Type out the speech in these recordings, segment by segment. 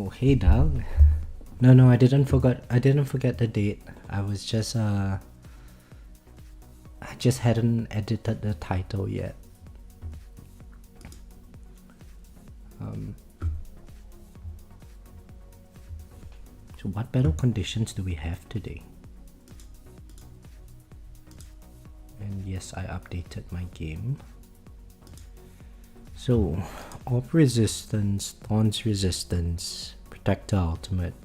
Oh, hey, Doug. No, I didn't forget the date. I was just I just hadn't edited the title yet. So what battle conditions do we have today? And yes, I updated my game. So, Orb Resistance, Thorns Resistance, Protector Ultimate,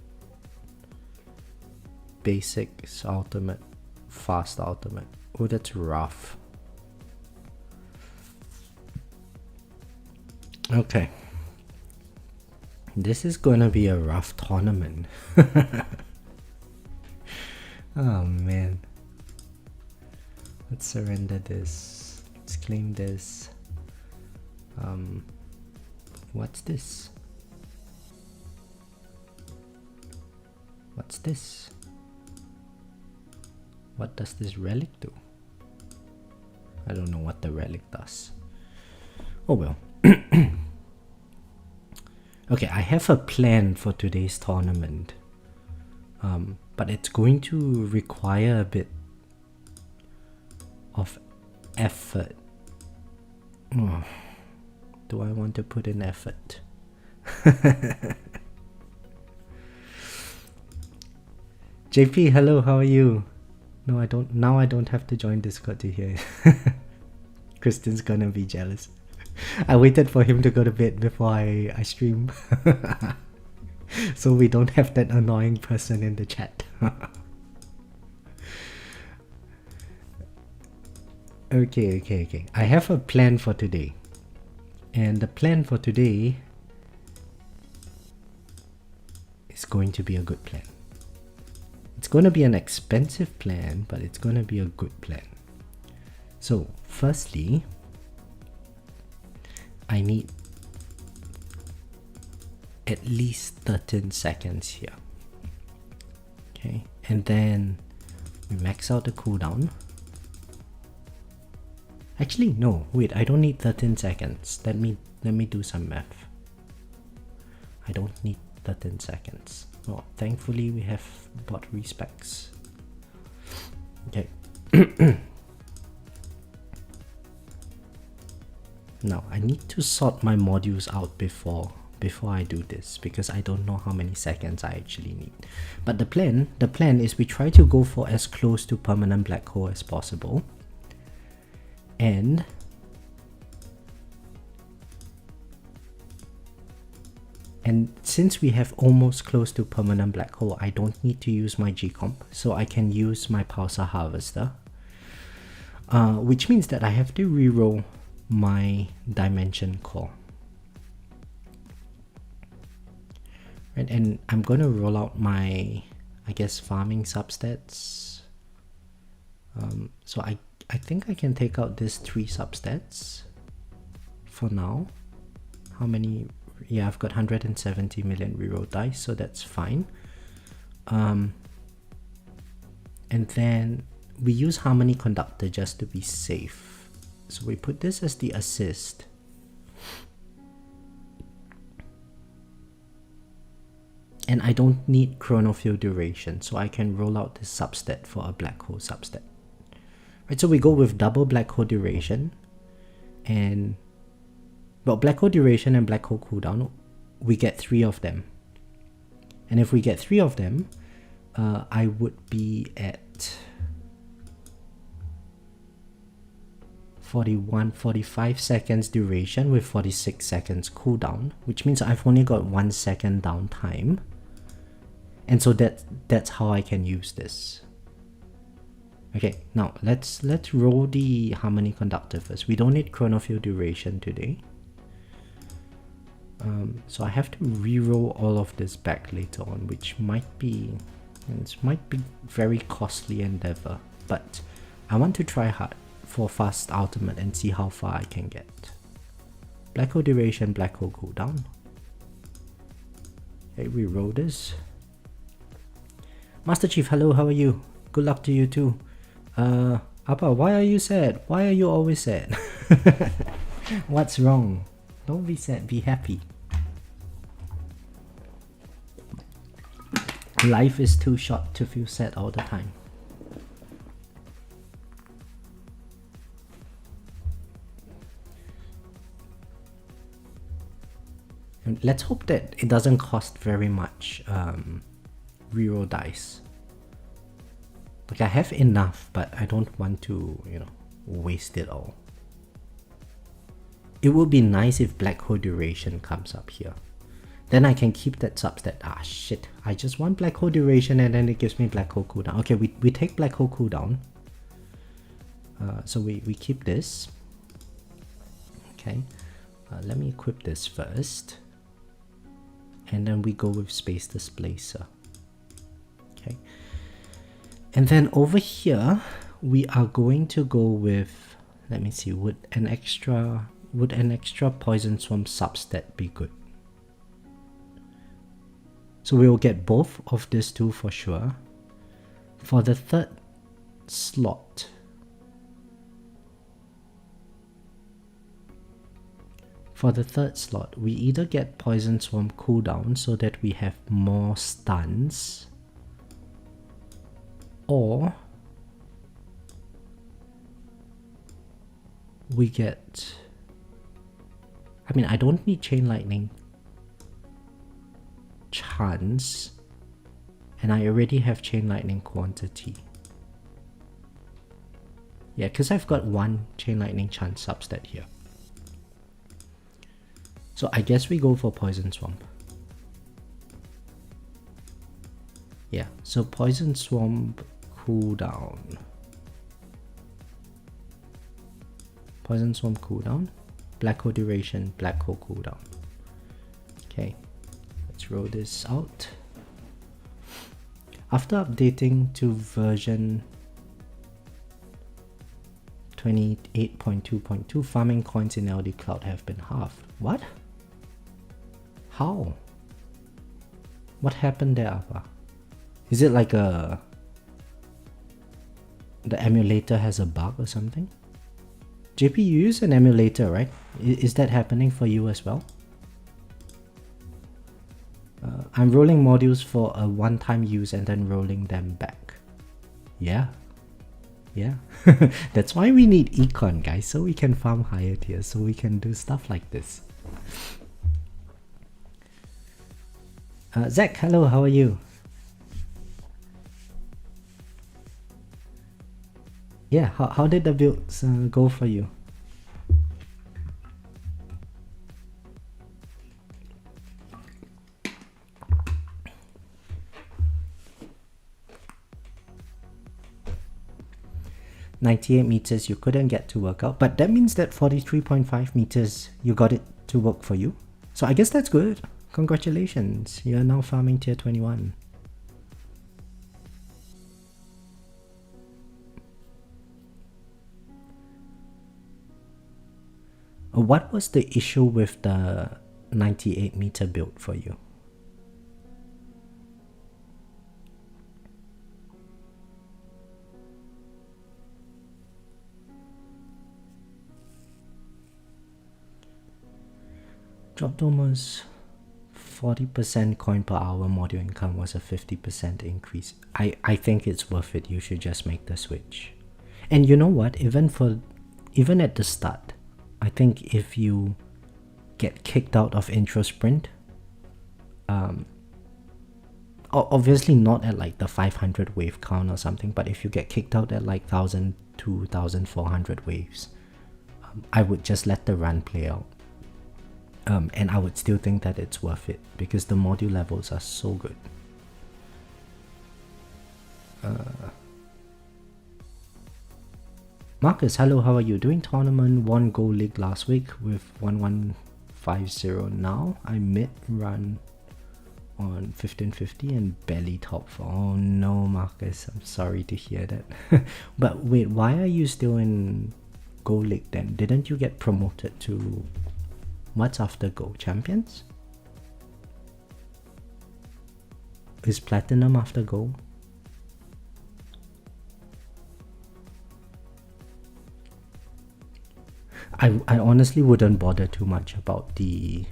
Basics Ultimate, Fast Ultimate. Oh, that's rough. Okay. This is gonna be a rough tournament. Oh man. Let's surrender this. Let's claim this. What's this? What's this? What does this relic do? I don't know what the relic does. Oh well. Okay, I have a plan for today's tournament. But it's going to require a bit of effort. Oh, do I want to put in effort? JP, hello, how are you? No, I don't. Now I don't have to join Discord to hear it. Kristen's gonna be jealous. I waited for him to go to bed before I stream. So we don't have that annoying person in the chat. Okay. I have a plan for today. And the plan for today is going to be a good plan. It's going to be an expensive plan, but it's going to be a good plan. So, firstly, I need at least 13 seconds here. Okay, and then we max out the cooldown. Actually, no, wait, I don't need 13 seconds. Let me do some math. I don't need 13 seconds. Oh, thankfully we have bot respecs. Okay. Now I need to sort my modules out before I do this, because I don't know how many seconds I actually need. But the plan is we try to go for as close to permanent black hole as possible. And since we have almost close to permanent black hole, I don't need to use my G-Comp, so I can use my Pulsar Harvester. Which means that I have to reroll my Dimension Core. Right, and I'm going to roll out my, I guess, farming substats. So I think I can take out these 3 substats for now. How many? Yeah, I've got 170 million reroll dice, so that's fine. And then we use Harmony Conductor just to be safe. So we put this as the assist. And I don't need Chronofield duration, so I can roll out this substat for a black hole substat. Right, so we go with double black hole duration, and well, black hole duration and black hole cooldown, we get 3 of them. And if we get 3 of them, I would be at 45 seconds duration with 46 seconds cooldown, which means I've only got 1 second downtime. And so that's how I can use this. Okay, now let's roll the Harmony Conductor first. We don't need Chronofield duration today. So I have to re-roll all of this back later on, which might be very costly endeavor, but I want to try hard for Fast Ultimate and see how far I can get. Black hole duration, black hole cooldown. Okay, we roll this. Master Chief, hello, how are you? Good luck to you too. Appa, why are you sad? Why are you always sad? What's wrong? Don't be sad, be happy. Life is too short to feel sad all the time. And let's hope that it doesn't cost very much reroll dice. Like I have enough, but I don't want to, you know, waste it all. It would be nice if Black Hole Duration comes up here. Then I can keep that substat. Ah shit, I just want Black Hole Duration and then it gives me Black Hole cooldown. Okay, we take Black Hole cooldown. So we keep this. Okay, let me equip this first. And then we go with Space Displacer. Okay. And then over here, we are going to go with, let me see, would an extra Poison Swarm substat be good? So we will get both of these two for sure. For the third slot, we either get Poison Swarm cooldown so that we have more stuns, or we get, I mean, I don't need Chain Lightning chance, and I already have Chain Lightning quantity. Yeah, because I've got one Chain Lightning chance substat here. So I guess we go for Poison Swamp. Yeah, so Poison Swamp cooldown. Poison Swamp cooldown. Black Hole Duration, Black Hole cooldown. Okay, let's roll this out. After updating to version 28.2.2, farming coins in LD Cloud have been halved. What? How? What happened there, Appa? Is it like the emulator has a bug or something? JP, you use an emulator, right? Is that happening for you as well? I'm rolling modules for a one-time use and then rolling them back. Yeah. Yeah. That's why we need econ, guys, so we can farm higher tiers, so we can do stuff like this. Zach, hello, how are you? Yeah, how did the builds go for you? $98 meters you couldn't get to work out, but that means that 43.5 meters you got it to work for you. So I guess that's good. Congratulations, you are now farming tier 21. What was the issue with the 98 meter build for you? Dropped almost 40% coin per hour, module income was a 50% increase. I think it's worth it. You should just make the switch. And you know what? Even at the start, I think if you get kicked out of intro sprint, obviously not at like the 500 wave count or something, but if you get kicked out at like 1,000 to 1,400 waves, I would just let the run play out. And I would still think that it's worth it because the module levels are so good. Marcus, hello, how are you? Doing tournament, won Gold League last week with 1150 now. I mid-run on 1550 and barely top 4. Oh no, Marcus, I'm sorry to hear that. But wait, why are you still in Gold League then? Didn't you get promoted to... What's after Gold? Champions? Is Platinum after Gold? I honestly wouldn't bother too much about the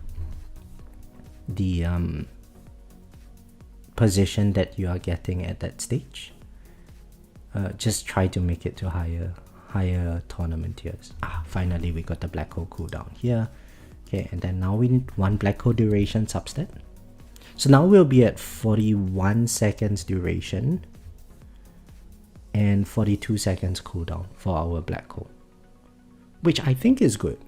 position that you are getting at that stage, just try to make it to higher tournament tiers. Finally we got the black hole cooldown here. Okay, and then now we need one black hole duration substat. So now we'll be at 41 seconds duration and 42 seconds cooldown for our black hole, which I think is good.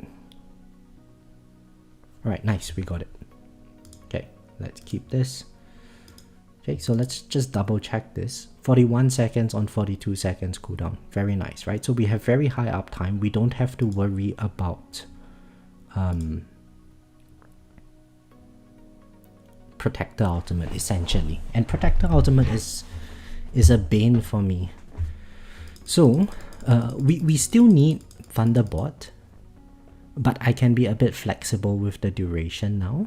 Alright, nice, we got it. Okay, let's keep this. Okay, so let's just double check this. 41 seconds on 42 seconds cooldown. Very nice, right? So we have very high uptime. We don't have to worry about Protector Ultimate, essentially. And Protector Ultimate is a bane for me. So, we still need Thunderbot, but I can be a bit flexible with the duration now.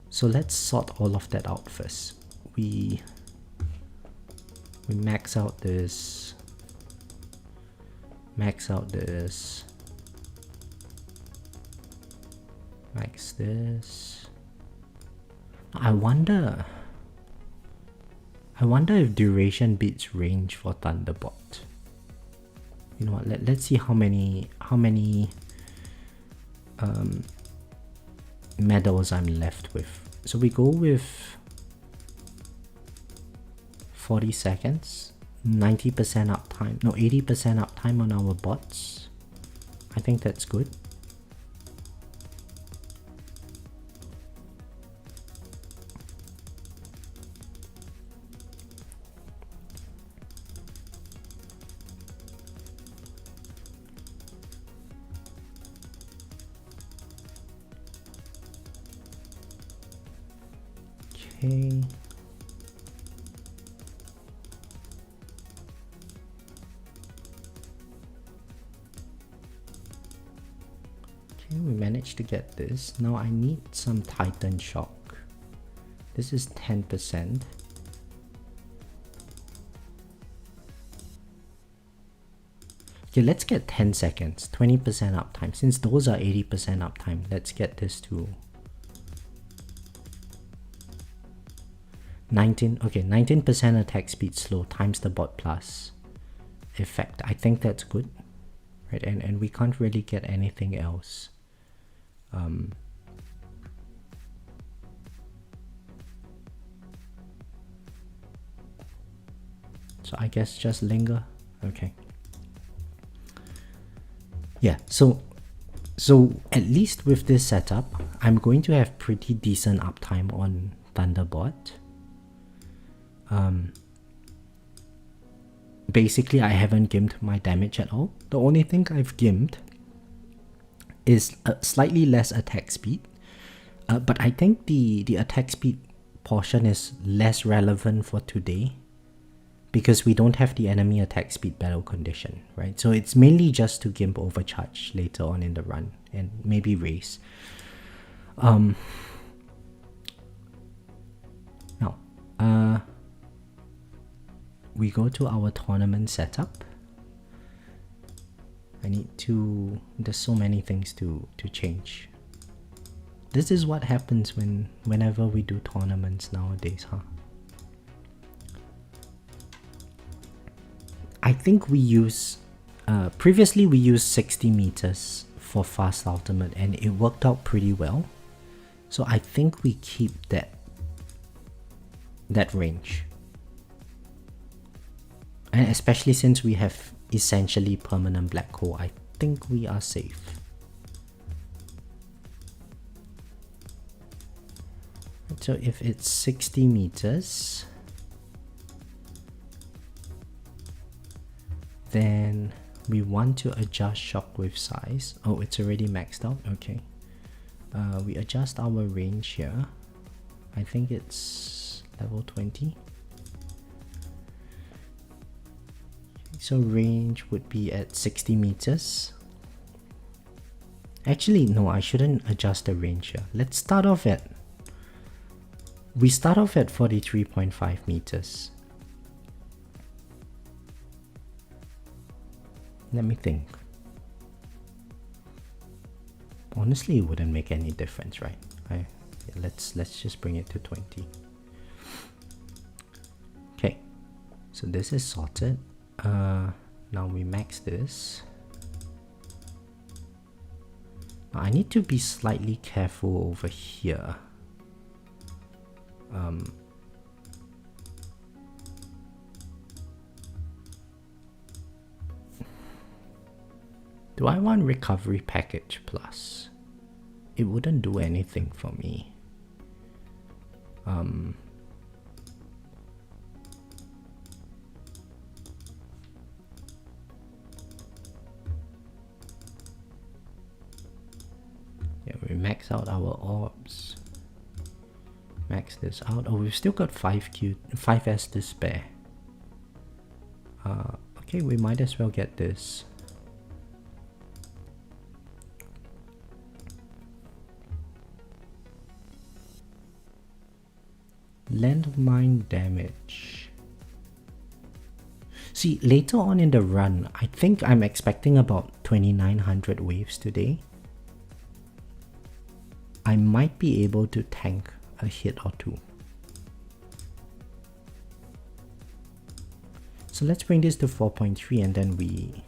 So let's sort all of that out first. We max out this, max this, I wonder if duration beats range for Thunderbot. You know what, let's see how many medals I'm left with. So we go with 40 seconds, 90% uptime, no, 80% uptime on our bots. I think that's good. Okay. Okay, we managed to get this. Now I need some Titan Shock. This is 10%. Okay, let's get 10 seconds, 20% uptime. Since those are 80% uptime, let's get this to 19% attack speed slow times the bot plus effect. I think that's good, right? And we can't really get anything else. So I guess just linger. Okay. Yeah, so at least with this setup, I'm going to have pretty decent uptime on Thunderbot. Basically I haven't gimped my damage at all. The only thing I've gimped is slightly less attack speed, but I think the attack speed portion is less relevant for today because we don't have the enemy attack speed battle condition, right? So it's mainly just to gimp overcharge later on in the run and maybe race. Now we go to our tournament setup. There's so many things to change. This is what happens whenever we do tournaments nowadays, huh? I think we use, previously we used 60 meters for fast ultimate and it worked out pretty well. So I think we keep that range. And especially since we have essentially permanent black hole, I think we are safe. So if it's 60 meters, then we want to adjust shockwave size. Oh, it's already maxed out. Okay. We adjust our range here. I think it's level 20. So range would be at 60 meters. Actually, no, I shouldn't adjust the range here. Let's start off at... We start off at 43.5 meters. Let me think. Honestly, it wouldn't make any difference, right? Yeah, let's just bring it to 20. Okay, so this is sorted. Now we max this. Now I need to be slightly careful over here. Do I want recovery package plus? It wouldn't do anything for me. Yeah, we max out our orbs. Max this out. Oh, we've still got 5S to spare. Okay, we might as well get this. Landmine damage. See, later on in the run, I think I'm expecting about 2900 waves today. I might be able to tank a hit or two. So let's bring this to 4.3 and then we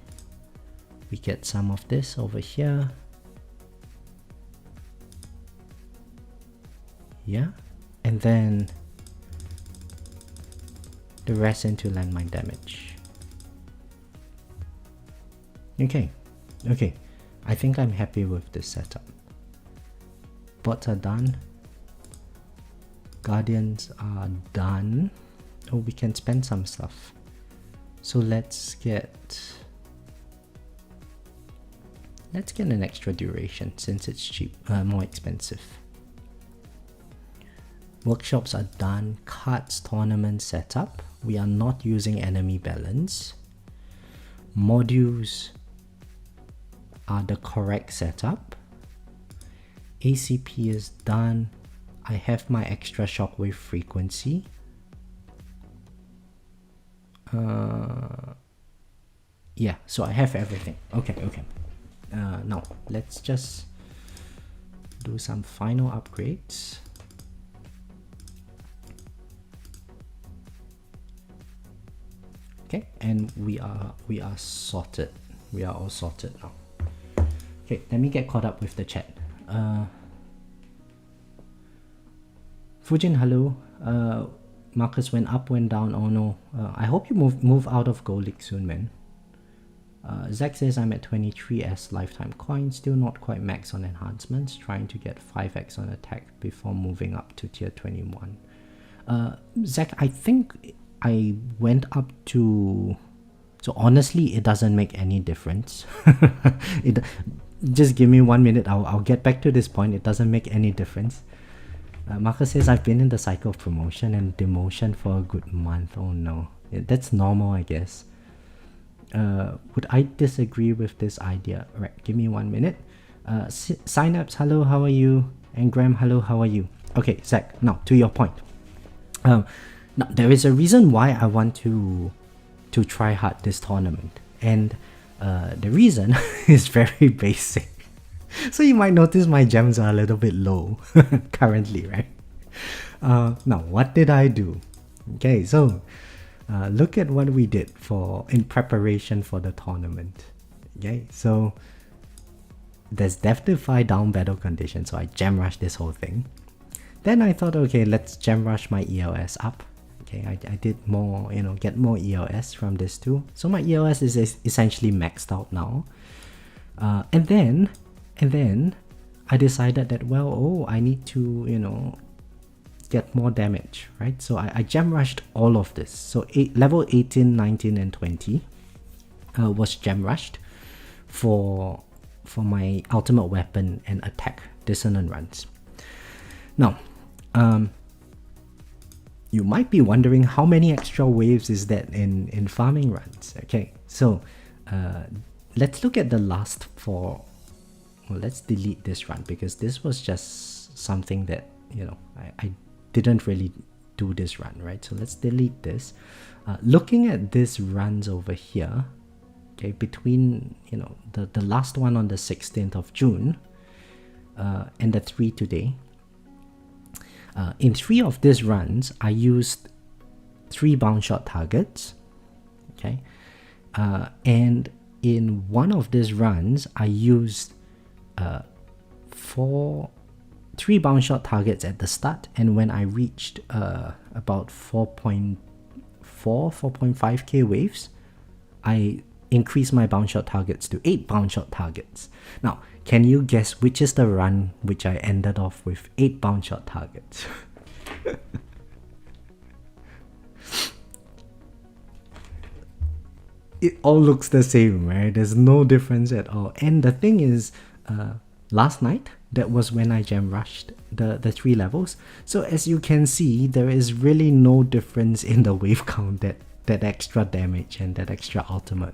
get some of this over here. Yeah, and then the rest into landmine damage. Okay, I think I'm happy with this setup. Bots are done. Guardians are done. Oh, we can spend some stuff. So let's get an extra duration since it's cheap, more expensive. Workshops are done. Cards tournament setup. We are not using enemy balance. Modules are the correct setup. ACP is done. I have my extra shockwave frequency. Yeah, so I have everything. Okay. Now let's just do some final upgrades. Okay, and we are sorted. We are all sorted now. Okay, let me get caught up with the chat. Fujin, hello. Marcus went up, went down. Oh no. I hope you move out of Gold League soon, man. Zach says I'm at 23s lifetime coins, still not quite max on enhancements, trying to get 5x on attack before moving up to tier 21. Zach, I think I went up to... So honestly, it doesn't make any difference. Just give me 1 minute, I'll get back to this point. It doesn't make any difference. Marcus says I've been in the cycle of promotion and demotion for a good month. Oh no, that's normal, I guess. Would I disagree with this idea? Right, give me 1 minute. Synapse, hello, how are you? And Graham, hello, how are you? Okay, Zach, now to your point. Now there is a reason why I want to try hard this tournament, and the reason is very basic. So you might notice my gems are a little bit low currently, right? Now what did I do? Okay, so look at what we did in preparation for the tournament. Okay, so there's Defy down battle condition, so I gem rushed this whole thing. Then I thought, okay, let's gem rush my ELS up. Okay, I did more, get more ELS from this too. So my ELS is essentially maxed out now. And then I decided that, well, I need to, get more damage, right? So I gem rushed all of this. So level 18, 19, and 20 was gem rushed for my ultimate weapon and attack dissonant runs. Now, you might be wondering how many extra waves is that in farming runs. Okay, so let's look at the last four. Well, let's delete this run because this was just something that I didn't really do this run, right? So let's delete this. Looking at these runs over here, okay, between the last one on the 16th of June and the 3 today, In 3 of these runs, I used 3 bounce shot targets. Okay, and in 1 of these runs, I used 3 bounce shot targets at the start, and when I reached about 4.5k waves, I increased my bounce shot targets to 8 bounce shot targets. Now, can you guess which is the run which I ended off with 8 bounce shot targets? It all looks the same, right? There's no difference at all. And the thing is, last night, that was when I gem rushed the 3 levels. So as you can see, there is really no difference in the wave count that extra damage and that extra ultimate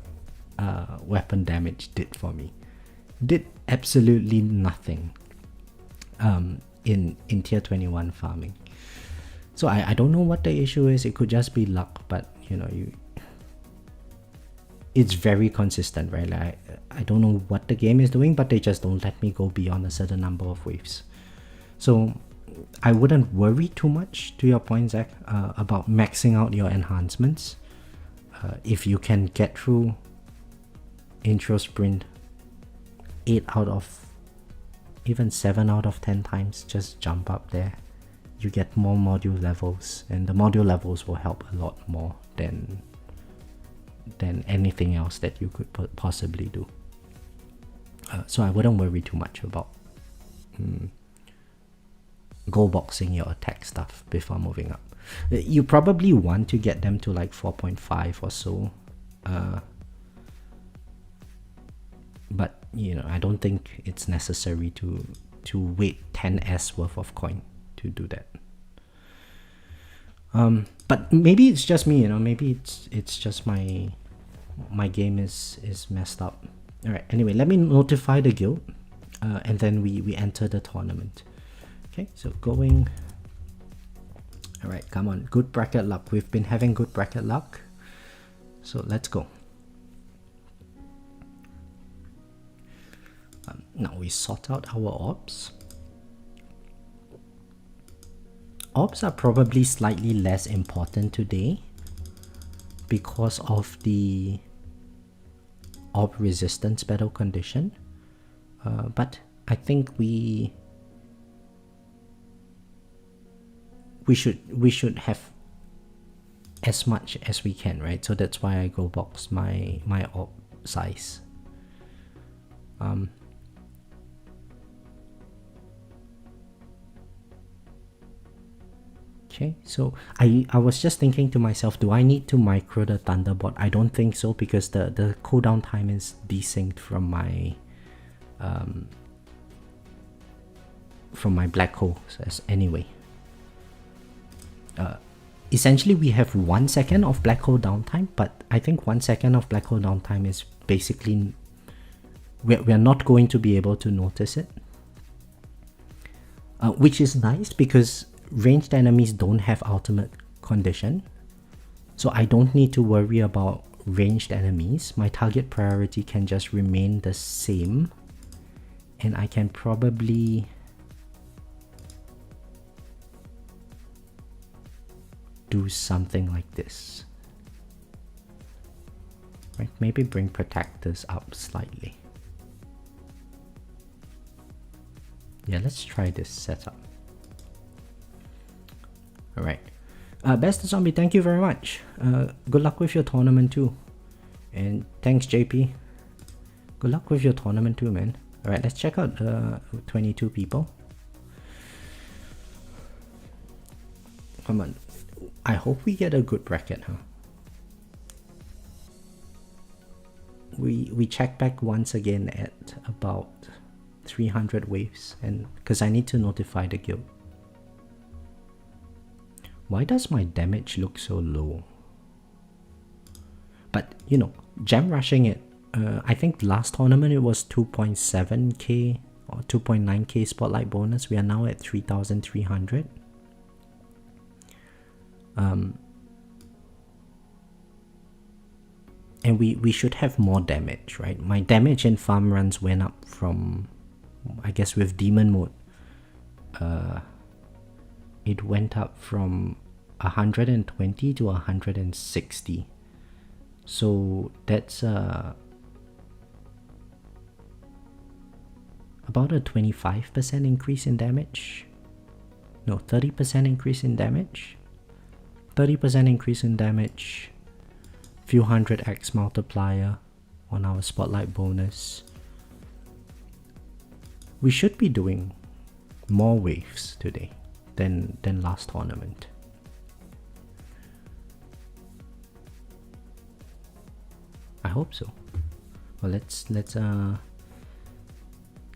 weapon damage did for me. Did absolutely nothing in tier 21 farming. So I don't know what the issue is. It could just be luck, but you know, it's very consistent, right? Like, I don't know what the game is doing, but they just don't let me go beyond a certain number of waves. So I wouldn't worry too much, to your point, Zach, about maxing out your enhancements. If you can get through intro sprint 8 out of even 7 out of 10 times, just jump up there. You get more module levels, and the module levels will help a lot more than anything else that you could possibly do. So I wouldn't worry too much about goal boxing your attack stuff before moving up. You probably want to get them to like 4.5 or so, but you know, I don't think it's necessary to wait 10s worth of coin to do that. But maybe it's just me, you know, maybe it's just my game is messed up. Alright, anyway, let me notify the guild, and then we enter the tournament. Okay, so going. Alright, come on, good bracket luck. We've been having good bracket luck, so let's go. Now we sort out our orbs. Orbs are probably slightly less important today because of the Orb Resistance battle condition, but I think we should have as much as we can, right? So that's why I go box my orb size. Okay, so I was just thinking to myself, do I need to micro the Thunderbolt? I don't think so, because the cooldown time is desynced from my black hole anyway. Essentially we have 1 second of black hole downtime, but I think 1 second of black hole downtime is basically we're not going to be able to notice it, which is nice because ranged enemies don't have ultimate condition, so I don't need to worry about ranged enemies. My target priority can just remain the same, and I can probably do something like this, right? Maybe bring protectors up slightly. Yeah, let's try this setup. Alright, Best Zombie, thank you very much. Good luck with your tournament too. And thanks JP. Good luck with your tournament too, man. Alright, let's check out 22 people. Come on. I hope we get a good bracket, huh? We check back once again at about 300 waves, and because I need to notify the guild. Why does my damage look so low? But you know, gem rushing it, I think last tournament it was 2.7k or 2.9k spotlight bonus. We are now at 3,300. And we should have more damage, right? My damage in farm runs went up from, I guess with demon mode, it went up from 120 to 160. So that's about a 25% increase in damage. No, 30% increase in damage. 30% increase in damage. Few hundred X multiplier on our spotlight bonus. We should be doing more waves today than last tournament. I hope so. Well, let's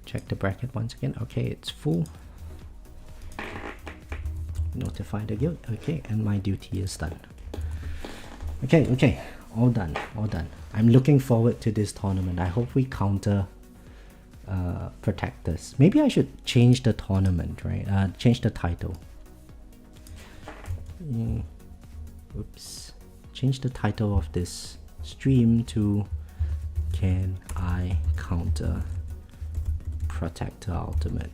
check the bracket once again. Okay, it's full. Notify the guild. Okay, and my duty is done. Okay, all done. I'm looking forward to this tournament. I hope we counter protectors. Maybe I should change the tournament, right? Change the title. Oops. Change the title of this stream to "Can I Counter Protector Ultimate?"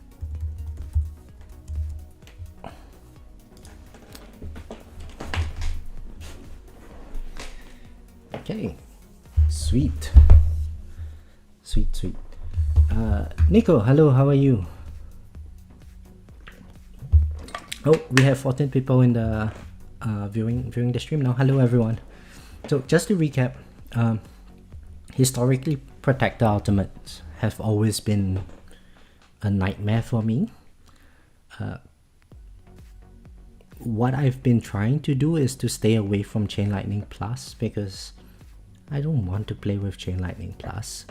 Okay, sweet. Nico, hello, how are you? Oh, we have 14 people in the viewing the stream now. Hello everyone. So just to recap, historically protector ultimates have always been a nightmare for me. What I've been trying to do is to stay away from Chain Lightning Plus, because I don't want to play with Chain Lightning Plus.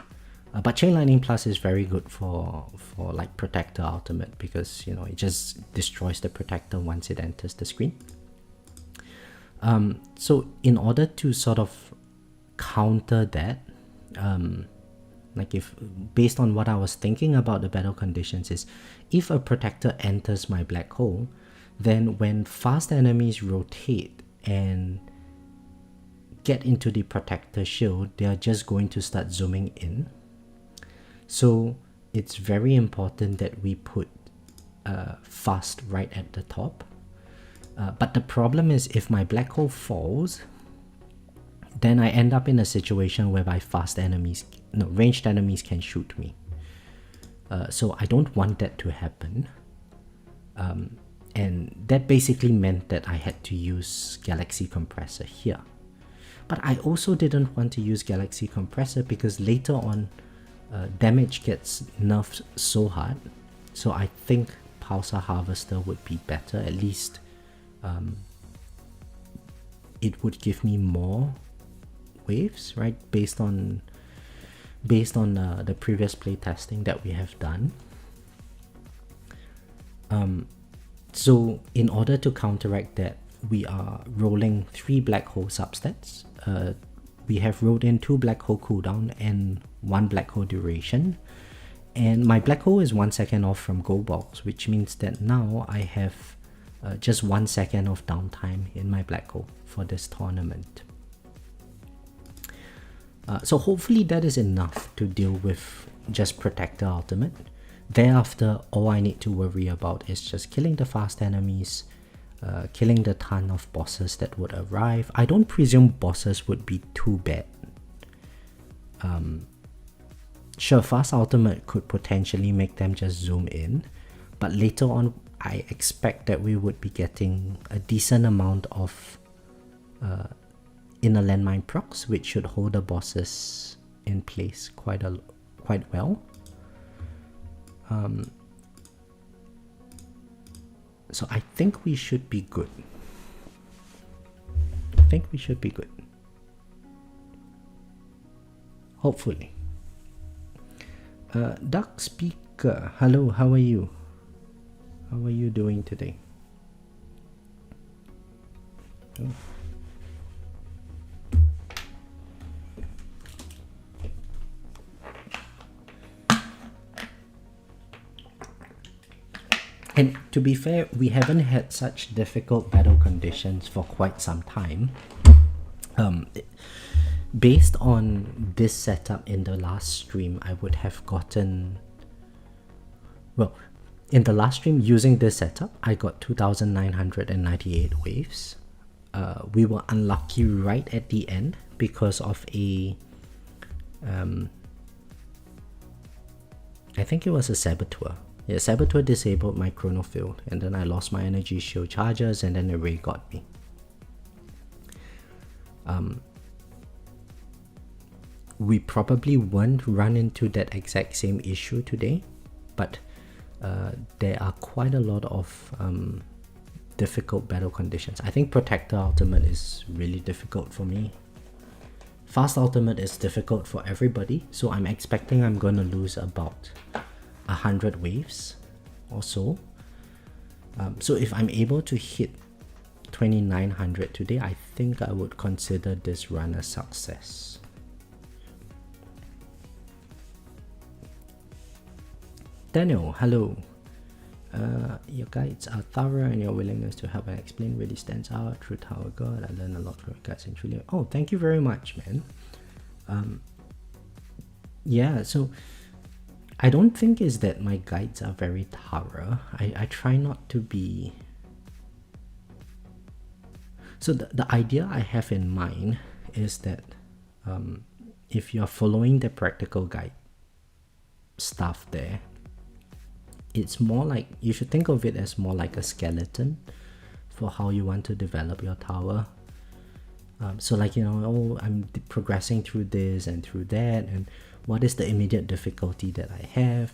But Chain Lightning Plus is very good for like Protector Ultimate, because you know it just destroys the Protector once it enters the screen. So in order to sort of counter that, like if based on what I was thinking about the battle conditions is, if a Protector enters my black hole, then when fast enemies rotate and get into the Protector shield, they are just going to start zooming in. So it's very important that we put fast right at the top. But the problem is, if my black hole falls, then I end up in a situation whereby ranged enemies can shoot me. So I don't want that to happen. And that basically meant that I had to use Galaxy Compressor here. But I also didn't want to use Galaxy Compressor because later on damage gets nerfed so hard. So I think Pulsar Harvester would be better. At least it would give me more waves, right? Based on the previous playtesting that we have done. So in order to counteract that, we are rolling 3 black hole substats. We have rolled in 2 black hole cooldown and 1 black hole duration. And my black hole is 1 second off from Gold Box, which means that now I have just 1 second of downtime in my black hole for this tournament. So hopefully that is enough to deal with just Protector Ultimate. Thereafter, all I need to worry about is just killing the fast enemies, killing the ton of bosses that would arrive. I don't presume bosses would be too bad. Sure, fast ultimate could potentially make them just zoom in, but later on I expect that we would be getting a decent amount of inner landmine procs, which should hold the bosses in place quite well. So I think we should be good. Hopefully. Duck Speaker, hello, how are you? How are you doing today? Oh. And to be fair, we haven't had such difficult battle conditions for quite some time. Based on this setup in the last stream, I would have gotten... Well, in the last stream using this setup, I got 2,998 waves. We were unlucky right at the end because of a I think it was a saboteur. Yeah, saboteur disabled my chrono field, and then I lost my energy shield charges, and then the ray got me. We probably won't run into that exact same issue today, but there are quite a lot of difficult battle conditions. I think Protector Ultimate is really difficult for me. Fast Ultimate is difficult for everybody, so I'm expecting I'm gonna lose about 100 waves or so. So if I'm able to hit 2900 today, I think I would consider this run a success. Daniel, hello. Your guides are thorough and your willingness to help and explain really stands out. True Tower God, I learned a lot from your guides and truly. Oh, thank you very much, man. Yeah, so I don't think is that my guides are very thorough. I try not to be. So the idea I have in mind is that if you're following the practical guide stuff there, it's more like, you should think of it as more like a skeleton for how you want to develop your tower. So like, you know, oh, I'm progressing through this and through that, and what is the immediate difficulty that I have?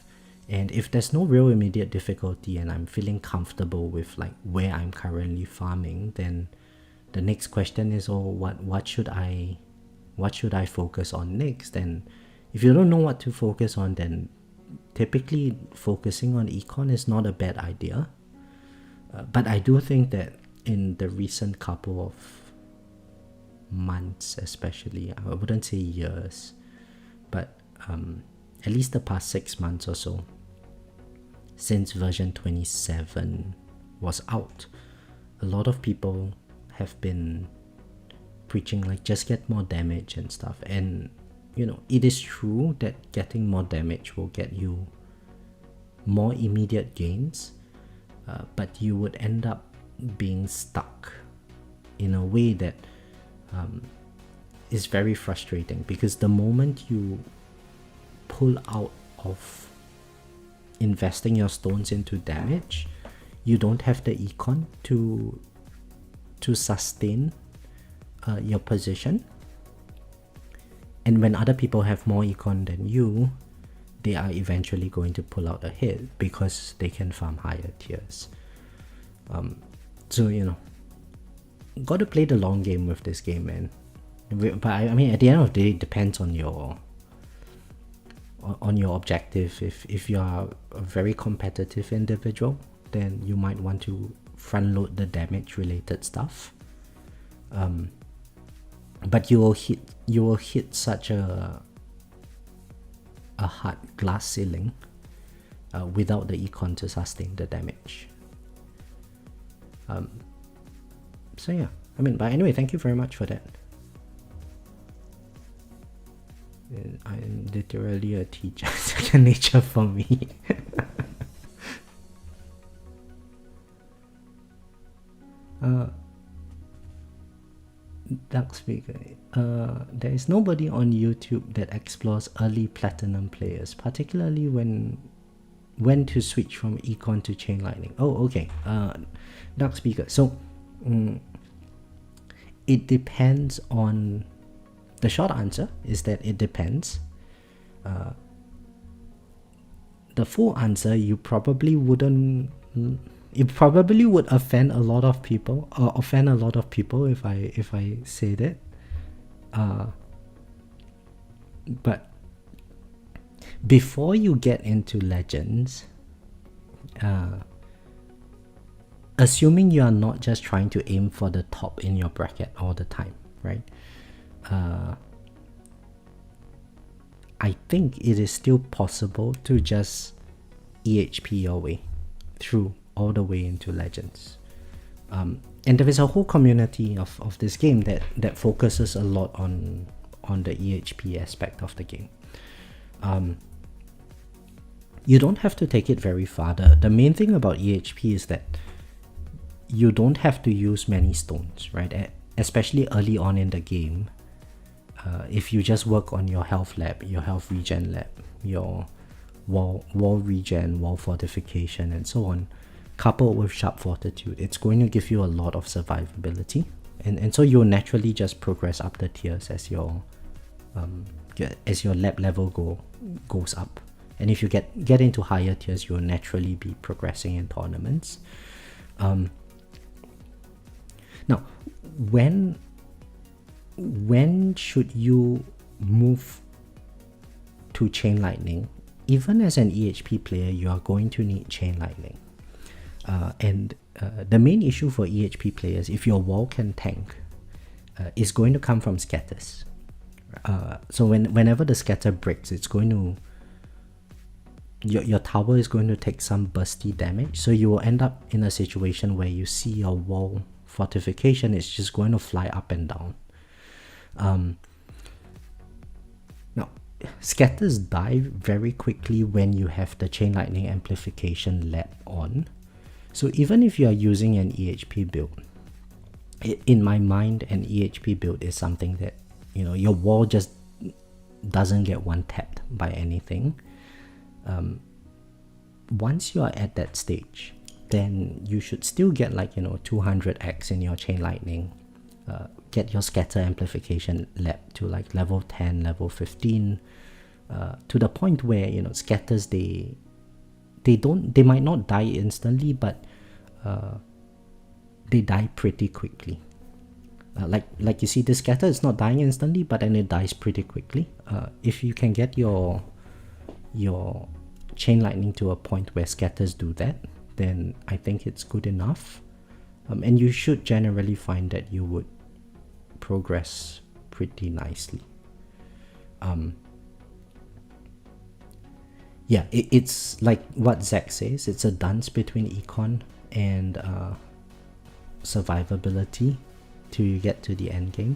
And if there's no real immediate difficulty and I'm feeling comfortable with like where I'm currently farming, then the next question is, oh, what should I focus on next? And if you don't know what to focus on, then typically focusing on econ is not a bad idea. But I do think that in the recent couple of months, especially, I wouldn't say years, but at least the past 6 months or so, since version 27 was out, a lot of people have been preaching like just get more damage and stuff. And you know, it is true that getting more damage will get you more immediate gains, but you would end up being stuck in a way that is very frustrating, because the moment you pull out of investing your stones into damage, you don't have the econ to sustain your position. And when other people have more econ than you, they are eventually going to pull out ahead because they can farm higher tiers. So, you know, got to play the long game with this game, man. But I mean, at the end of the day, it depends on your objective. If you are a very competitive individual, then you might want to front load the damage related stuff. But you will hit such a hard glass ceiling without the econ to sustain the damage. So yeah, I mean, but anyway, thank you very much for that. I'm literally a teacher, second nature for me. Dark Speaker. There is nobody on YouTube that explores early platinum players, particularly when to switch from econ to chain lightning. Oh, okay. Dark Speaker. So it depends on. The short answer is that it depends. The full answer, you probably wouldn't. It probably would offend a lot of people, if I say that. But before you get into Legends, assuming you are not just trying to aim for the top in your bracket all the time, right? I think it is still possible to just EHP your way through all the way into Legends. And there is a whole community of this game that focuses a lot on the EHP aspect of the game. you don't have to take it very far. The main thing about EHP is that you don't have to use many stones, right? Especially early on in the game. If you just work on your health lab, your health regen lab, your wall regen, wall fortification, and so on, coupled with sharp fortitude, it's going to give you a lot of survivability, and so you'll naturally just progress up the tiers as your lab level goes up. And if you get into higher tiers, you'll naturally be progressing in tournaments. Now, when should you move to Chain Lightning? Even as an EHP player, you are going to need Chain Lightning. And the main issue for EHP players, if your wall can tank, is going to come from scatters. So whenever the scatter breaks, it's going to... Your tower is going to take some bursty damage. So you will end up in a situation where you see your wall fortification is just going to fly up and down. Now, scatters die very quickly when you have the Chain Lightning Amplification lab on. So even if you are using an EHP build, in my mind, an EHP build is something that, you know, your wall just doesn't get one tapped by anything. Once you are at that stage, then you should still get, like, you know, 200x in your Chain Lightning. Get your scatter amplification lab to like level 10, level 15, to the point where, you know, scatters, they might not die instantly, but they die pretty quickly. Like you see, the scatter is not dying instantly, but then it dies pretty quickly. If you can get your Chain Lightning to a point where scatters do that, then I think it's good enough. And you should generally find that you would progress pretty nicely. Yeah, it's like what Zach says, it's a dance between econ and survivability till you get to the end game.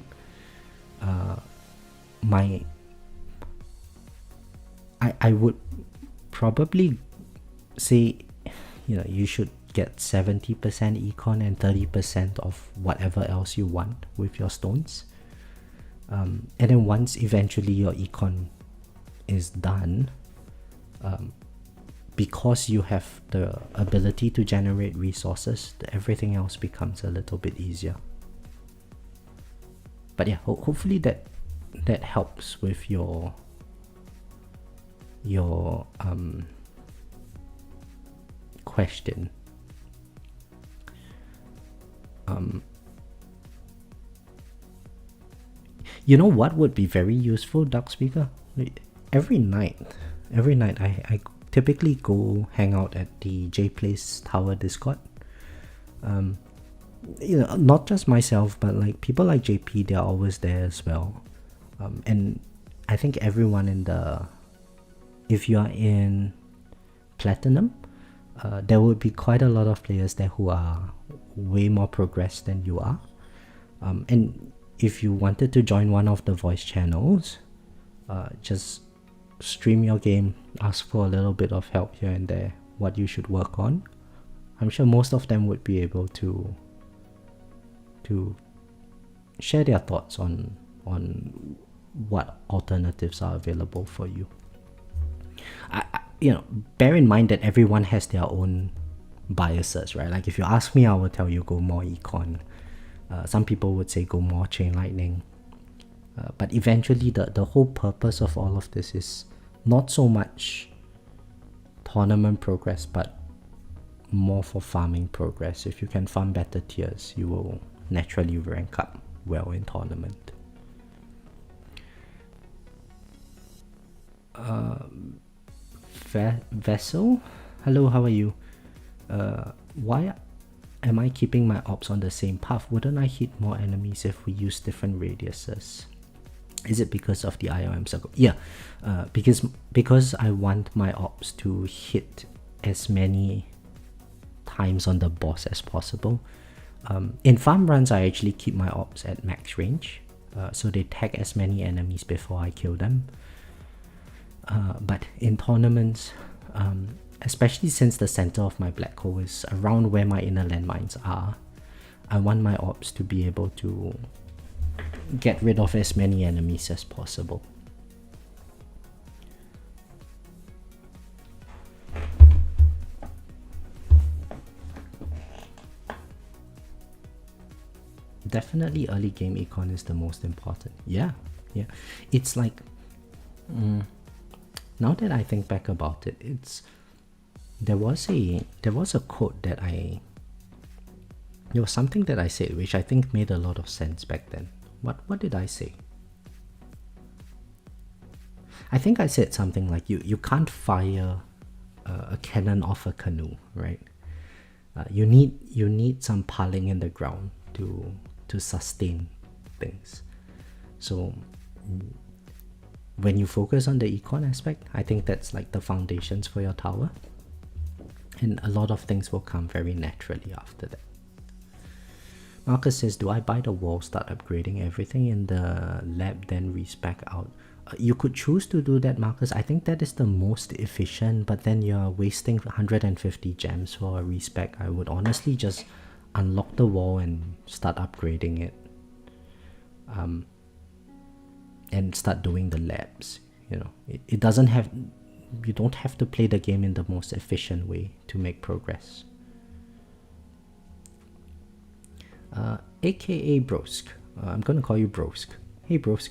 I would probably say, you know, you should get 70% econ and 30% of whatever else you want with your stones. And then once eventually your econ is done, because you have the ability to generate resources, everything else becomes a little bit easier. But yeah, hopefully that helps with your question. You know what would be very useful, Dark Speaker? Every night I typically go hang out at the JPlays Tower Discord. You know, not just myself, but like people like JP, they're always there as well. And I think everyone if you are in Platinum, there would be quite a lot of players there who are way more progressed than you are. And if you wanted to join one of the voice channels, just stream your game, ask for a little bit of help here and there, what you should work on. I'm sure most of them would be able to share their thoughts on what alternatives are available for you. You know, bear in mind that everyone has their own biases, right? Like if you ask me, I will tell you go more econ. Some people would say go more Chain Lightning. But eventually the whole purpose of all of this is not so much tournament progress, but more for farming progress. If you can farm better tiers, you will naturally rank up well in tournament. Vessel, hello, how are you? Why am I keeping my ops on the same path? Wouldn't I hit more enemies if we use different radiuses? Is it because of the IOM circle? Yeah, because I want my ops to hit as many times on the boss as possible. In farm runs, I actually keep my ops at max range, so they tag as many enemies before I kill them. But in tournaments, especially since the center of my black hole is around where my inner landmines are. I want my orbs to be able to get rid of as many enemies as possible. Definitely early game econ is the most important. Yeah. It's like, now that I think back about it, there was a quote that there was something that I said which I think made a lot of sense back then. What did I say? I think I said something like you can't fire a cannon off a canoe, right? You need some piling in the ground to sustain things. So when you focus on the econ aspect, I think that's like the foundations for your tower, and a lot of things will come very naturally after that. Marcus says, do I buy the wall, start upgrading everything in the lab, then respec out? You could choose to do that, Marcus. I think that is the most efficient, but then you're wasting 150 gems for a respec. I would honestly just unlock the wall and start upgrading it, and start doing the labs. You know, it doesn't have, you don't have to play the game in the most efficient way to make progress. AKA Brosk, I'm gonna call you Brosk. Hey Brosk,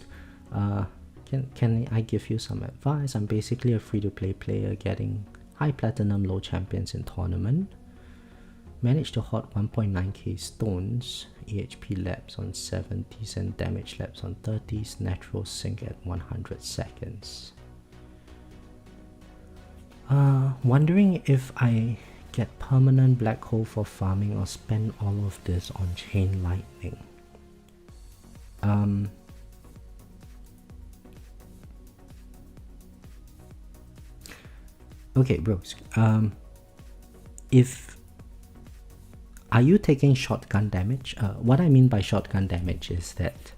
can I give you some advice? I'm basically a free-to-play player getting high platinum, low champions in tournament. Managed to hot 1.9k stones, EHP labs on 70s and damage labs on 30s, natural sync at 100 seconds. Wondering if I get permanent black hole for farming or spend all of this on chain lightning. Okay, bros. Are you taking shotgun damage? What I mean by shotgun damage is that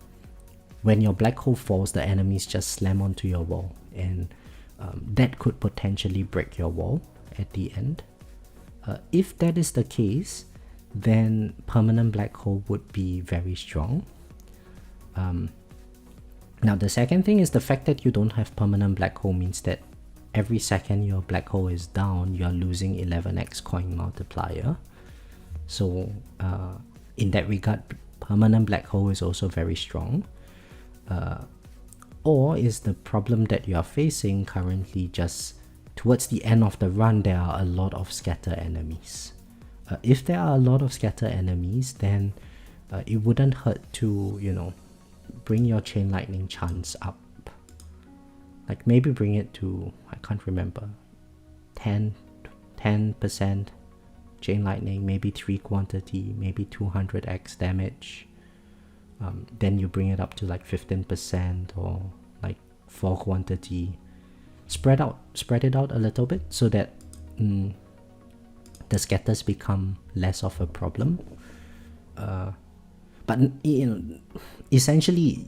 when your black hole falls, the enemies just slam onto your wall, and that could potentially break your wall at the end. If that is the case, then permanent black hole would be very strong. Now the second thing is the fact that you don't have permanent black hole means that every second your black hole is down, you're losing 11x coin multiplier. So in that regard, permanent black hole is also very strong. Or is the problem that you are facing currently just towards the end of the run, there are a lot of scatter enemies? If there are a lot of scatter enemies, then it wouldn't hurt to, you know, bring your chain lightning chance up. Like maybe bring it to, I can't remember, 10% chain lightning, maybe 3 quantity, maybe 200x damage. Then you bring it up to like 15% or like 4 quantity. Spread it out a little bit so that the scatters become less of a problem. But you know, essentially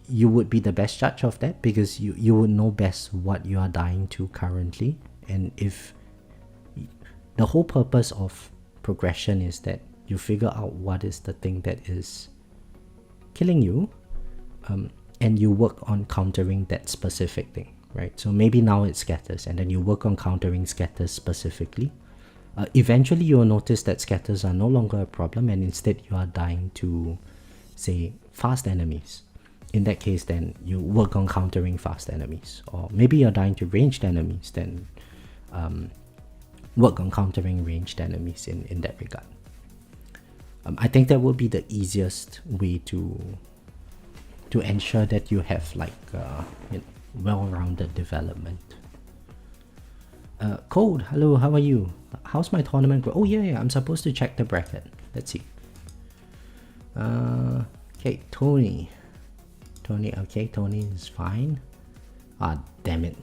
you would be the best judge of that, because you would know best what you are dying to currently. And if the whole purpose of progression is that you figure out what is the thing that is killing you, and you work on countering that specific thing, right? So maybe now it scatters, and then you work on countering scatters specifically. Eventually you'll notice that scatters are no longer a problem, and instead you are dying to, say, fast enemies. In that case, then you work on countering fast enemies. Or maybe you're dying to ranged enemies, then work on countering ranged enemies in that regard. I think that would be the easiest way to ensure that you have like you know, well-rounded development. Code, hello, how are you? How's my tournament? Oh yeah, I'm supposed to check the bracket. Let's see. Okay, Tony, okay, Tony is fine. Ah, damn it.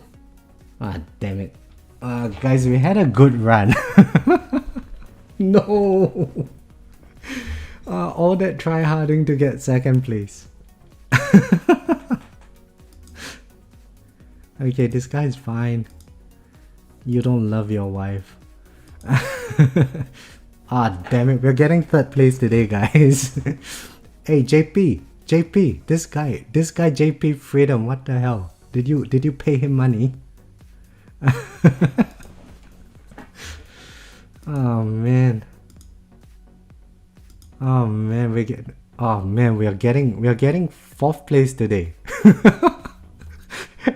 Guys, we had a good run. No. All that try-harding to get second place. Okay, this guy is fine. You don't love your wife. Ah, damn it. We're getting third place today, guys. Hey, JP, this guy, JP Freedom, what the hell? Did you pay him money? Oh man. Oh man, we are getting fourth place today.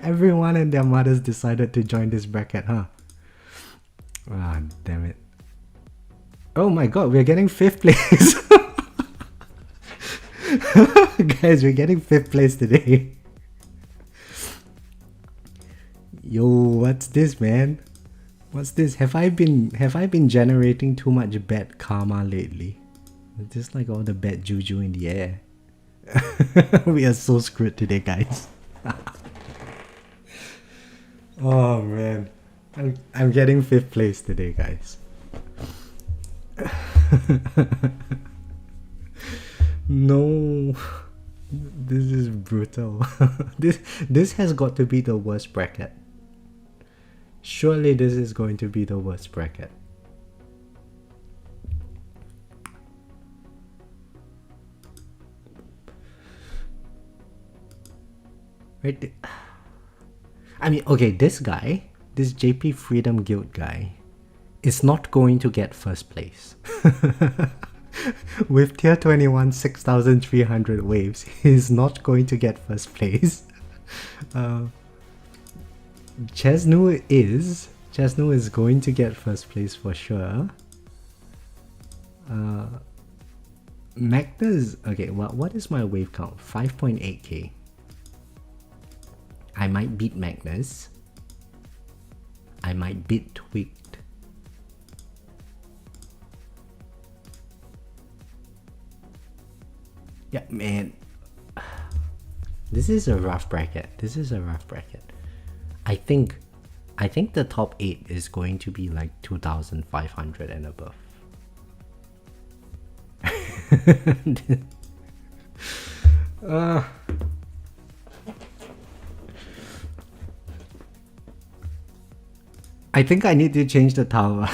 Everyone and their mothers decided to join this bracket, huh? Ah, damn it. Oh my god, we're getting fifth place. Guys, we're getting fifth place today. Yo, what's this, man? What's this? Have I been generating too much bad karma lately? Just like all the bad juju in the air. We are so screwed today, guys. Oh man, I'm getting fifth place today, guys. No, this is brutal. This has got to be the worst bracket. Surely this is going to be the worst bracket. Right? I mean, okay, this guy, this JP Freedom Guild guy, is not going to get first place. With tier 21 6,300 waves, he's not going to get first place. Chesnu is going to get first place for sure. Magnus, okay, what is my wave count? 5.8k. I might beat Magnus. I might beat Tweaked. Yeah, man. This is a rough bracket. I think the top 8 is going to be like 2,500 and above. I think I need to change the tower.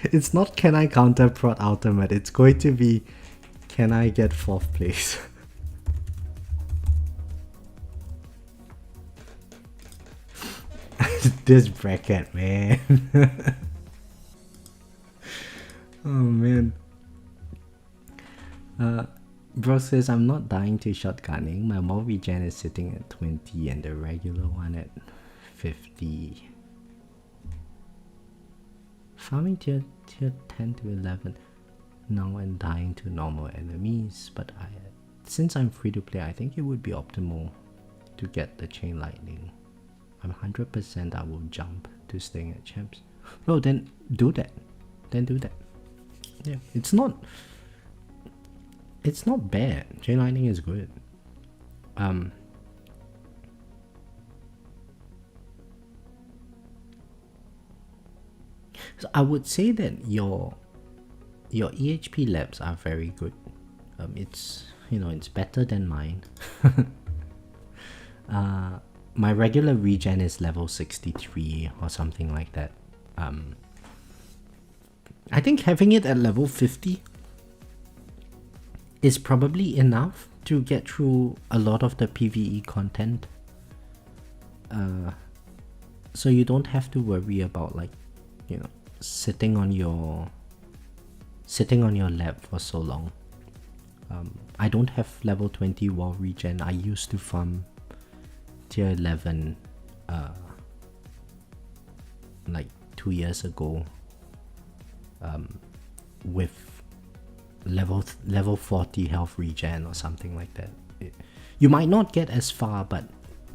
It's not can I counter prot ultimate, it's going to be can I get 4th place. This bracket, man. Oh man. Bro says I'm not dying to shotgunning. My mob regen is sitting at 20 and the regular one at 50. Farming tier 10 to 11 now and dying to normal enemies, but since I'm free to play, I think it would be optimal to get the chain lightning. I'm 100% I will jump to staying at champs. Well, then do that. Yeah, it's not bad. Chain lightning is good. So I would say that your EHP labs are very good. It's better than mine. My regular regen is level 63 or something like that. I think having it at level 50 is probably enough to get through a lot of the PvE content. So you don't have to worry about sitting on your lab for so long. I don't have level 20 wall regen. I used to farm tier 11 like 2 years ago with level 40 health regen or something like that. You might not get as far, but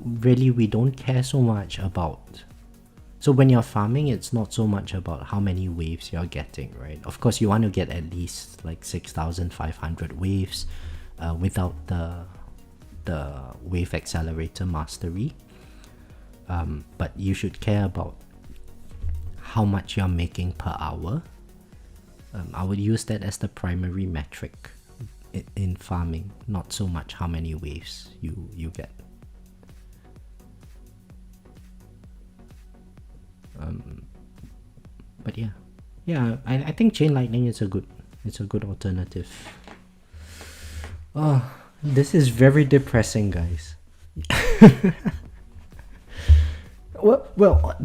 really we don't care so much about. So when you're farming, it's not so much about how many waves you're getting, right? Of course, you want to get at least like 6,500 waves without the wave accelerator mastery. But you should care about how much you're making per hour. I would use that as the primary metric in farming, not so much how many waves you get. But yeah, I think Chain Lightning is a good alternative. Oh, this is very depressing, guys. Well,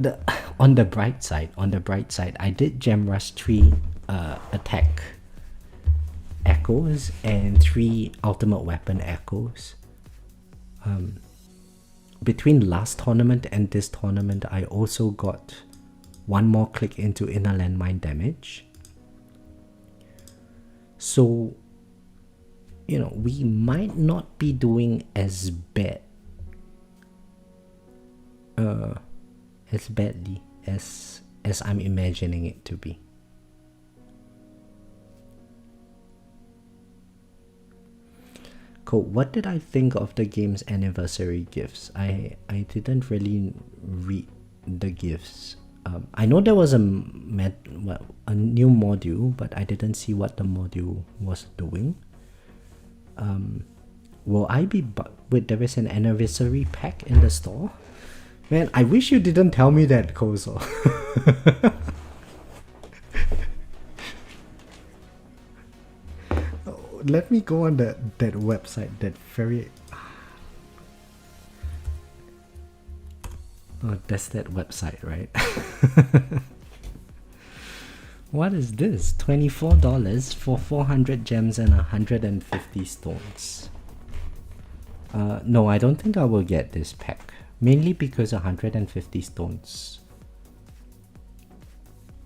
on the bright side, I did gem rush 3 attack echoes and 3 ultimate weapon echoes. Between last tournament and this tournament, I also got 1 more click into inner landmine damage. So, you know, we might not be doing as badly as I'm imagining it to be. Cool. What did I think of the game's anniversary gifts? I didn't really read the gifts. I know there was a new module, but I didn't see what the module was doing. Will I be wait, there is an anniversary pack in the store? Man, I wish you didn't tell me that, Kozo. Let me go on that website, that very... Oh, that's that website, right? What is this? $24 for 400 gems and 150 stones. No, I don't think I will get this pack. Mainly because 150 stones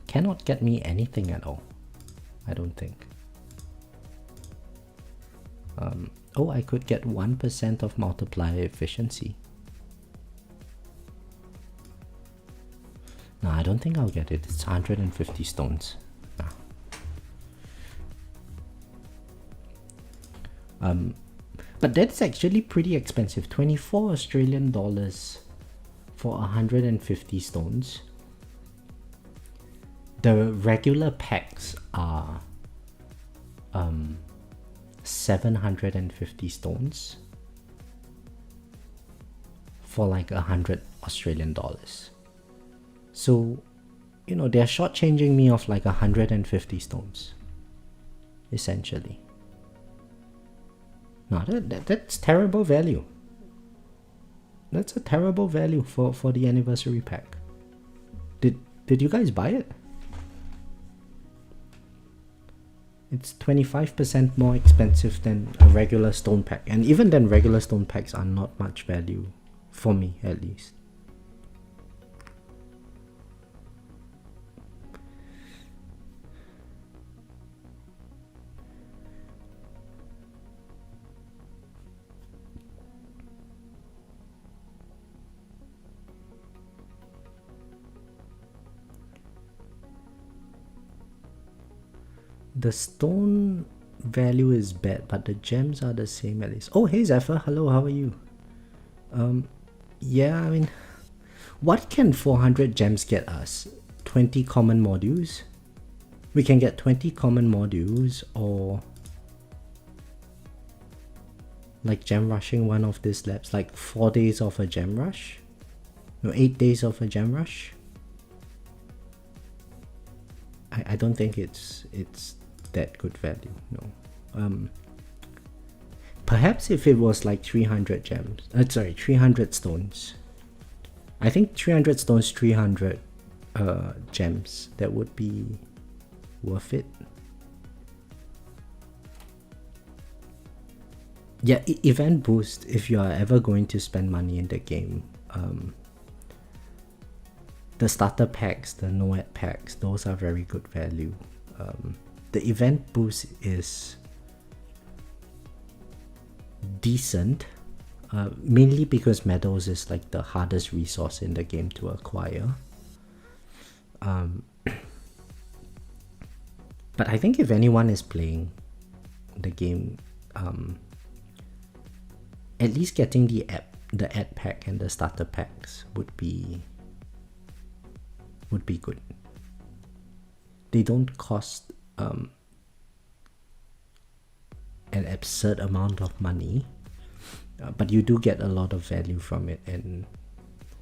cannot get me anything at all. I don't think. Oh, I could get 1% of multiplier efficiency. No, I don't think I'll get it. It's 150 stones. Nah. But that's actually pretty expensive. 24 Australian dollars for 150 stones. The regular packs are 750 stones for like 100 Australian dollars. So, you know, they're shortchanging me of like 150 stones, essentially. No, that's terrible value. That's a terrible value for the anniversary pack. Did you guys buy it? It's 25% more expensive than a regular stone pack, and even then regular stone packs are not much value, for me at least. The stone value is bad, but the gems are the same at least. Oh, hey Zephyr, hello, how are you? Yeah, I mean, what can 400 gems get us? 20 common modules? We can get 20 common modules, or like gem rushing one of these labs, like 4 days of a gem rush? No, 8 days of a gem rush? I don't think it's that good value, no. Perhaps if it was like 300 gems, 300 stones. I think 300 stones, 300 gems, that would be worth it. Yeah, event boost, if you are ever going to spend money in the game. The starter packs, the no-ad packs, those are very good value. The event boost is decent, mainly because medals is like the hardest resource in the game to acquire. But I think if anyone is playing the game, at least getting the ad pack and the starter packs would be good. They don't cost an absurd amount of money, but you do get a lot of value from it, and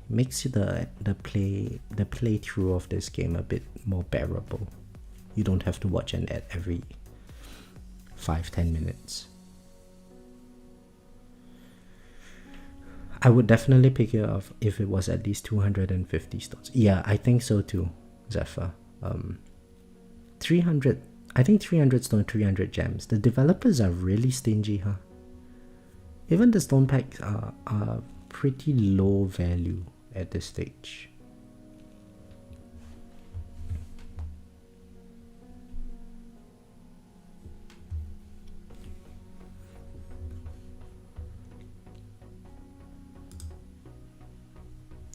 makes the playthrough of this game a bit more bearable. You don't have to watch an ad every 5-10 minutes. I would definitely pick it up if it was at least 250 stones. Yeah, I think so too, Zephyr. 300, I think 300 stone, 300 gems. The developers are really stingy, huh? Even the stone packs are pretty low value at this stage.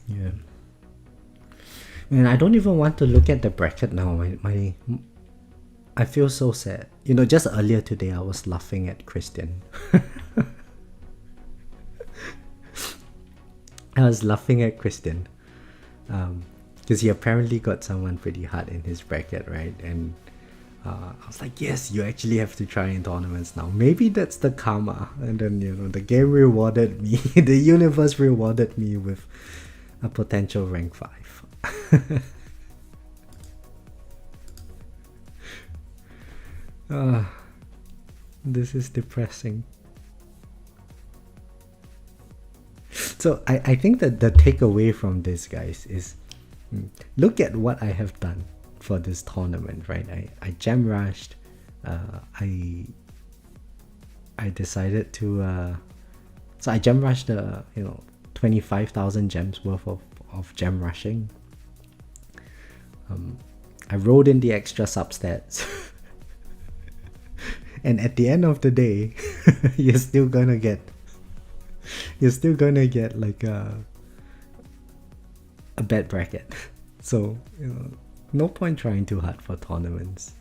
Yeah. And I don't even want to look at the bracket now. I feel so sad. You know, just earlier today I was laughing at Christian. I was laughing at Christian. Because he apparently got someone pretty hard in his bracket, right? And I was like, yes, you actually have to try in tournaments now. Maybe that's the karma. And then, you know, the game rewarded me. The universe rewarded me with a potential rank 5. This is depressing. So I think that the takeaway from this, guys, is look at what I have done for this tournament, right? I gem rushed. I decided to so I gem rushed 25,000 gems worth of gem rushing. I rolled in the extra substats. And at the end of the day, you're still gonna get like a bad bracket. So, you know, no point trying too hard for tournaments.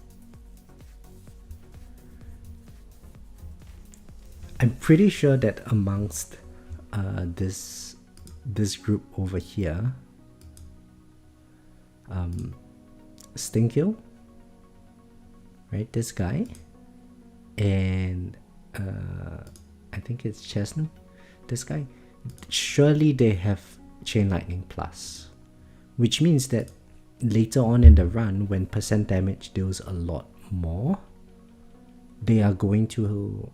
I'm pretty sure that amongst this group over here, Stinkkill, right, this guy, and I think it's Chesney, this guy, surely they have Chain Lightning Plus, which means that later on in the run, when percent damage deals a lot more, they are going to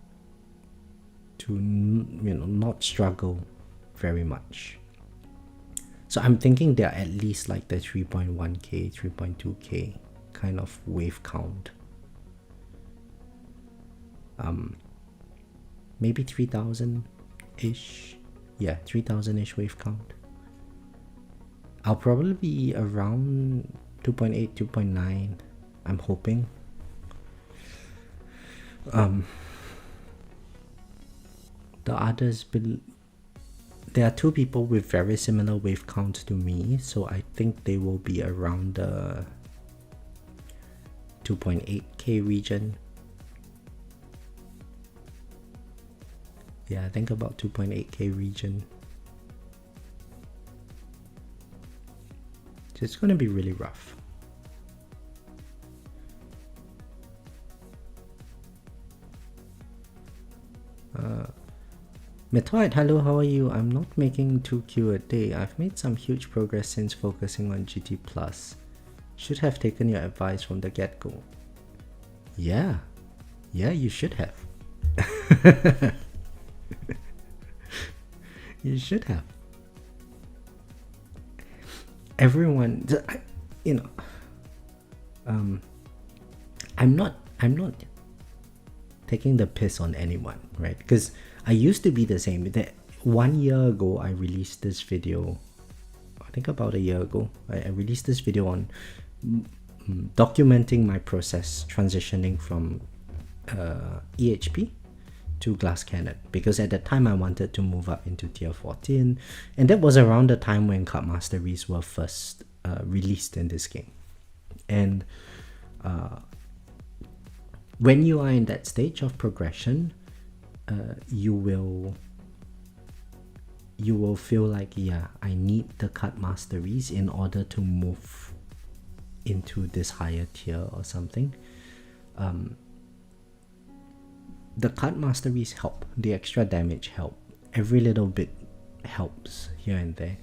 not struggle very much. So I'm thinking they're at least like the 3.1k, 3.2k kind of wave count. Maybe 3,000-ish. Yeah, 3,000-ish wave count. I'll probably be around 2.8, 2.9. I'm hoping. The others, there are two people with very similar wave counts to me, so I think they will be around the 2.8k region. Yeah, I think about 2.8k region. So it's going to be really rough. Metoid, hello, how are you? I'm not making 2Q a day. I've made some huge progress since focusing on GT+. Should have taken your advice from the get-go. Yeah, you should have. You should have. Everyone, you know, I'm not taking the piss on anyone, right? Because I used to be the same. That 1 year ago, I released this video. I think about a year ago, I released this video on documenting my process transitioning from EHP to Glass Cannon, because at that time I wanted to move up into tier 14, and that was around the time when Card Masteries were first released in this game. And when you are in that stage of progression, you will feel like, yeah, I need the Card Masteries in order to move into this higher tier or something. The Card Masteries help, the extra damage help, every little bit helps here and there.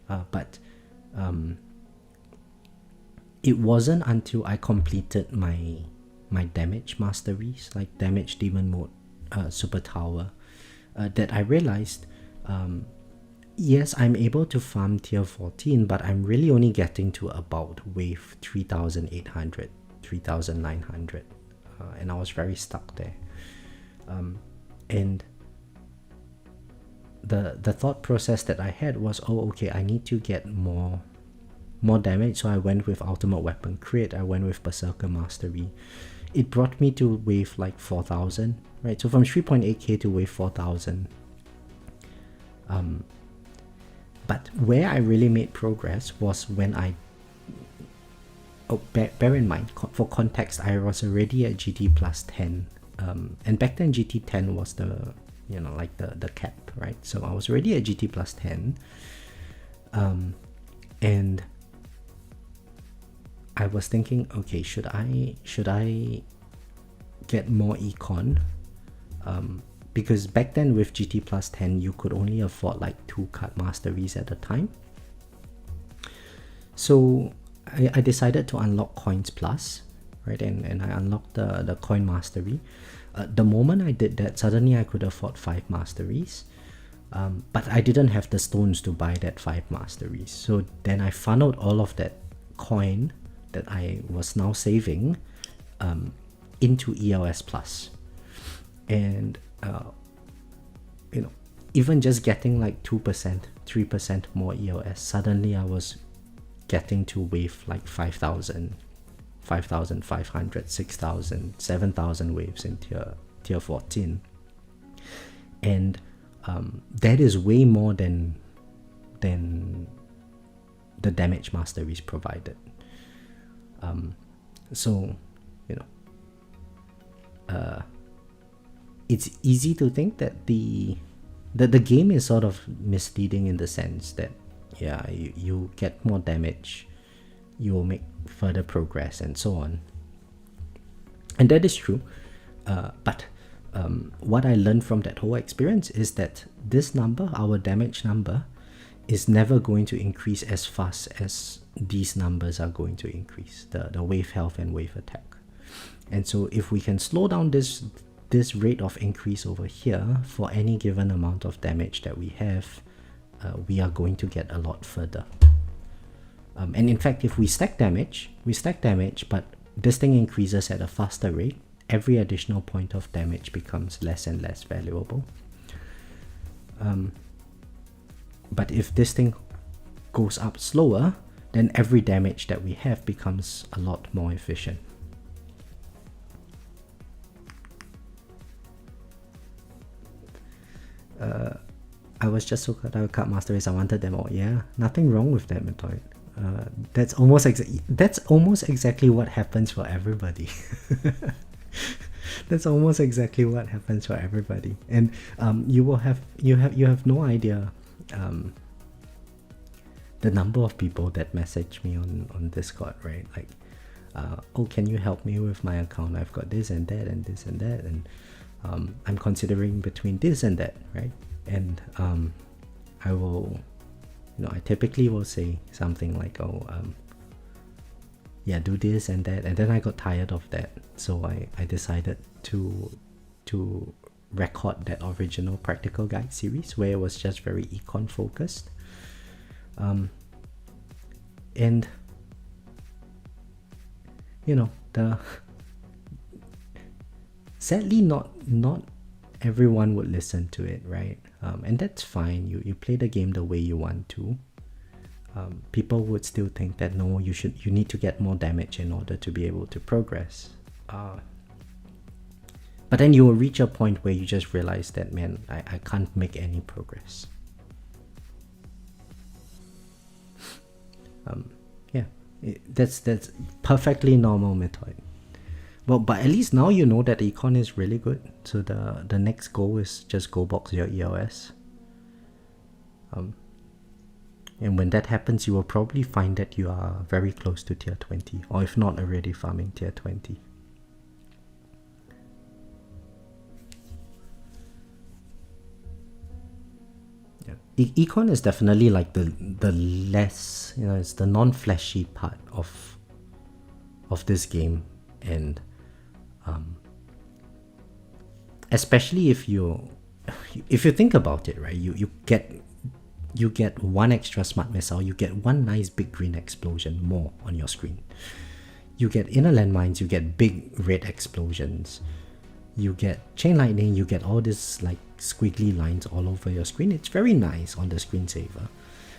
But it wasn't until I completed my damage masteries, like damage demon mode, super tower, that I realized, yes, I'm able to farm tier 14, but I'm really only getting to about wave 3,800, 3,900, and I was very stuck there. And the thought process that I had was, oh, okay, I need to get more damage, so I went with Ultimate Weapon Crit, I went with Berserker Mastery. It brought me to wave like 4,000, right? So from 3.8k to wave 4,000. But where I really made progress was when I... Oh, bear in mind, for context, I was already at GT plus 10. And back then GT 10 was the, you know, like the cap, right? So I was already at GT plus 10. And I was thinking, okay, should I get more econ? Because back then with GT plus 10, you could only afford like 2 card masteries at a time. So I decided to unlock Coins Plus, right? And I unlocked the Coin Mastery. The moment I did that, suddenly I could afford 5 masteries. But I didn't have the stones to buy that 5 masteries. So then I funneled all of that coin that I was now saving into ELS Plus. And you know, even just getting like 2%, 3% more ELS, suddenly I was getting to wave like 5,000, 5,500, 6,000, 7,000 waves in tier 14. And that is way more than the damage masteries provided. So, you know, it's easy to think that the game is sort of misleading in the sense that, yeah, you get more damage, you will make further progress and so on. And that is true. But what I learned from that whole experience is that this number, our damage number, is never going to increase as fast as these numbers are going to increase, the wave health and wave attack. And so if we can slow down this rate of increase over here for any given amount of damage that we have, we are going to get a lot further. And in fact, if we stack damage, but this thing increases at a faster rate, every additional point of damage becomes less and less valuable. But if this thing goes up slower, then every damage that we have becomes a lot more efficient. I was just so caught out card masteries, I wanted them all. Yeah, nothing wrong with that method. That's almost exactly what happens for everybody. That's almost exactly what happens for everybody. And you have no idea the number of people that message me on Discord, right? Like, oh, can you help me with my account? I've got this and that and this and that, and I'm considering between this and that, right? And I will, you know, I typically will say something like, oh, yeah, do this and that, and then I got tired of that, so I decided to record that original practical guide series where it was just very econ focused. And you know, sadly not everyone would listen to it, right? And that's fine. You play the game the way you want to. People would still think that no, you need to get more damage in order to be able to progress. But then you will reach a point where you just realize that, man, I can't make any progress. Yeah, that's perfectly normal method. Well, but at least now you know that the econ is really good. So the next goal is just go box your ELS. And when that happens, you will probably find that you are very close to tier 20, or if not already farming tier 20. Yeah. Econ is definitely like the less, you know, it's the non-fleshy part of this game, and especially if you think about it, right, you get one extra smart missile, you get one nice big green explosion more on your screen, you get inner landmines, you get big red explosions, you get chain lightning, you get all this like squiggly lines all over your screen. It's very nice on the screensaver.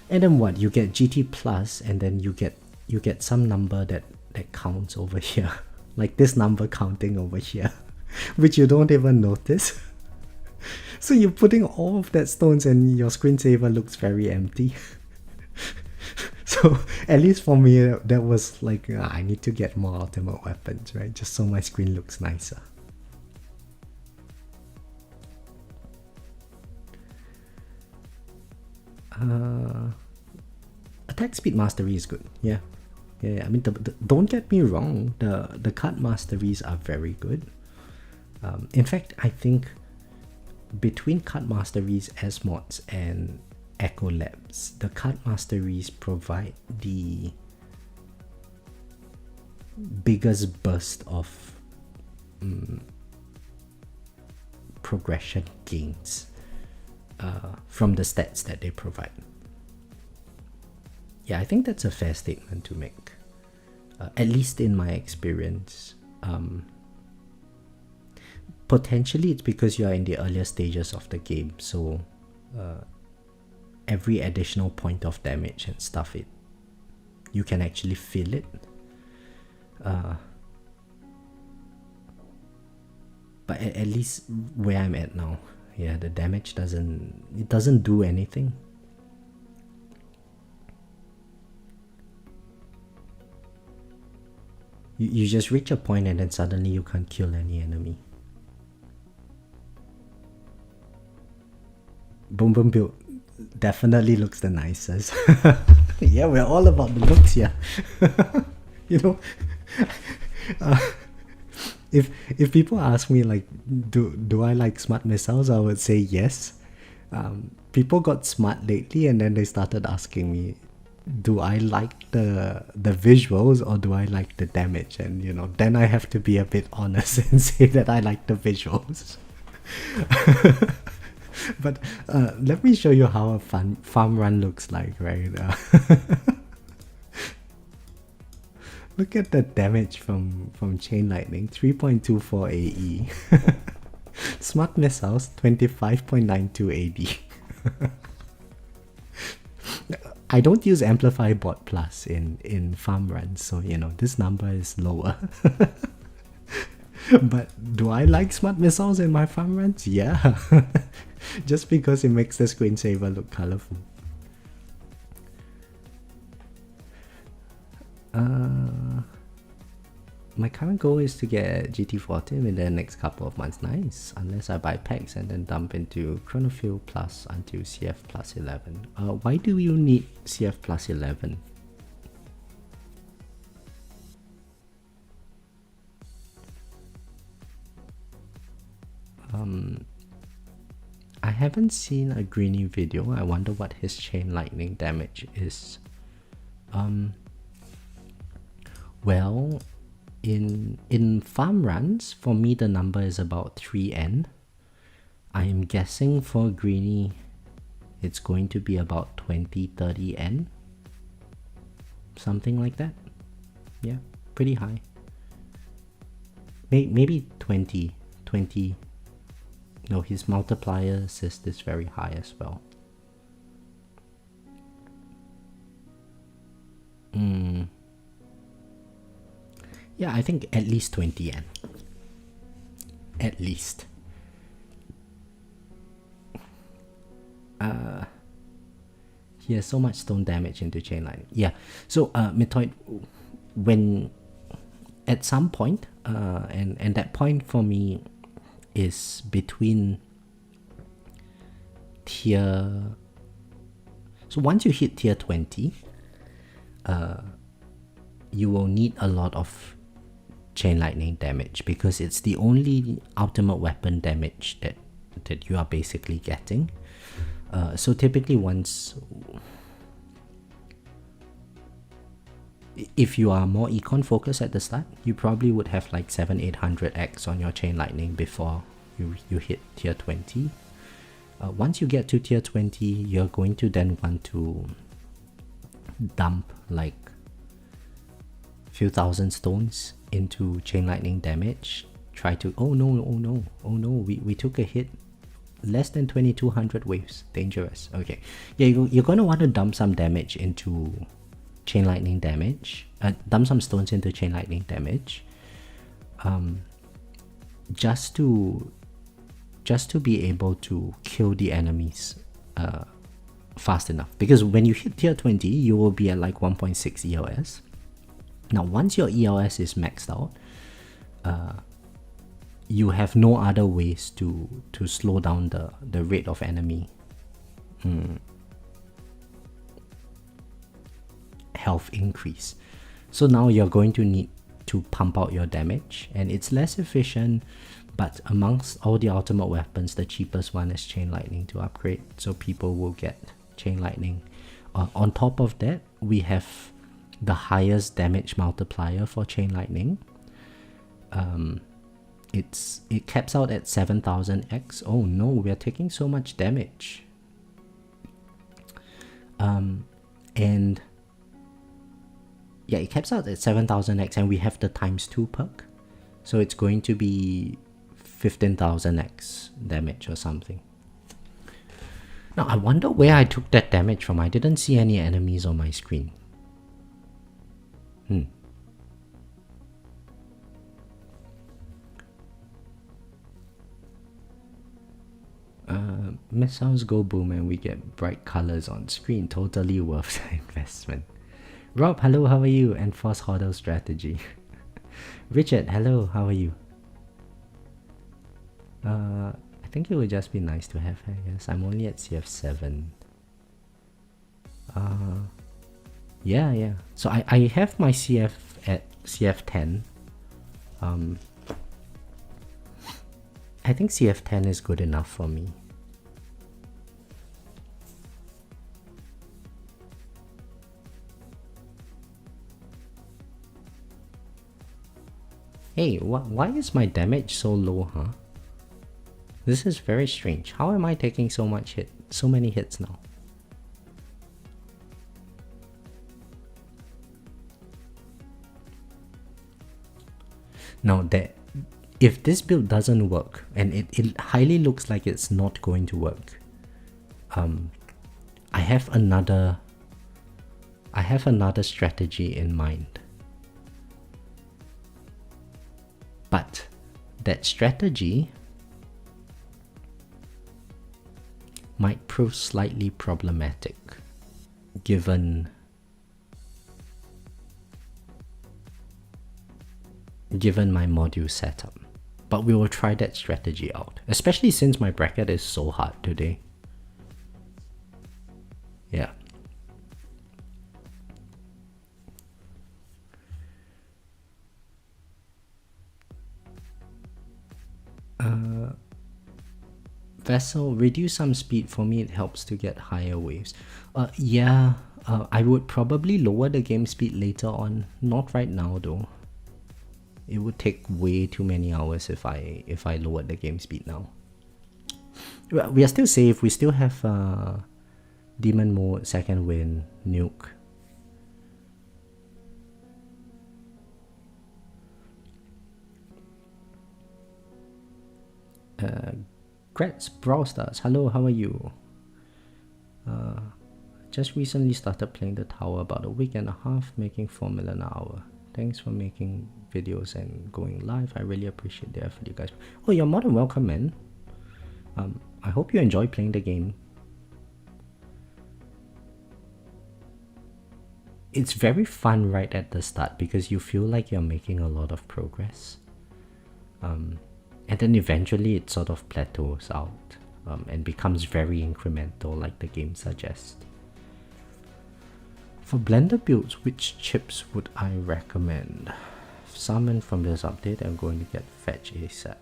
And then what, you get GT plus, and then you get some number that counts over here like this number counting over here which you don't even notice. So you're putting all of that stones and your screensaver looks very empty. So at least for me, that was like, I need to get more ultimate weapons, right? Just so my screen looks nicer. Attack speed mastery is good. Yeah. I mean, don't get me wrong. The cut masteries are very good. In fact, I think between cut masteries, S-mods, and Echo Labs, the cut masteries provide the biggest burst of progression gains from the stats that they provide. Yeah, I think that's a fair statement to make, at least in my experience. Potentially it's because you are in the earlier stages of the game, so every additional point of damage and stuff, you can actually feel it. But at least where I'm at now, yeah, the damage doesn't do anything. You just reach a point and then suddenly you can't kill any enemy. Boom Boom build definitely looks the nicest. Yeah, we're all about the looks here. You know, if people ask me like, do I like smart missiles, I would say yes. People got smart lately, and then they started asking me, do I like the visuals or do I like the damage? And you know, then I have to be a bit honest and say that I like the visuals. But let me show you how a farm run looks like, right? Look at the damage from chain lightning, 3.24 AE. Smart missiles, 25.92 AD. I don't use Amplify Bot Plus in farm runs, so you know, this number is lower. But do I like smart missiles in my farm runs? Yeah. Just because it makes the screensaver look colorful. My current goal is to get GT14 in the next couple of months. Nice. Unless I buy packs and then dump into Chronofuel Plus until CF plus 11. Why do you need CF plus 11? I haven't seen a Greenie video. I wonder what his chain lightning damage is. Well, in farm runs, for me the number is about 3N. I am guessing for Greenie it's going to be about 20-30N. Something like that. Yeah, pretty high. Maybe 20. No, his multiplier assist is very high as well. Yeah, I think at least 20 yen. At least. He has so much stone damage into chain lightning. Yeah, so Metoid, when at some point, and that point for me is between tier. So once you hit tier 20, you will need a lot of chain lightning damage because it's the only ultimate weapon damage that you are basically getting. So typically if you are more econ focused at the start, you probably would have like 700-800x on your chain lightning before you hit tier 20. Once you get to tier 20, you're going to then want to dump like few thousand stones into chain lightning damage. Try to oh no, we took a hit. Less than 2200 waves. Dangerous. Okay. Yeah, you're gonna want to dump some damage into chain lightning damage. Dump some stones into chain lightning damage. Just to be able to kill the enemies fast enough. Because when you hit tier 20, you will be at like 1.6 ELS. Now, once your ELS is maxed out, you have no other ways to slow down the rate of enemy health increase. So now you're going to need to pump out your damage, and it's less efficient, but amongst all the ultimate weapons, the cheapest one is chain lightning to upgrade, so people will get chain lightning. On top of that, we have the highest damage multiplier for chain lightning. It caps out at 7000x. Oh no, we are taking so much damage. And yeah, it caps out at 7000x, and we have the ×2 perk, so it's going to be 15000x damage or something. Now I wonder where I took that damage from. I didn't see any enemies on my screen. Missiles go boom and we get bright colors on screen. Totally worth the investment. Rob, hello, how are you? Enforce Hodl strategy. Richard, hello, how are you? I think it would just be nice to have, I guess. I'm only at CF7. Yeah. So I have my CF at CF10. I think CF10 is good enough for me. Hey, why is my damage so low, huh? This is very strange. How am I taking so many hits now? Now if this build doesn't work, and it highly looks like it's not going to work, I have another strategy in mind. But that strategy might prove slightly problematic given my module setup. But we will try that strategy out, especially since my bracket is so hard today. Yeah. Vessel, reduce some speed. For me, it helps to get higher waves. Yeah, I would probably lower the game speed later on. Not right now though. It would take way too many hours if I lowered the game speed now. We are still safe. We still have Demon Mode, Second Wind, Nuke. Gretz Brawl Stars, hello, how are you? Just recently started playing the tower, about a week and a half, making 4 million an hour. Thanks for making videos and going live. I really appreciate the effort, you guys. Oh, you're more than welcome, man. I hope you enjoy playing the game. It's very fun right at the start because you feel like you're making a lot of progress. And then eventually it sort of plateaus out and becomes very incremental like the game suggests. For blender builds, which chips would I recommend? Summon from this update, I'm going to get fetch ASAP.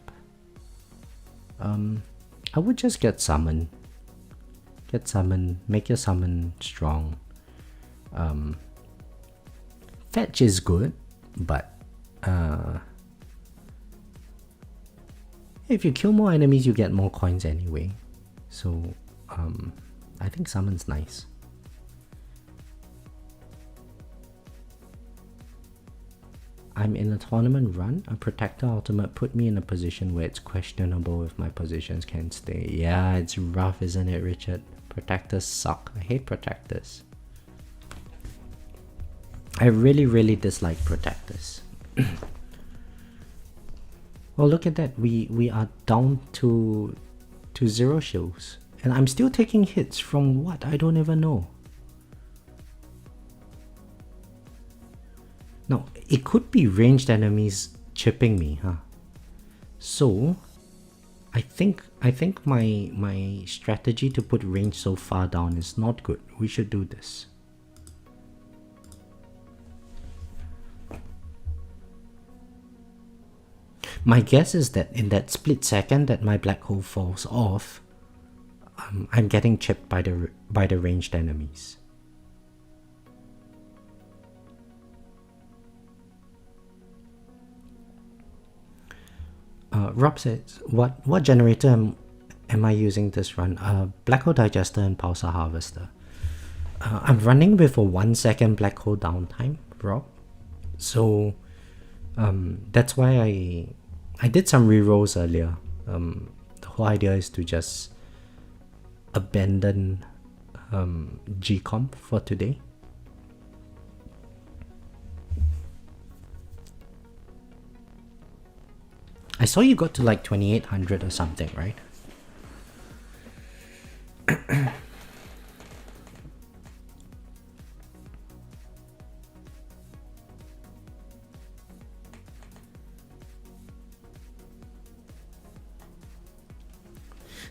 I would just get summon. get summon, make your summon strong. Fetch is good, but if you kill more enemies, you get more coins anyway. So I think summon's nice. I'm in a tournament run. A protector ultimate put me in a position where it's questionable if my positions can stay. Yeah, it's rough, isn't it, Richard? Protectors suck. I hate protectors. I really dislike protectors. Well, look at that. We are down to 0 shields. And I'm still taking hits from what? I don't even know. No, it could be ranged enemies chipping me, huh? So I think my strategy to put range so far down is not good. We should do this. My guess is that in that split second that my black hole falls off, I'm getting chipped by the ranged enemies. Rob says, what generator am I using this run? Black hole digester and pulsar harvester. I'm running with a 1 second black hole downtime, Rob. So that's why I did some rerolls earlier. The whole idea is to just abandon G-Comp for today. I saw you got to like 2800 or something, right?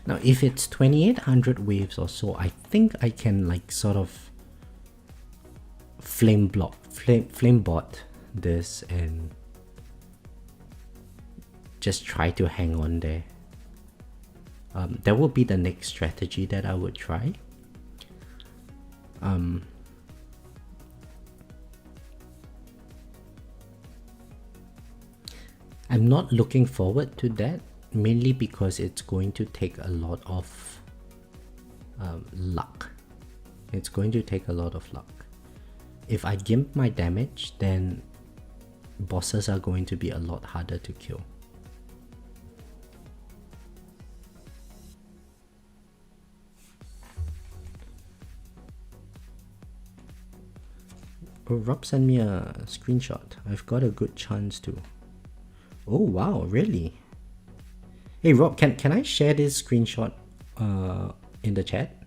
Now, if it's 2800 waves or so, I think I can like sort of flame bot this and just try to hang on there. That would be the next strategy that I would try. I'm not looking forward to that, mainly because it's going to take a lot of luck. It's going to take a lot of luck. If I gimp my damage, then bosses are going to be a lot harder to kill. Oh, Rob sent me a screenshot. I've got a good chance to. Oh wow, really? Hey Rob, can I share this screenshot in the chat?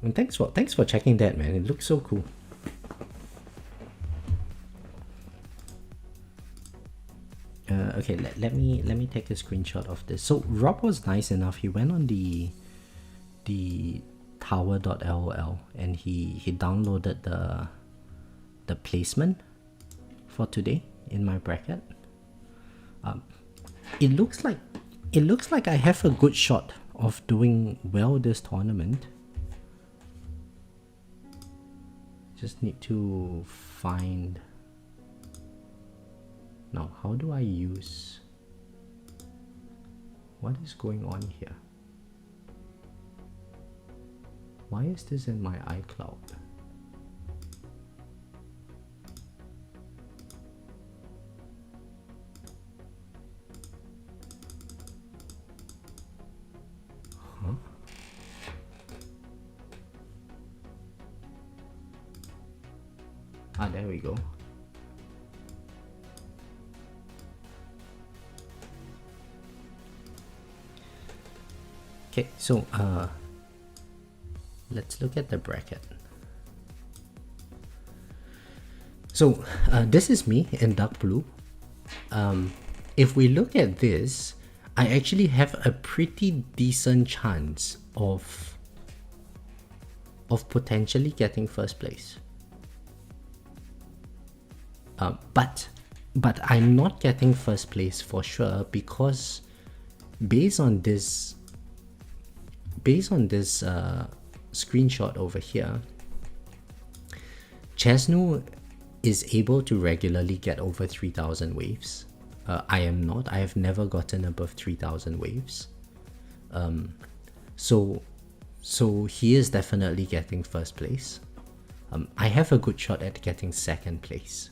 And thanks for checking that, man. It looks so cool. Okay, let me take a screenshot of this. So Rob was nice enough. He went on the tower.lol and he downloaded the placement for today in my bracket. It looks like I have a good shot of doing well this tournament. Just need to find. Now, how do I use? What is going on here? Why is this in my iCloud? Huh? Ah, there we go. Okay, so let's look at the bracket. So this is me in dark blue. If we look at this, I actually have a pretty decent chance of potentially getting first place. But But I'm not getting first place for sure because based on this screenshot over here, Chesnu is able to regularly get over 3,000 waves. I am not. I have never gotten above 3,000 waves. So he is definitely getting first place. I have a good shot at getting second place.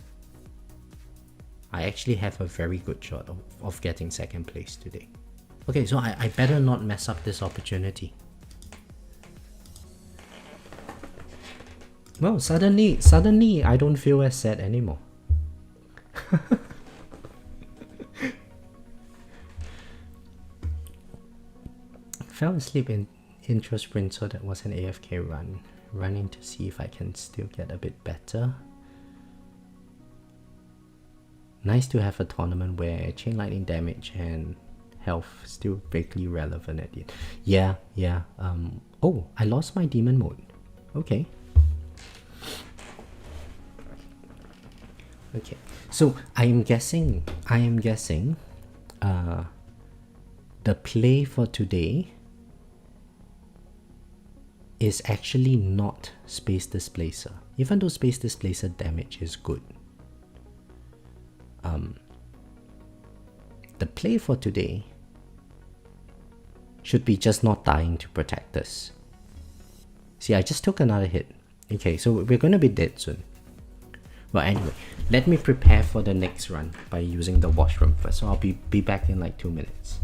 I actually have a very good shot of getting second place today. Okay, so I better not mess up this opportunity. Well, suddenly I don't feel as sad anymore. Fell asleep in intro sprint, so that was an AFK run. Running to see if I can still get a bit better. Nice to have a tournament where chain lightning damage and health still vaguely relevant at the end. Yeah. Oh, I lost my demon mode. Okay. So I am guessing the play for today is actually not Space Displacer, even though Space Displacer damage is good. The play for today should be just not dying to protect us. See, I just took another hit. Okay, so we're gonna be dead soon. Well, anyway, let me prepare for the next run by using the washroom first. So I'll be back in like 2 minutes.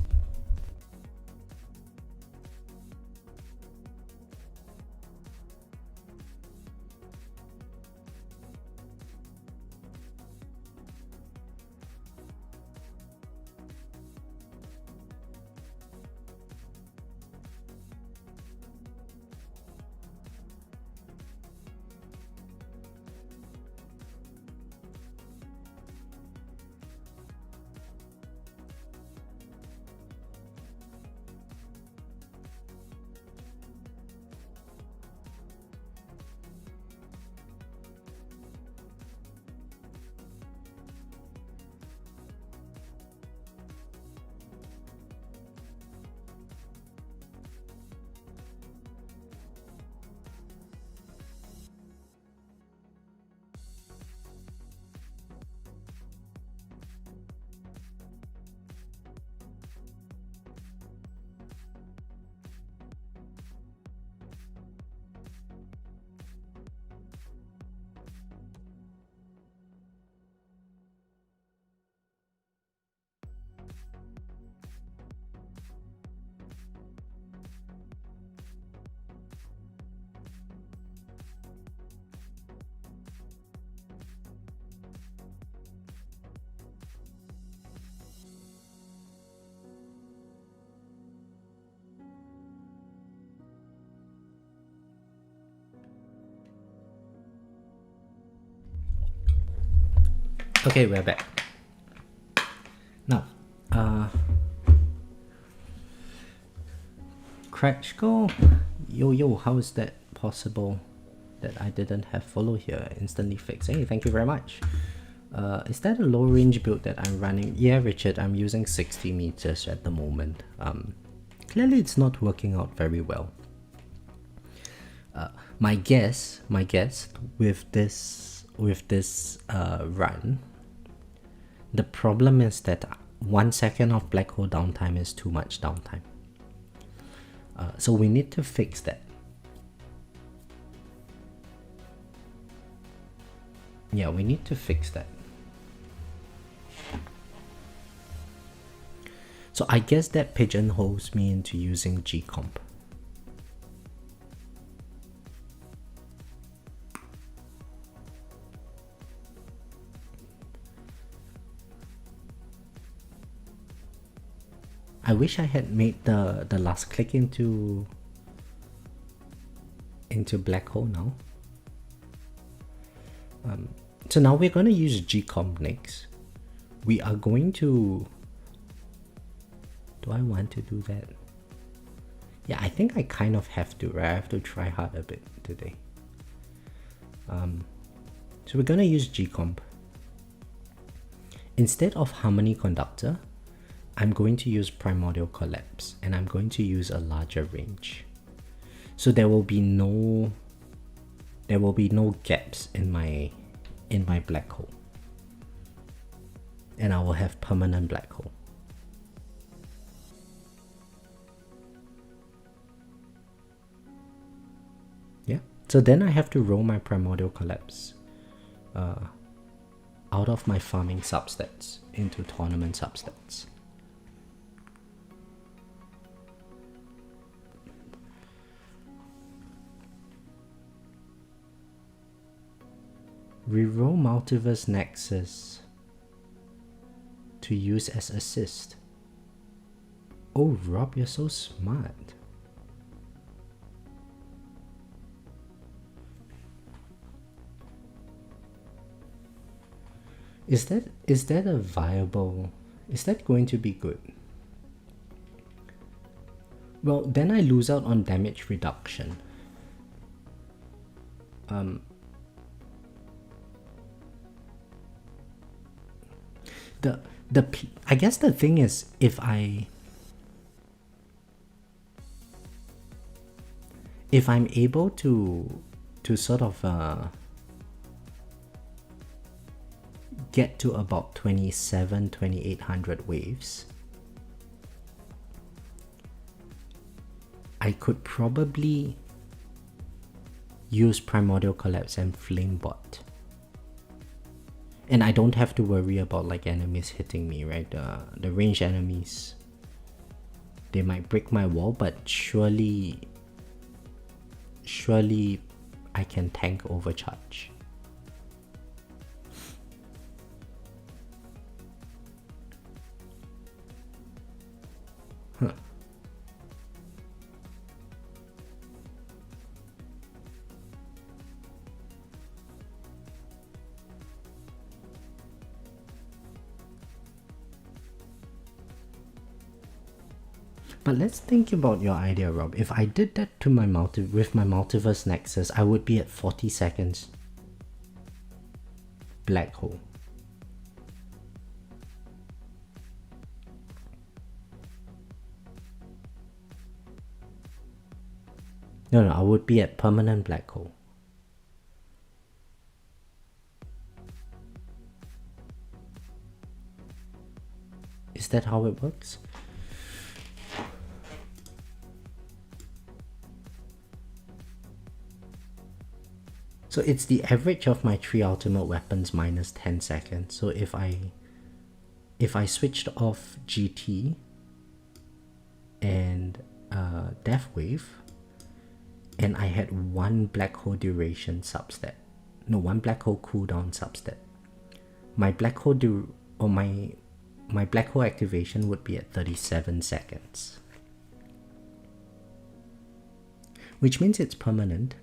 Okay, we're back. Now, Cratchko, yo, how is that possible that I didn't have follow here? Instantly fix. Hey, thank you very much. Is that a low range build that I'm running? Yeah, Richard, I'm using 60 meters at the moment. Clearly it's not working out very well. My guess with this run, the problem is that 1 second of black hole downtime is too much downtime. So we need to fix that. Yeah, we need to fix that. So I guess that pigeonholes me into using G-Comp. I wish I had made the last click into black hole now. So now we're going to use G-Comp next. We are going to... Do I want to do that? Yeah, I think I kind of have to, right? I have to try hard a bit today. So we're going to use G-Comp. instead of Harmony Conductor, I'm going to use Primordial Collapse, and I'm going to use a larger range. So there will be no gaps in my black hole. And I will have permanent black hole. Yeah. So then I have to roll my Primordial Collapse out of my farming substats into tournament substats. Reroll Multiverse Nexus to use as assist. Oh, Rob, you're so smart. Is that a viable? Is that going to be good? Well, then I lose out on damage reduction. I guess the thing is, if I'm able to sort of get to about 2,800 waves, I could probably use Primordial Collapse and Flamebot. And I don't have to worry about like enemies hitting me, right? The ranged enemies, they might break my wall, but surely I can tank overcharge. Huh. But let's think about your idea, Rob. If I did that to my with my Multiverse Nexus, I would be at 40 seconds black hole. No, I would be at permanent black hole. Is that how it works? So it's the average of my 3 ultimate weapons minus 10 seconds. So if I switched off GT and Death Wave, and I had one black hole duration substat, no, one black hole cooldown substat, my black hole my black hole activation would be at 37 seconds, which means it's permanent.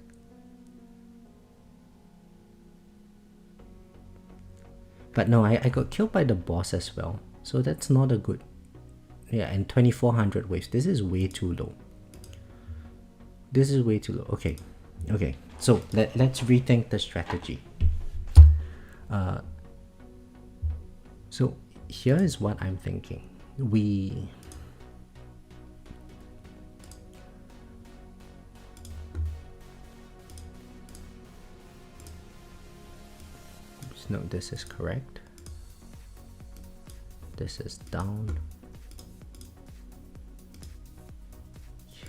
But no, I got killed by the boss as well, so that's not a good. Yeah, and 2,400 waves. This is way too low. This is way too low. Okay, so let's rethink the strategy. So here is what I'm thinking. No, this is correct. This is down.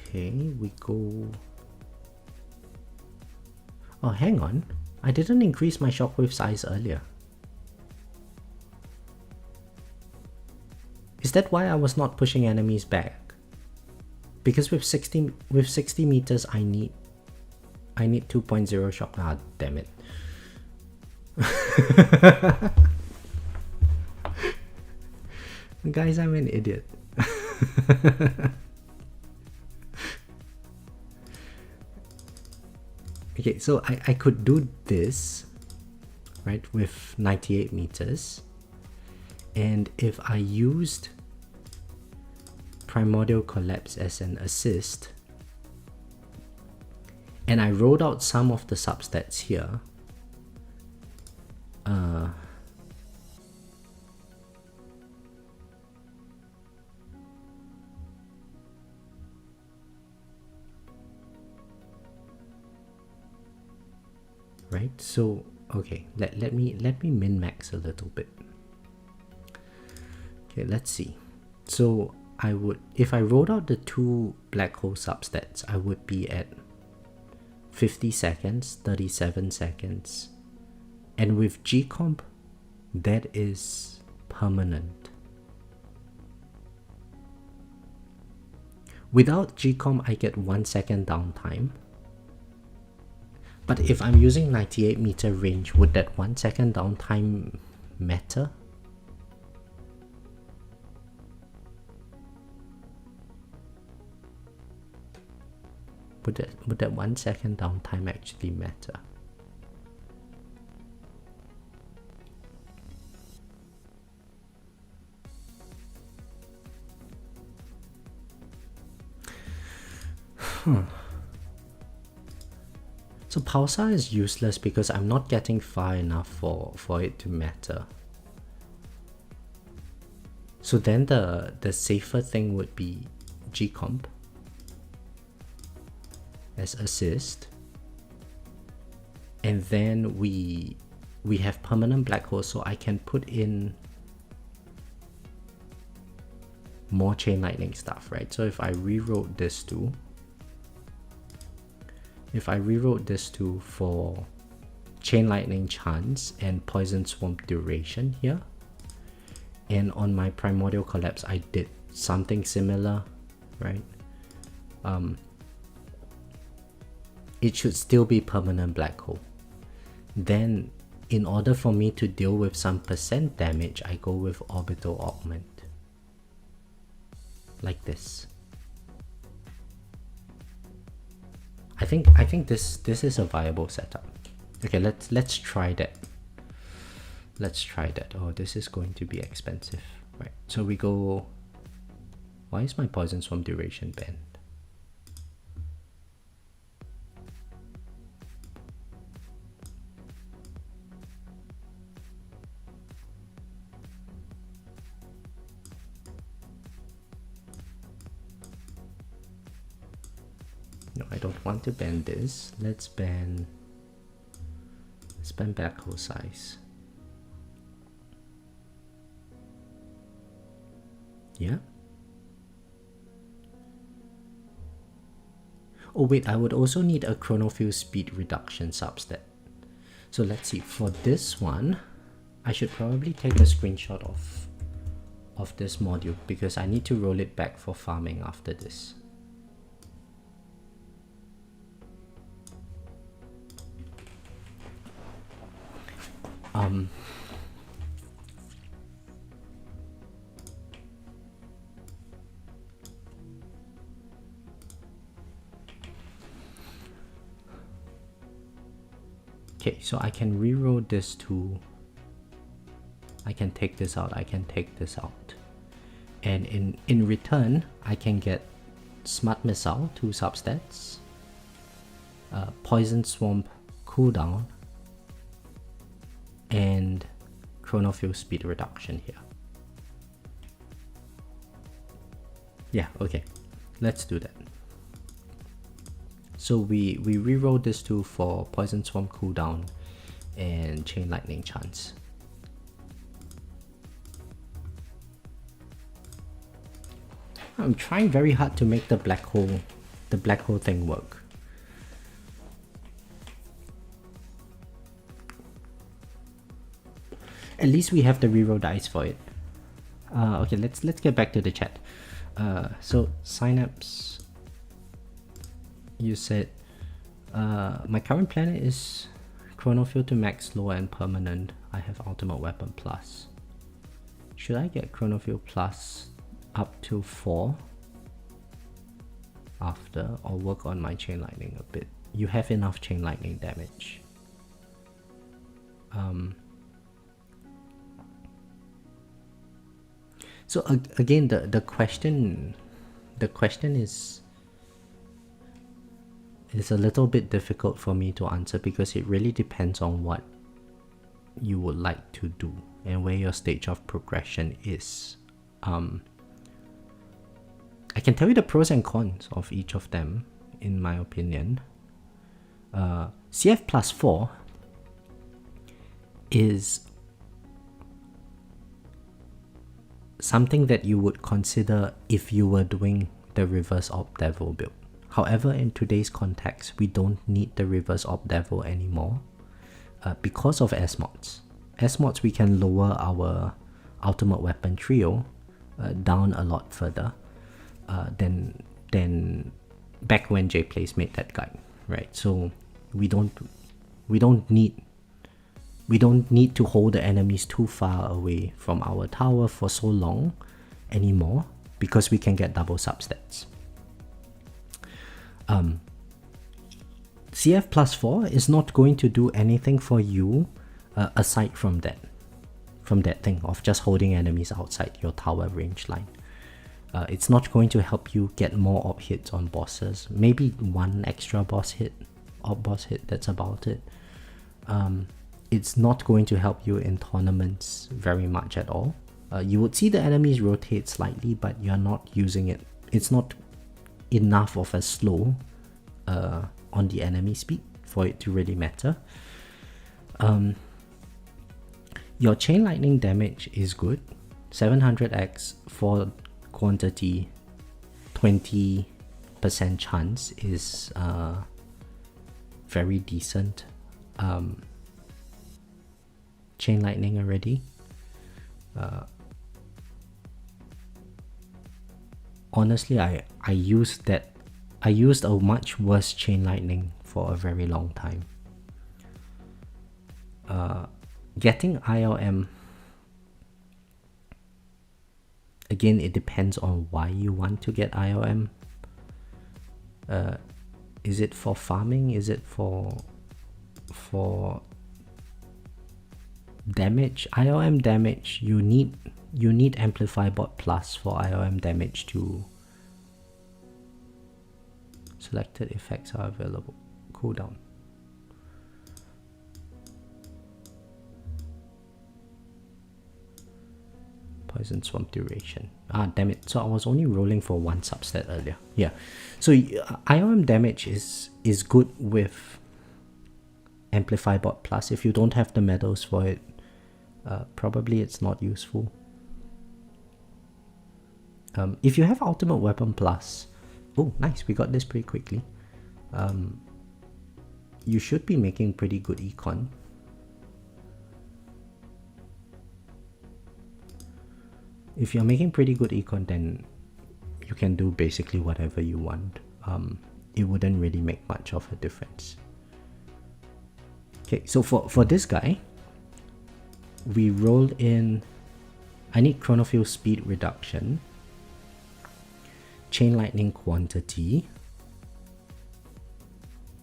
Okay, we go. Oh, hang on. I didn't increase my shockwave size earlier. Is that why I was not pushing enemies back? Because with 60 meters, I need 2.0 shock. Ah, damn it. Guys, I'm an idiot. Okay, so I could do this, right, with 98 meters. And if I used Primordial Collapse as an assist, and I rolled out some of the substats here, right? So okay, let me min max a little bit. Okay, let's see. So I would, if I rolled out the two black hole substats, I would be at 50 seconds, 37 seconds, and with G-comp, that is permanent. Without G-comp, I get 1 second downtime. But if I'm using 98 meter range, would that 1 second downtime matter? Would that 1 second downtime actually matter? So Pulsar is useless because I'm not getting far enough for it to matter. So then the safer thing would be G-comp as assist, and then we have permanent black hole, so I can put in more chain lightning stuff, right? So if I rewrote this to for chain lightning chance and poison swamp duration here, and on my primordial collapse I did something similar, right? It should still be permanent black hole. Then in order for me to deal with some percent damage, I go with orbital augment, like this. I think this is a viable setup. Okay, let's try that. Let's try that. Oh, this is going to be expensive, right? So we go. Why is my poison swamp duration banned? No, I don't want to ban this. Let's ban black hole size. Yeah. Oh wait, I would also need a chronofield speed reduction substat. So let's see, for this one, I should probably take a screenshot of this module because I need to roll it back for farming after this. Okay, so I can reroll this to, I can take this out, I can take this out. And in return, I can get Smart Missile, 2 substats, Poison Swamp cooldown, and Chronofield speed reduction here. Yeah, okay, let's do that. So we reroll this to for Poison Swamp cooldown and Chain Lightning chance. I'm trying very hard to make the black hole thing work. At least we have the reroll dice for it. Okay, let's get back to the chat. So Synapse, you said my current planet is Chronofield to max, lower and permanent. I have Ultimate Weapon plus. Should I get Chronofield plus up to 4 after, or work on my Chain Lightning a bit? You have enough Chain Lightning damage. So again, the question is a little bit difficult for me to answer because it really depends on what you would like to do and where your stage of progression is. I can tell you the pros and cons of each of them, in my opinion. CF plus 4 is something that you would consider if you were doing the reverse Orb Devil build. However, in today's context, we don't need the reverse Orb Devil anymore because of S-mods. S-mods, we can lower our ultimate weapon trio down a lot further than back when JPlays made that guide, right? So we don't need to hold the enemies too far away from our tower for so long anymore, because we can get double substats. CF plus 4 is not going to do anything for you aside from that thing of just holding enemies outside your tower range line. It's not going to help you get more orb hits on bosses. Maybe one extra boss hit, orb boss hit, that's about it. It's not going to help you in tournaments very much at all. You would see the enemies rotate slightly, but you're not using it. It's not enough of a slow on the enemy speed for it to really matter. Your chain lightning damage is good. 700x for quantity, 20% chance is very decent. Chain lightning already. Honestly, I used a much worse chain lightning for a very long time. Getting ILM, again, it depends on why you want to get ILM. Is it for farming? Is it for damage? ILM damage, you need Amplify Bot Plus for ILM damage to selected effects are available. Cooldown. Poison Swamp duration. Ah, damn it. So I was only rolling for one substat earlier. Yeah. So ILM damage is good with Amplify Bot Plus. If you don't have the medals for it, probably it's not useful. If you have Ultimate Weapon Plus, oh nice, we got this pretty quickly. You should be making pretty good econ. If you're making pretty good econ, then you can do basically whatever you want. It wouldn't really make much of a difference. Okay, so for this guy, we rolled in, I need Chronofield speed reduction, chain lightning quantity,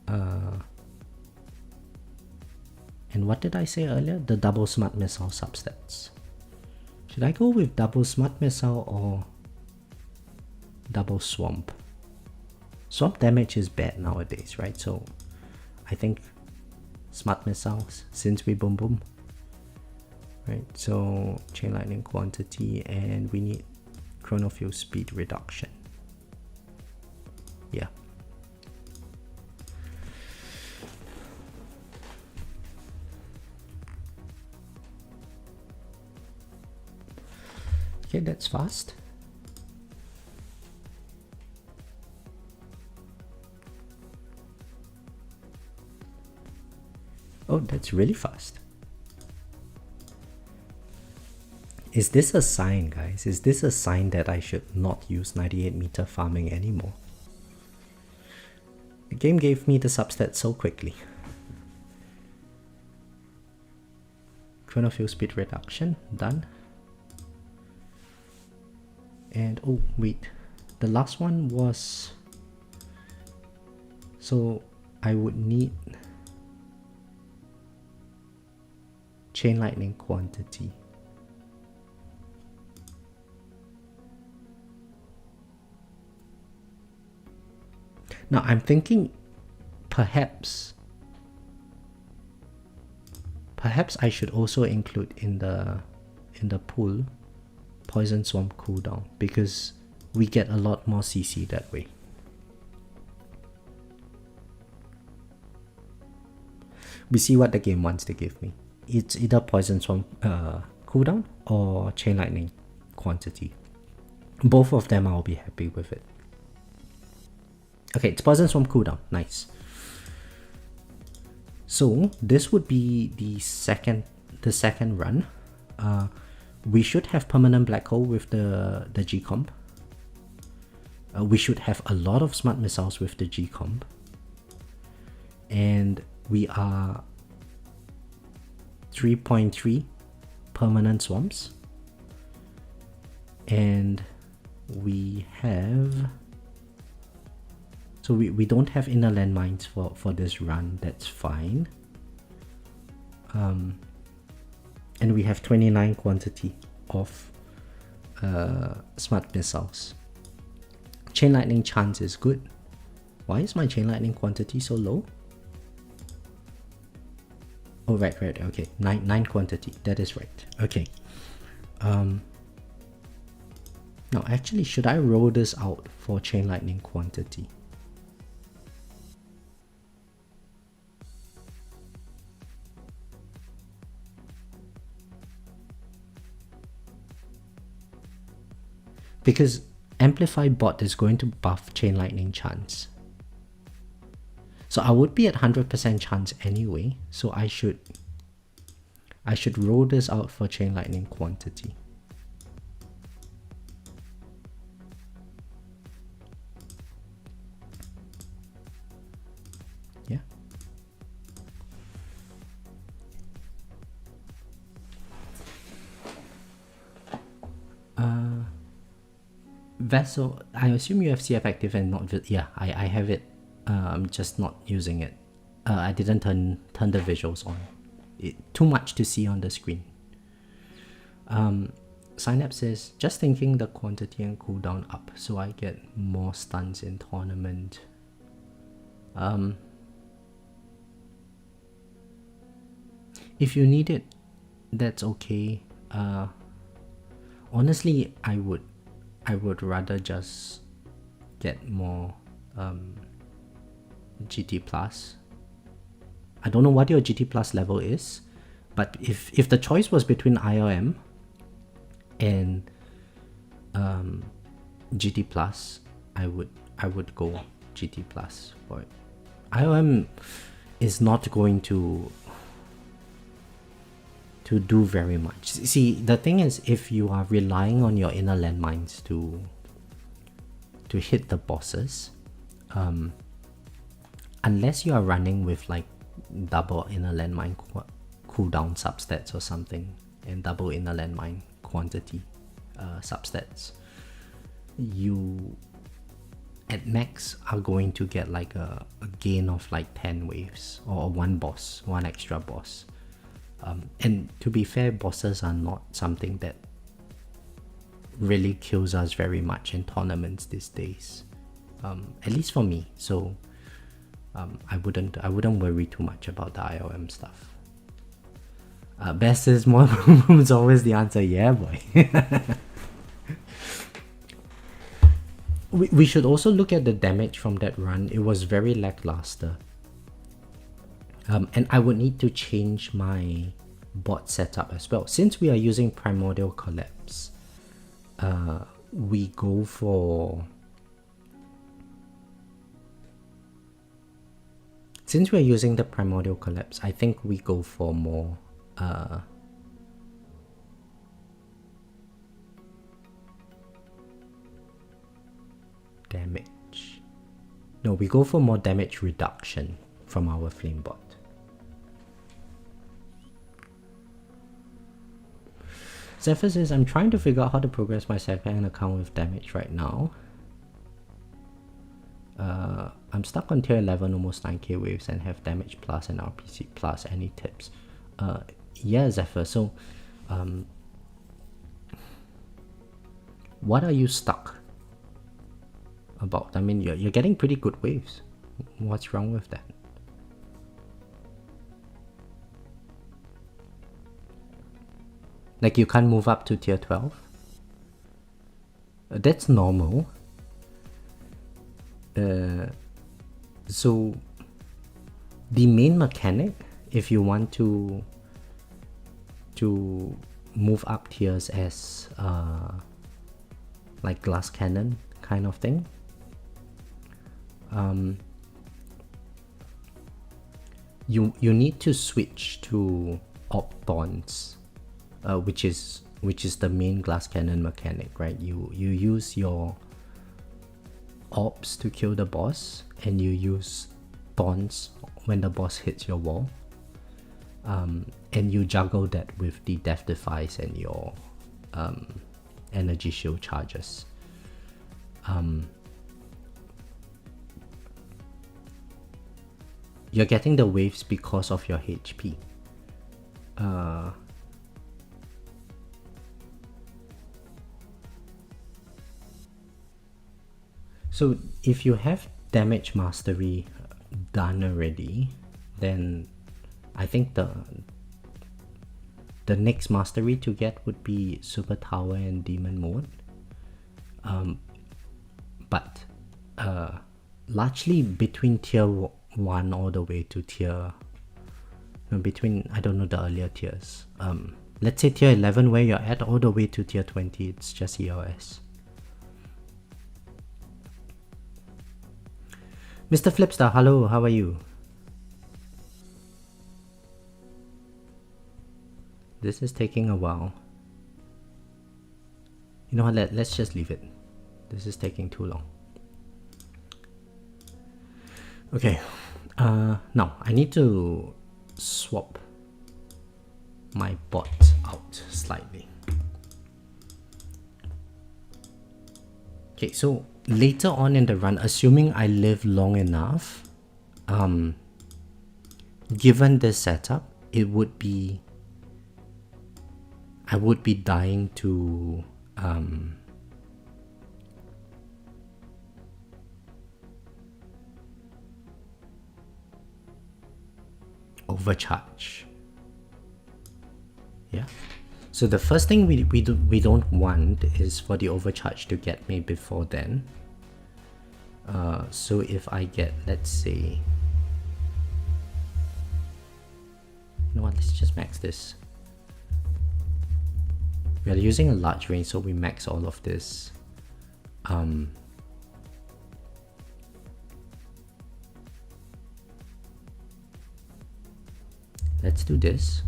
and what did I say earlier? The double smart missile substats. Should I go with double smart missile or double swamp? Swamp damage is bad nowadays, right? So I think smart missiles, since we boom boom. Right, so chain lightning quantity, and we need Chronofield speed reduction. Yeah. Okay, that's fast. Oh, that's really fast. Is this a sign, guys? Is this a sign that I should not use 98 meter farming anymore? The game gave me the substat so quickly. Chronofield speed reduction, done. And oh wait, the last one was, so I would need chain lightning quantity. Now I'm thinking perhaps I should also include in the pool Poison Swamp cooldown, because we get a lot more CC that way. We see what the game wants to give me. it's either Poison Swarm cooldown or Chain Lightning quantity. Both of them I'll be happy with it. Okay, it's Poison Swarm cooldown. Nice. So this would be the second run. We should have permanent black hole with the G comp. We should have a lot of smart missiles with the G comp. And we are 3.3 permanent swarms. And we have... So we don't have inner landmines for this run, that's fine. And we have 29 quantity of smart missiles. Chain lightning chance is good. Why is my chain lightning quantity so low? Oh, right, okay. 9 quantity, that is right. Okay. Now actually, should I roll this out for chain lightning quantity? Because Amplify Bot is going to buff Chain Lightning chance. So I would be at 100% chance anyway, so I should roll this out for Chain Lightning quantity. Yeah. Vessel, I assume you have CF active and not... Yeah, I have it. I'm just not using it. I didn't turn the visuals on. Too much to see on the screen. Synapse says, just thinking the quantity and cooldown up so I get more stuns in tournament. If you need it, that's okay. Honestly, I would rather just get more GT plus. I don't know what your GT plus level is, but if the choice was between IOM and GT plus, I would go GT plus for it. IOM is not going to do very much. See, the thing is, if you are relying on your inner landmines to hit the bosses, unless you are running with like double inner landmine cooldown substats or something and double inner landmine quantity substats, you at max are going to get like a gain of like 10 waves or one extra boss. And to be fair, bosses are not something that really kills us very much in tournaments these days, at least for me. So I wouldn't worry too much about the IOM stuff. Best is more is always the answer. Yeah, boy. We should also look at the damage from that run. It was very lackluster. And I would need to change my bot setup as well. Since we are using Primordial Collapse, we go for... Since we're using the Primordial Collapse, I think we go for more... damage. No, we go for more damage reduction from our Flame Bot. Zephyr says, I'm trying to figure out how to progress my second account with damage right now. I'm stuck on tier 11, almost 9k waves, and have damage plus and RPC plus. Any tips? Yeah, Zephyr. So, what are you stuck about? I mean, you're getting pretty good waves. What's wrong with that? Like, you can't move up to tier 12? That's normal. So, the main mechanic, if you want to to move up tiers as like glass cannon kind of thing. You need to switch to Orb Thorns, which is the main glass cannon mechanic, right? You use your orbs to kill the boss, and you use Thorns when the boss hits your wall, and you juggle that with the death defies and your energy shield charges. You're getting the waves because of your HP. So if you have damage mastery done already, then I think the next mastery to get would be Super Tower and Demon Mode. But largely between tier 1 all the way to tier, between, I don't know the earlier tiers, let's say tier 11 where you're at, all the way to tier 20, it's just EOS. Mr. Flipstar, hello, how are you? This is taking a while. You know what, let's just leave it. This is taking too long. Okay, now I need to swap my bot out slightly. Okay, so later on in the run, assuming I live long enough, given this setup, I would be dying to overcharge. Yeah. So the first thing we don't want is for the overcharge to get me before then. So if I get, let's say, you know what, let's just max this. We are using a large range, so we max all of this. Let's do this.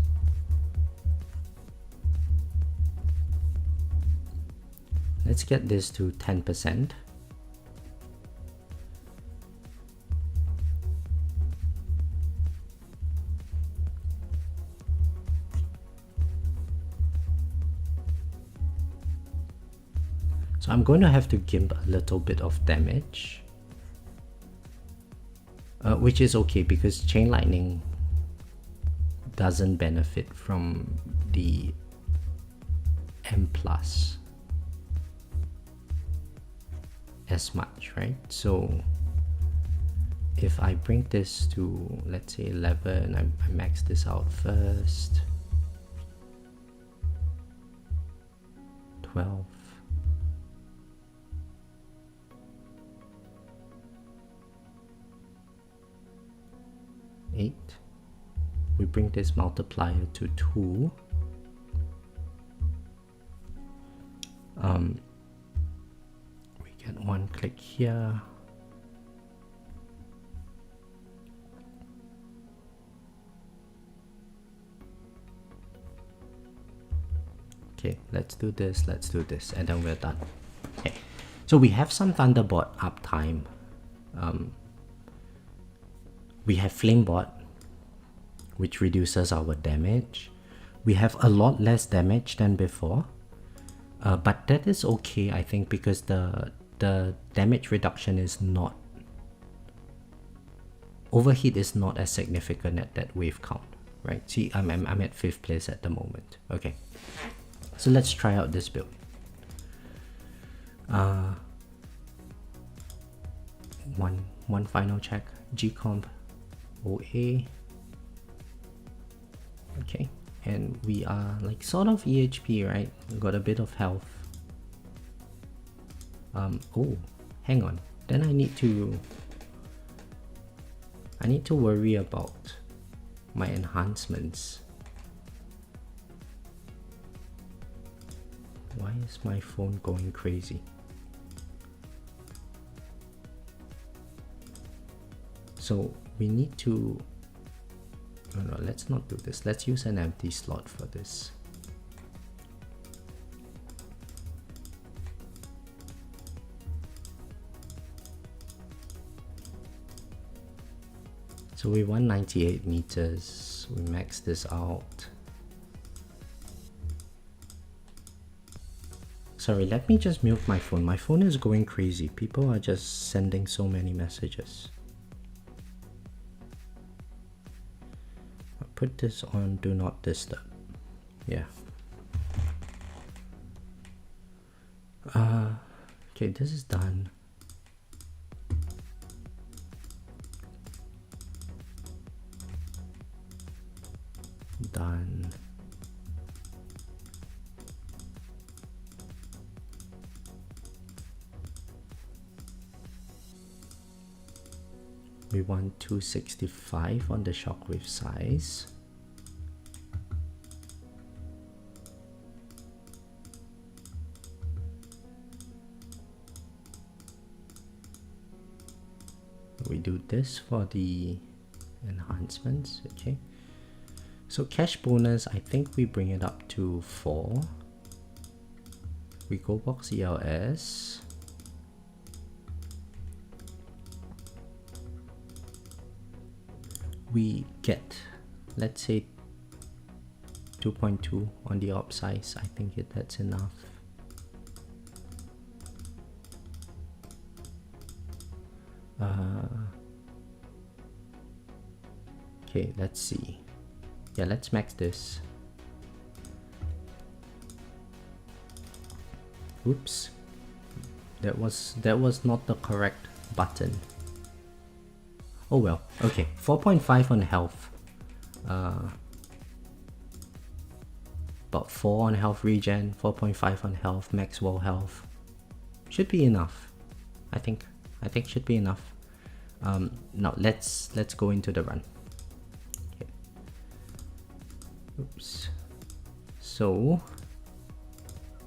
Let's get this to 10%. So I'm going to have to gimp a little bit of damage, which is okay because Chain Lightning doesn't benefit from the M+ as much, right? So if I bring this to, let's say 11, I max this out first, 12, 8, we bring this multiplier to 2, we get 1 click here, okay, let's do this, and then we're done. Okay, so we have some Thunderbolt uptime. We have Flamebot, which reduces our damage. We have a lot less damage than before, but that is okay, I think, because the damage reduction is not, overheat is not as significant at that wave count, right? See, I'm at 5th place at the moment. Okay, so let's try out this build. One final check. G-comp OA. Okay, and we are like sort of EHP, right? We got a bit of health. Oh, hang on. Then I need to worry about my enhancements. Why is my phone going crazy? So we need to... No, let's not do this. Let's use an empty slot for this. So we want 98 meters. We max this out. Sorry, let me just mute my phone. My phone is going crazy. People are just sending so many messages. I'll put this on do not disturb. Yeah. Okay, this is done. Done. We want 265 on the shockwave size. We do this for the enhancements, okay. So cash bonus, I think we bring it up to 4. We go box ELS. We get, let's say 2.2 on the op size. I think that's enough. Okay, let's see. Yeah, let's max this. Oops, that was not the correct button. Oh well. Okay, 4.5 on health. About 4 on health regen, 4.5 on health, max wall health. Should be enough. I think should be enough. Now let's go into the run. Okay. Oops. So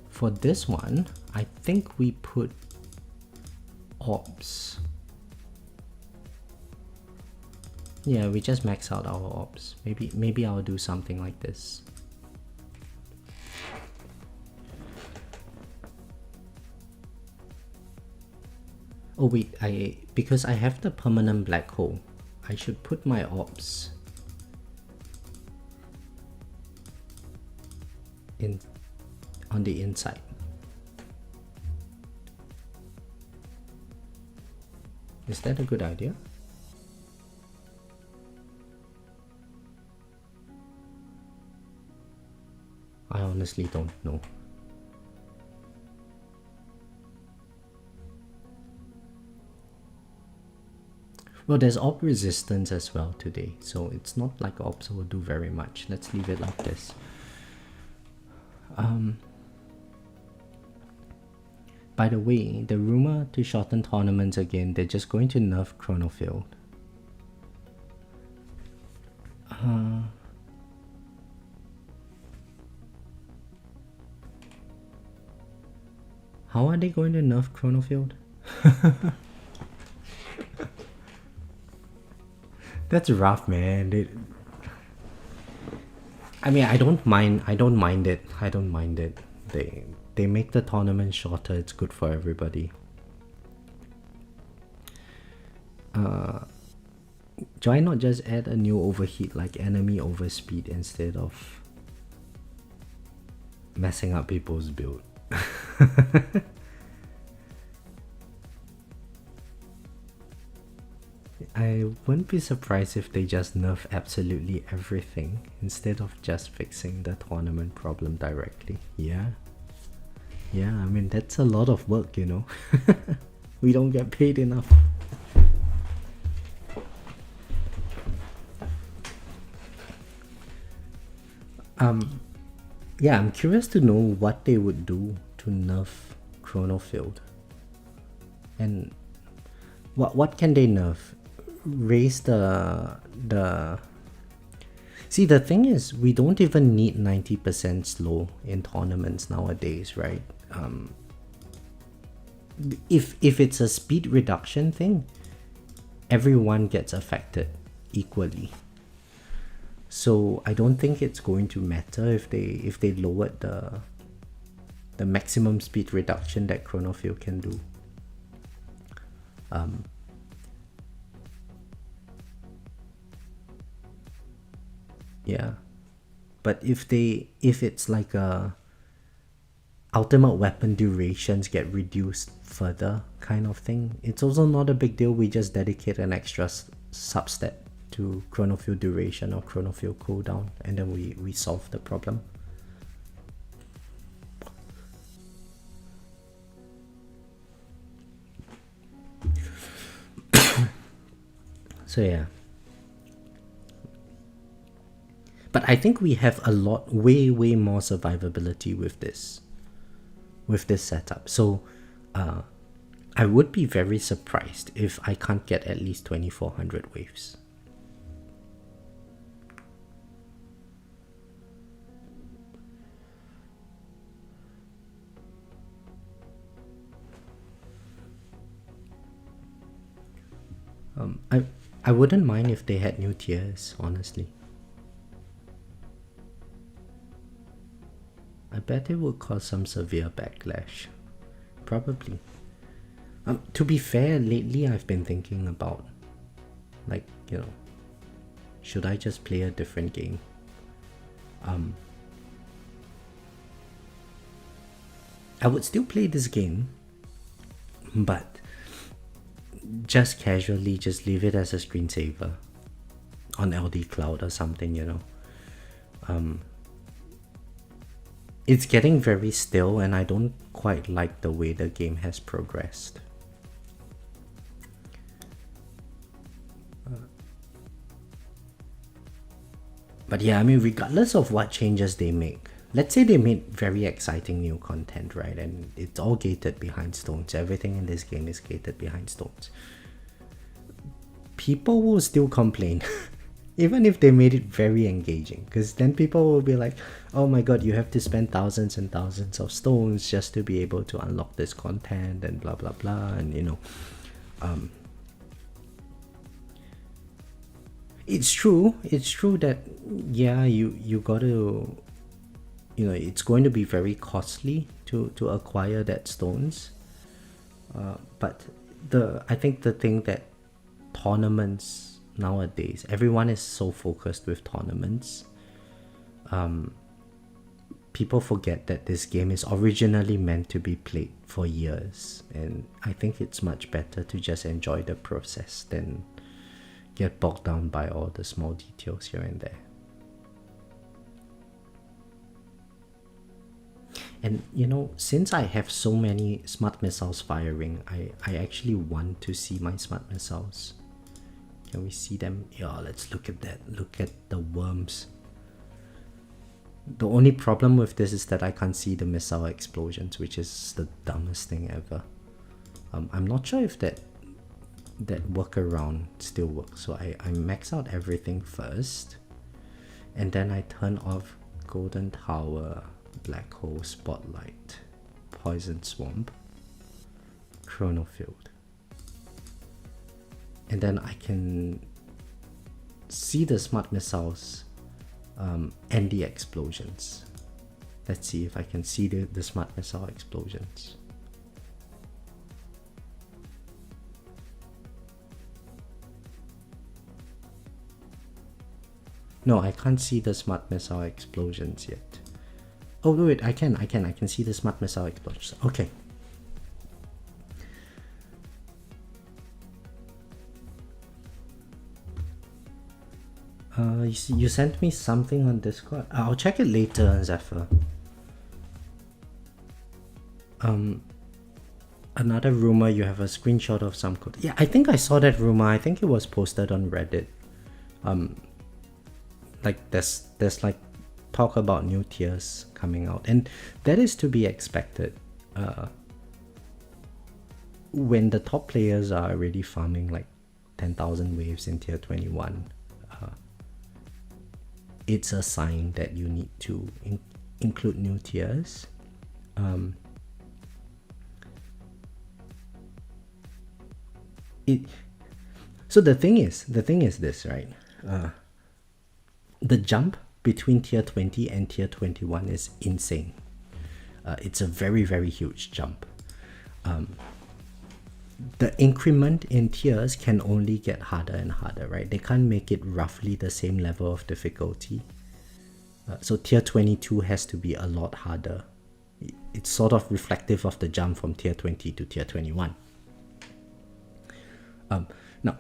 for this one, I think we put orbs. Yeah, we just max out our orbs. Maybe I'll do something like this. Oh wait, because I have the permanent black hole, I should put my orbs in on the inside. Is that a good idea? I honestly don't know. Well, there's Orb Resistance as well today, so it's not like Orbs will do very much. Let's leave it like this. By the way, the rumor to shorten tournaments again, they're just going to nerf Chronofield. How are they going to nerf Chronofield? That's rough, man. I mean, I don't mind it. They make the tournament shorter. It's good for everybody. Why not just add a new overheat like enemy overspeed instead of messing up people's build? I wouldn't be surprised if they just nerf absolutely everything instead of just fixing the tournament problem directly. Yeah, I mean, that's a lot of work, you know. We don't get paid enough. Yeah, I'm curious to know what they would do to nerf Chronofield. And what can they nerf? Raise the See, the thing is, we don't even need 90% slow in tournaments nowadays, right? if it's a speed reduction thing, everyone gets affected equally. So I don't think it's going to matter if they lowered the maximum speed reduction that Chronofield can do. Yeah, but if it's like a ultimate weapon durations get reduced further kind of thing, it's also not a big deal. We just dedicate an extra substat to Chronofield duration or Chronofield cooldown, and then we solve the problem. So yeah, but I think we have a lot, way more survivability with this setup. So I would be very surprised if I can't get at least 2400 waves. I wouldn't mind if they had new tiers, honestly. I bet it would cause some severe backlash. Probably. To be fair, lately I've been thinking about, like, you know, should I just play a different game? I would still play this game, but just casually just leave it as a screensaver on LD Cloud or something, you know. It's getting very still and I don't quite like the way the game has progressed. But yeah, I mean, regardless of what changes they make, let's say they made very exciting new content, right? And it's all gated behind stones. Everything in this game is gated behind stones. People will still complain, even if they made it very engaging, because then people will be like, oh my god, you have to spend thousands and thousands of stones just to be able to unlock this content and blah blah blah, and you know, it's true that yeah, you gotta, you know, it's going to be very costly to acquire that stones, but I think the thing that tournaments nowadays, everyone is so focused with tournaments, people forget that this game is originally meant to be played for years, and I think it's much better to just enjoy the process than get bogged down by all the small details here and there. And you know, since I have so many smart missiles firing, I actually want to see my smart missiles. Can we see them? Yeah, let's look at that. Look at the worms. The only problem with this is that I can't see the missile explosions, which is the dumbest thing ever. I'm not sure if that workaround still works. So I max out everything first, and then I turn off Golden Tower, Black Hole, Spotlight, Poison Swamp, Chronofield, and then I can see the smart missiles and the explosions. Let's see if I can see the smart missile explosions. No, I can't see the smart missile explosions yet. Oh wait, I can see the smart missile explosions. Okay. You sent me something on Discord. I'll check it later, Zephyr. Another rumor, you have a screenshot of some code. Yeah, I think I saw that rumor. I think it was posted on Reddit. Like there's like talk about new tiers coming out, and that is to be expected. When the top players are already farming like 10,000 waves in tier 21, it's a sign that you need to include new tiers. it. So the thing is this, right? The jump between tier 20 and tier 21 is insane. It's a very, very huge jump. The increment in tiers can only get harder and harder, right? They can't make it roughly the same level of difficulty. So tier 22 has to be a lot harder. It's sort of reflective of the jump from tier 20 to tier 21. Now,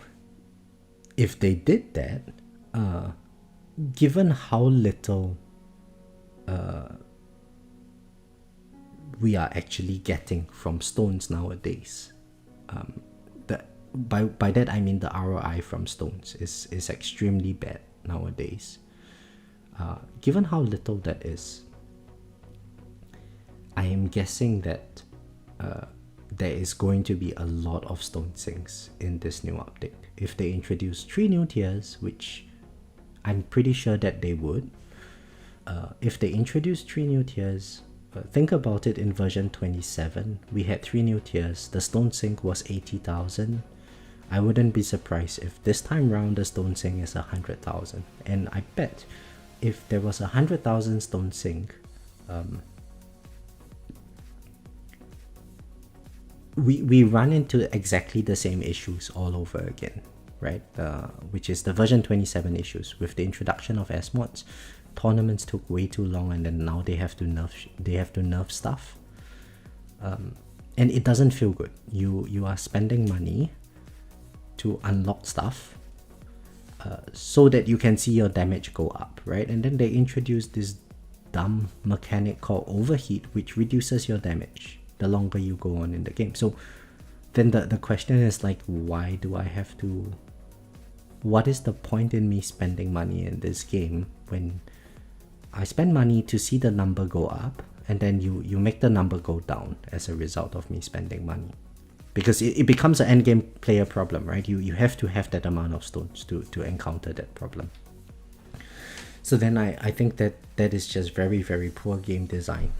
if they did that, given how little we are actually getting from stones nowadays, by that I mean the ROI from stones is extremely bad nowadays. Given how little that is, I am guessing that there is going to be a lot of stone sinks in this new update. If they introduce 3 new tiers, which I'm pretty sure that they would, if they introduce 3 new tiers, think about it. In version 27, we had 3 new tiers. The stone sink was 80,000. I wouldn't be surprised if this time round the stone sink is 100,000. And I bet if there was 100,000 stone sink, we run into exactly the same issues all over again, right? Which is the version 27 issues. With the introduction of S mods, tournaments took way too long, and then now they have to nerf stuff, and it doesn't feel good. You are spending money to unlock stuff so that you can see your damage go up, right? And then they introduce this dumb mechanic called overheat, which reduces your damage the longer you go on in the game. So then the question is like, why do I have to, what is the point in me spending money in this game when I spend money to see the number go up, and then you make the number go down as a result of me spending money? Because it becomes an endgame player problem, right? You have to have that amount of stones to encounter that problem. So then I think that is just very, very poor game design.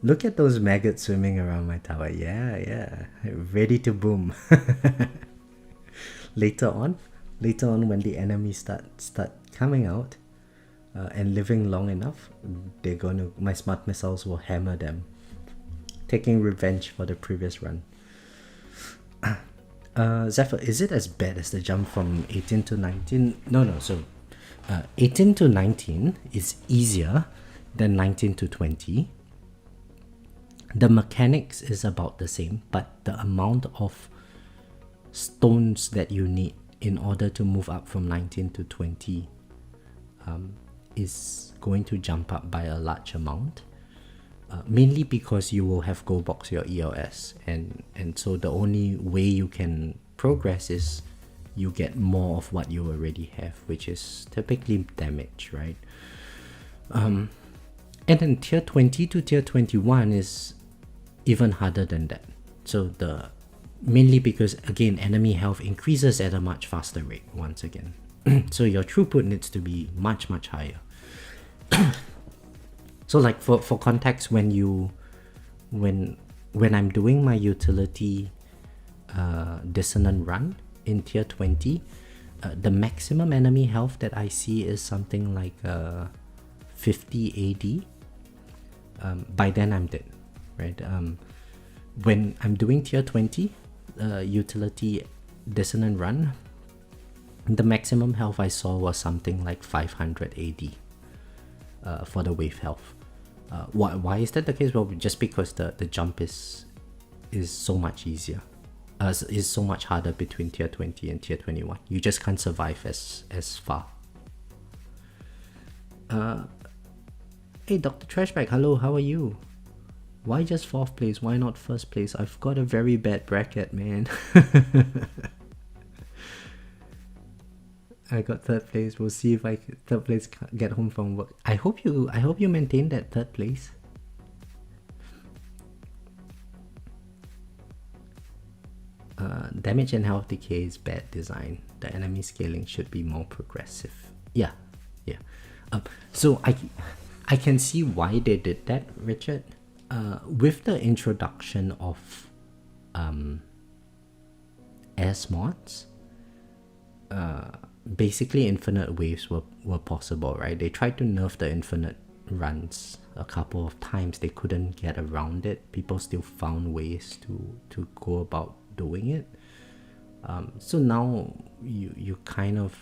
Look at those maggots swimming around my tower. Yeah. Ready to boom. Later on when the enemies start coming out and living long enough, my smart missiles will hammer them, taking revenge for the previous run. Zephyr, is it as bad as the jump from 18 to 19? No. So 18 to 19 is easier than 19 to 20. The mechanics is about the same, but the amount of stones that you need in order to move up from 19 to 20 is going to jump up by a large amount, mainly because you will have go box your ELS, and so the only way you can progress is you get more of what you already have, which is typically damage, right? And then tier 20 to tier 21 is even harder than that. So mainly because, again, enemy health increases at a much faster rate once again. So your throughput needs to be much, much higher. So like for context, when I'm doing my utility dissonant run in tier 20, the maximum enemy health that I see is something like 50 AD. By then I'm dead, right? When I'm doing tier 20 utility dissonant run, the maximum health I saw was something like 500 AD for the wave health. Why is that the case? Well, just because the jump is so much easier, is so much harder between tier 20 and tier 21. You just can't survive as far. Hey, Dr. Trashback, hello, how are you? Why just 4th place? Why not 1st place? I've got a very bad bracket, man. I got 3rd place. We'll see if I 3rd place get home from work. I hope you maintain that 3rd place. Damage and health decay is bad design. The enemy scaling should be more progressive. Yeah. So I can see why they did that, Richard. With the introduction of S mods, basically infinite waves were possible, right? They tried to nerf the infinite runs a couple of times. They couldn't get around it. People still found ways to go about doing it. So now you kind of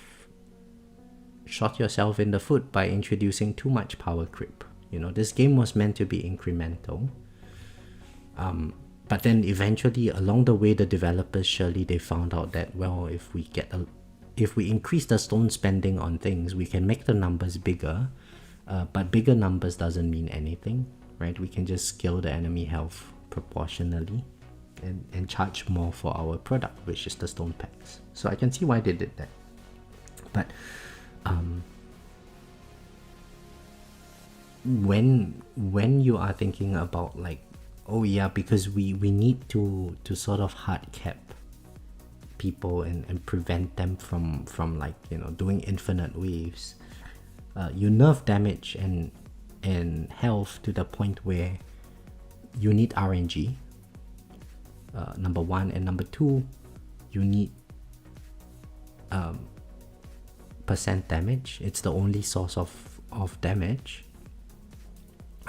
shot yourself in the foot by introducing too much power creep. You know, this game was meant to be incremental. But then eventually along the way, the developers surely they found out that, well, if we increase the stone spending on things, we can make the numbers bigger. But bigger numbers doesn't mean anything, right? We can just scale the enemy health proportionally and charge more for our product, which is the stone packs. So I can see why they did that. But when you are thinking about like, oh yeah, because we need to sort of hard cap people and prevent them from like, you know, doing infinite waves, you nerf damage and health to the point where you need RNG, number one, and number two, you need percent damage. It's the only source of damage.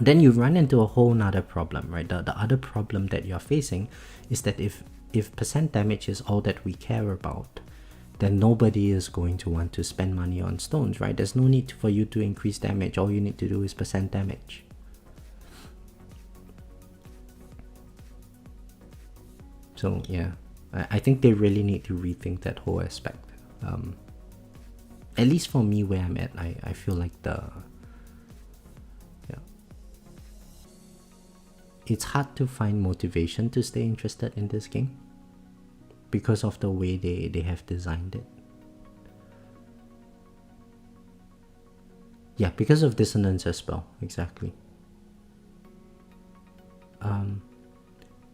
Then you run into a whole nother problem, right? The other problem that you're facing is that if percent damage is all that we care about, then nobody is going to want to spend money on stones, right? There's no need for you to increase damage. All you need to do is percent damage. So yeah, I think they really need to rethink that whole aspect. At least for me, where I'm at, I feel like it's hard to find motivation to stay interested in this game because of the way they have designed it. Yeah, because of dissonance as well, exactly.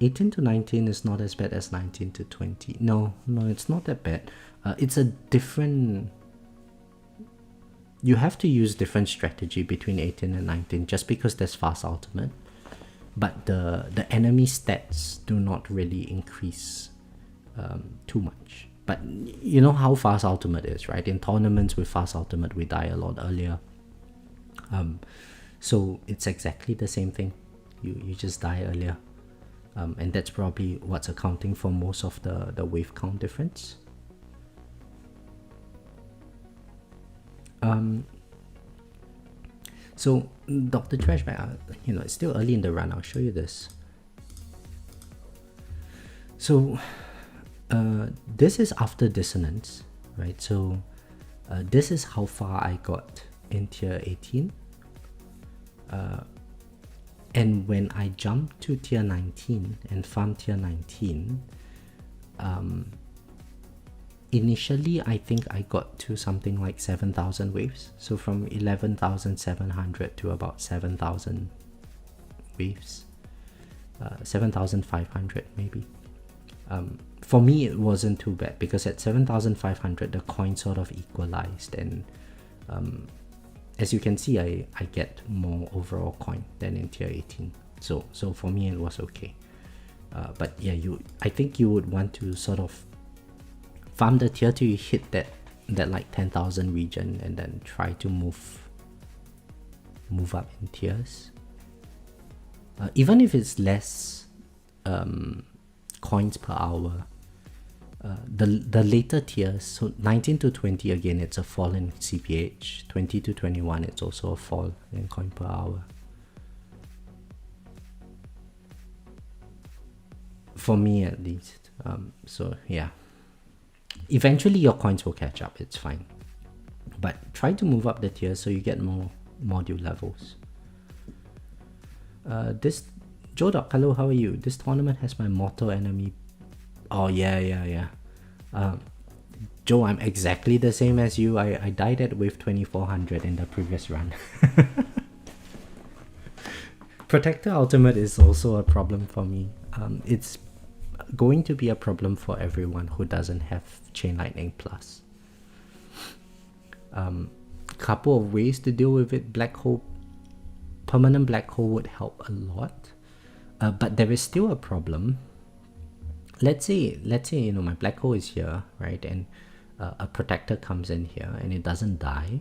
18 to 19 is not as bad as 19 to 20. No, it's not that bad. It's a different... You have to use different strategy between 18 and 19 just because there's fast ultimate. But the enemy stats do not really increase too much. But you know how fast ultimate is, right? In tournaments with fast ultimate, we die a lot earlier. So it's exactly the same thing. You just die earlier. And that's probably what's accounting for most of the wave count difference. So Dr. Trashbag, you know, it's still early in the run. I'll show you this. So this is after dissonance, right? So this is how far I got in tier 18. And when I jumped to tier 19 and farmed tier 19, initially I think I got to something like 7,000 waves. So from 11,700 to about 7,000 waves. 7,500 maybe. For me it wasn't too bad because at 7,500 the coin sort of equalized, and as you can see I get more overall coin than in tier 18. So for me it was okay. But yeah, I think you would want to sort of farm the tier till you hit that like 10,000 region and then try to move up in tiers. Even if it's less coins per hour, the later tiers, so 19 to 20 again, it's a fall in CPH. 20 to 21, it's also a fall in coin per hour. For me at least. So yeah. Eventually your coins will catch up, it's fine. But try to move up the tiers so you get more module levels. This Jodoc, hello, how are you? This tournament has my mortal enemy. Oh yeah. Joe, I'm exactly the same as you. I died at wave 2400 in the previous run. Protector ultimate is also a problem for me. It's going to be a problem for everyone who doesn't have Chain Lightning Plus. couple of ways to deal with it. Black hole, permanent black hole would help a lot, but there is still a problem. Let's say you know my black hole is here, right, and a protector comes in here and it doesn't die.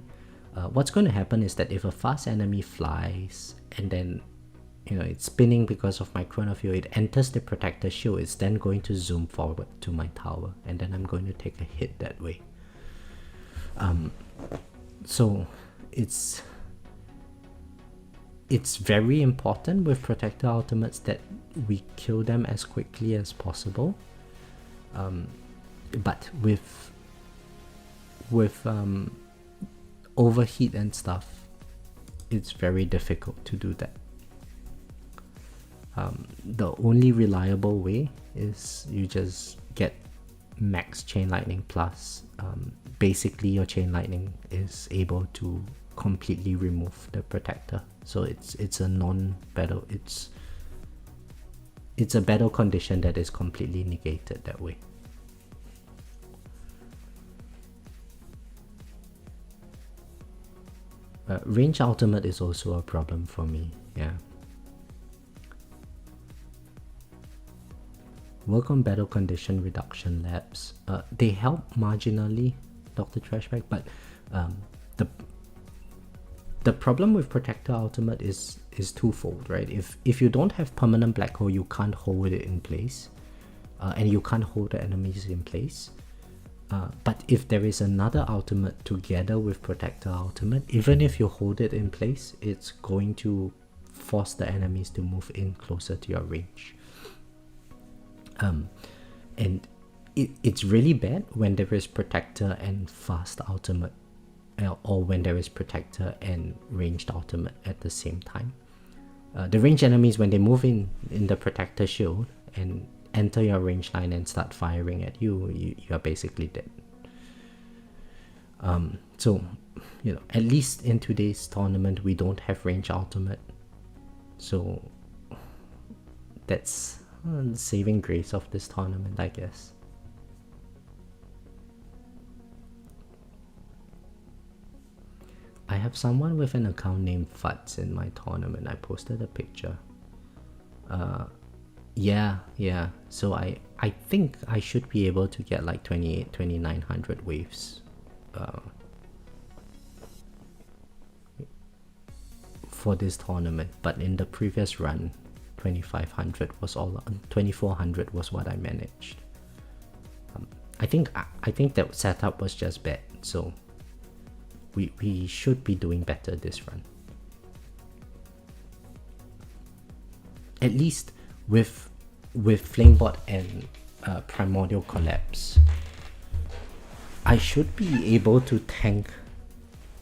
What's going to happen is that if a fast enemy flies and then you know it's spinning because of my chronofield, it enters the protector shield, it's then going to zoom forward to my tower, and then I'm going to take a hit that way. So it's very important with protector ultimates that we kill them as quickly as possible. But with overheat and stuff, it's very difficult to do that. The only reliable way is you just get max chain lightning plus. Basically your chain lightning is able to completely remove the protector, so it's a non-battle, it's a battle condition that is completely negated that way. Range ultimate is also a problem for me, yeah. Work on battle condition reduction labs. They help marginally, Dr. Trashback, but the problem with protector ultimate is twofold, right? If you don't have permanent black hole, you can't hold it in place, and you can't hold the enemies in place. But if there is another ultimate together with protector ultimate, even if you hold it in place, it's going to force the enemies to move in closer to your range. And it's really bad when there is protector and fast ultimate, or when there is protector and ranged ultimate at the same time. The ranged enemies, when they move in the protector shield and enter your range line and start firing at you, are basically dead. So you know, at least in today's tournament we don't have range ultimate, so that's the saving grace of this tournament, I guess. I have someone with an account named Futs in my tournament. I posted a picture. Yeah. So I think I should be able to get like 2900 waves for this tournament, but in the previous run 2500 was all, 2400 was what I managed. I think that setup was just bad, so we should be doing better this run. At least with Flamebot and Primordial Collapse, I should be able to tank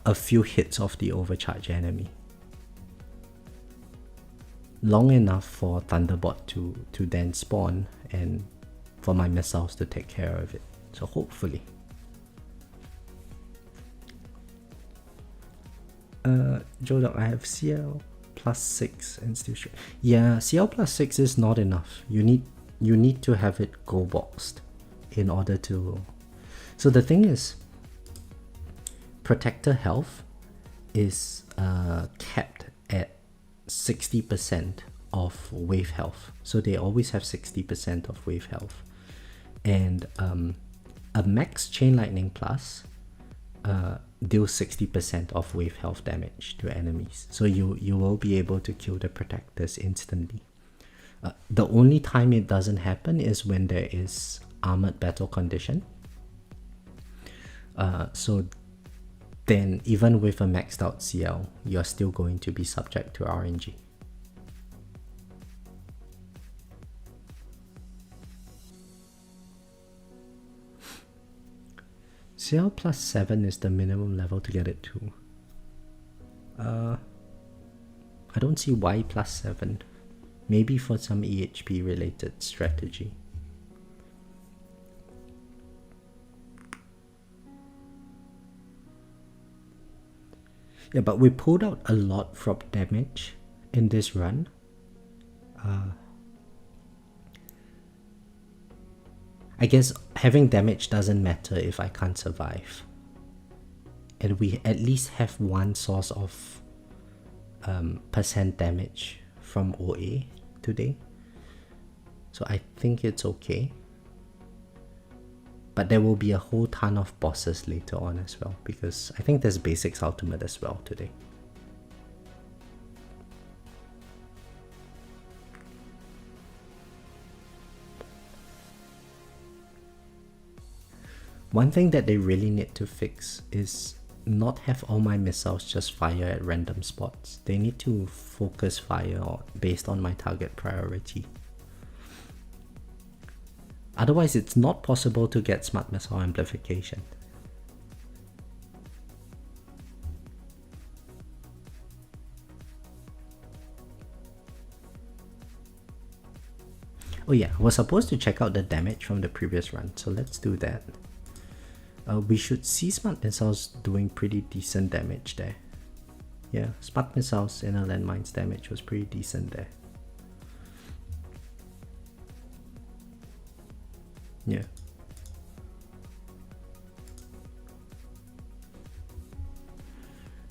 a few hits of the overcharge enemy long enough for Thunderbot to then spawn and for my missiles to take care of it. So hopefully. Jodoc, I have CL plus 6 and still shoot. Yeah, CL plus 6 is not enough. You need to have it go boxed in order to. So the thing is, protector health is capped at 60% of wave health. So they always have 60% of wave health, and a max chain lightning plus deals 60% of wave health damage to enemies. So you will be able to kill the protectors instantly. The only time it doesn't happen is when there is armored battle condition. So then even with a maxed out CL, you're still going to be subject to RNG. CL plus 7 is the minimum level to get it to. I don't see why plus 7. Maybe for some EHP related strategy. Yeah, but we pulled out a lot from damage in this run. I guess having damage doesn't matter if I can't survive. and we at least have one source of percent damage from OA today. So I think it's okay. But there will be a whole ton of bosses later on as well, because I think there's basics ultimate as well today. One thing that they really need to fix is not have all my missiles just fire at random spots. They need to focus fire based on my target priority. Otherwise, it's not possible to get smart missile amplification. Oh yeah, I was supposed to check out the damage from the previous run, so let's do that. We should see smart missiles doing pretty decent damage there. Yeah, smart missiles in a landmines damage was pretty decent there. Yeah.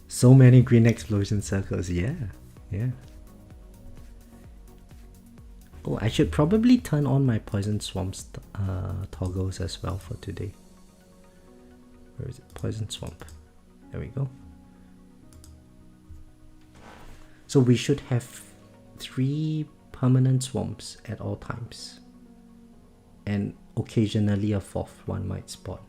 So many green explosion circles, yeah. Oh, I should probably turn on my poison swamps toggles as well for today. Where is it? Poison swamp. There we go. So we should have 3 permanent swamps at all times. And occasionally a 4th one might spawn.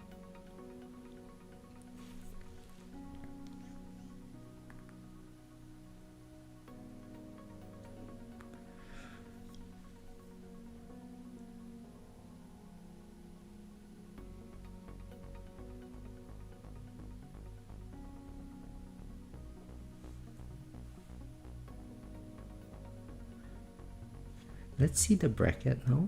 Let's see the bracket now.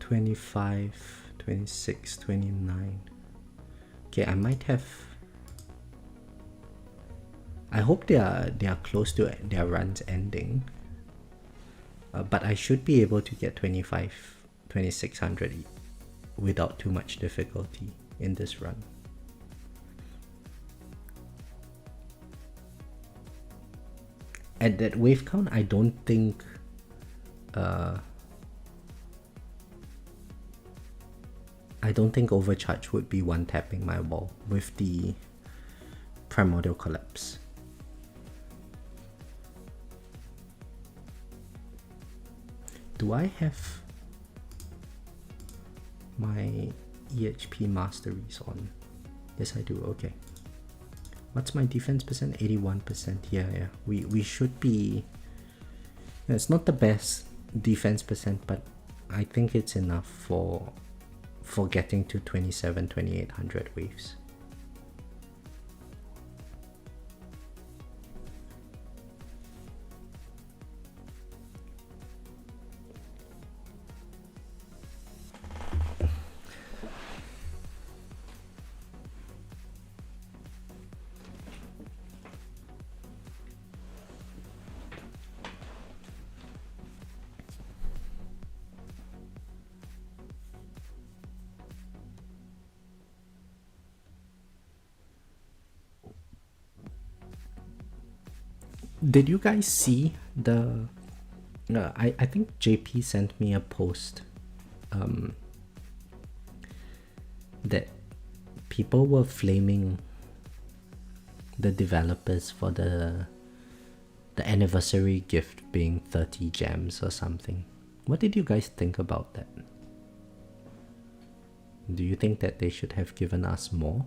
25, 26, 29. Okay, I might have... I hope they are close to their runs ending. But I should be able to get 2600 without too much difficulty in this run. At that wave count, I don't think Overcharge would be one-tapping my wall with the Primordial Collapse. Do I have my EHP masteries on? Yes, I do. Okay. What's my defense percent? 81%. Yeah. We should be... It's not the best defense percent, but I think it's enough for getting to 2800 waves. Did you guys see the... I think JP sent me a post that people were flaming the developers for the anniversary gift being 30 gems or something. What did you guys think about that? Do you think that they should have given us more?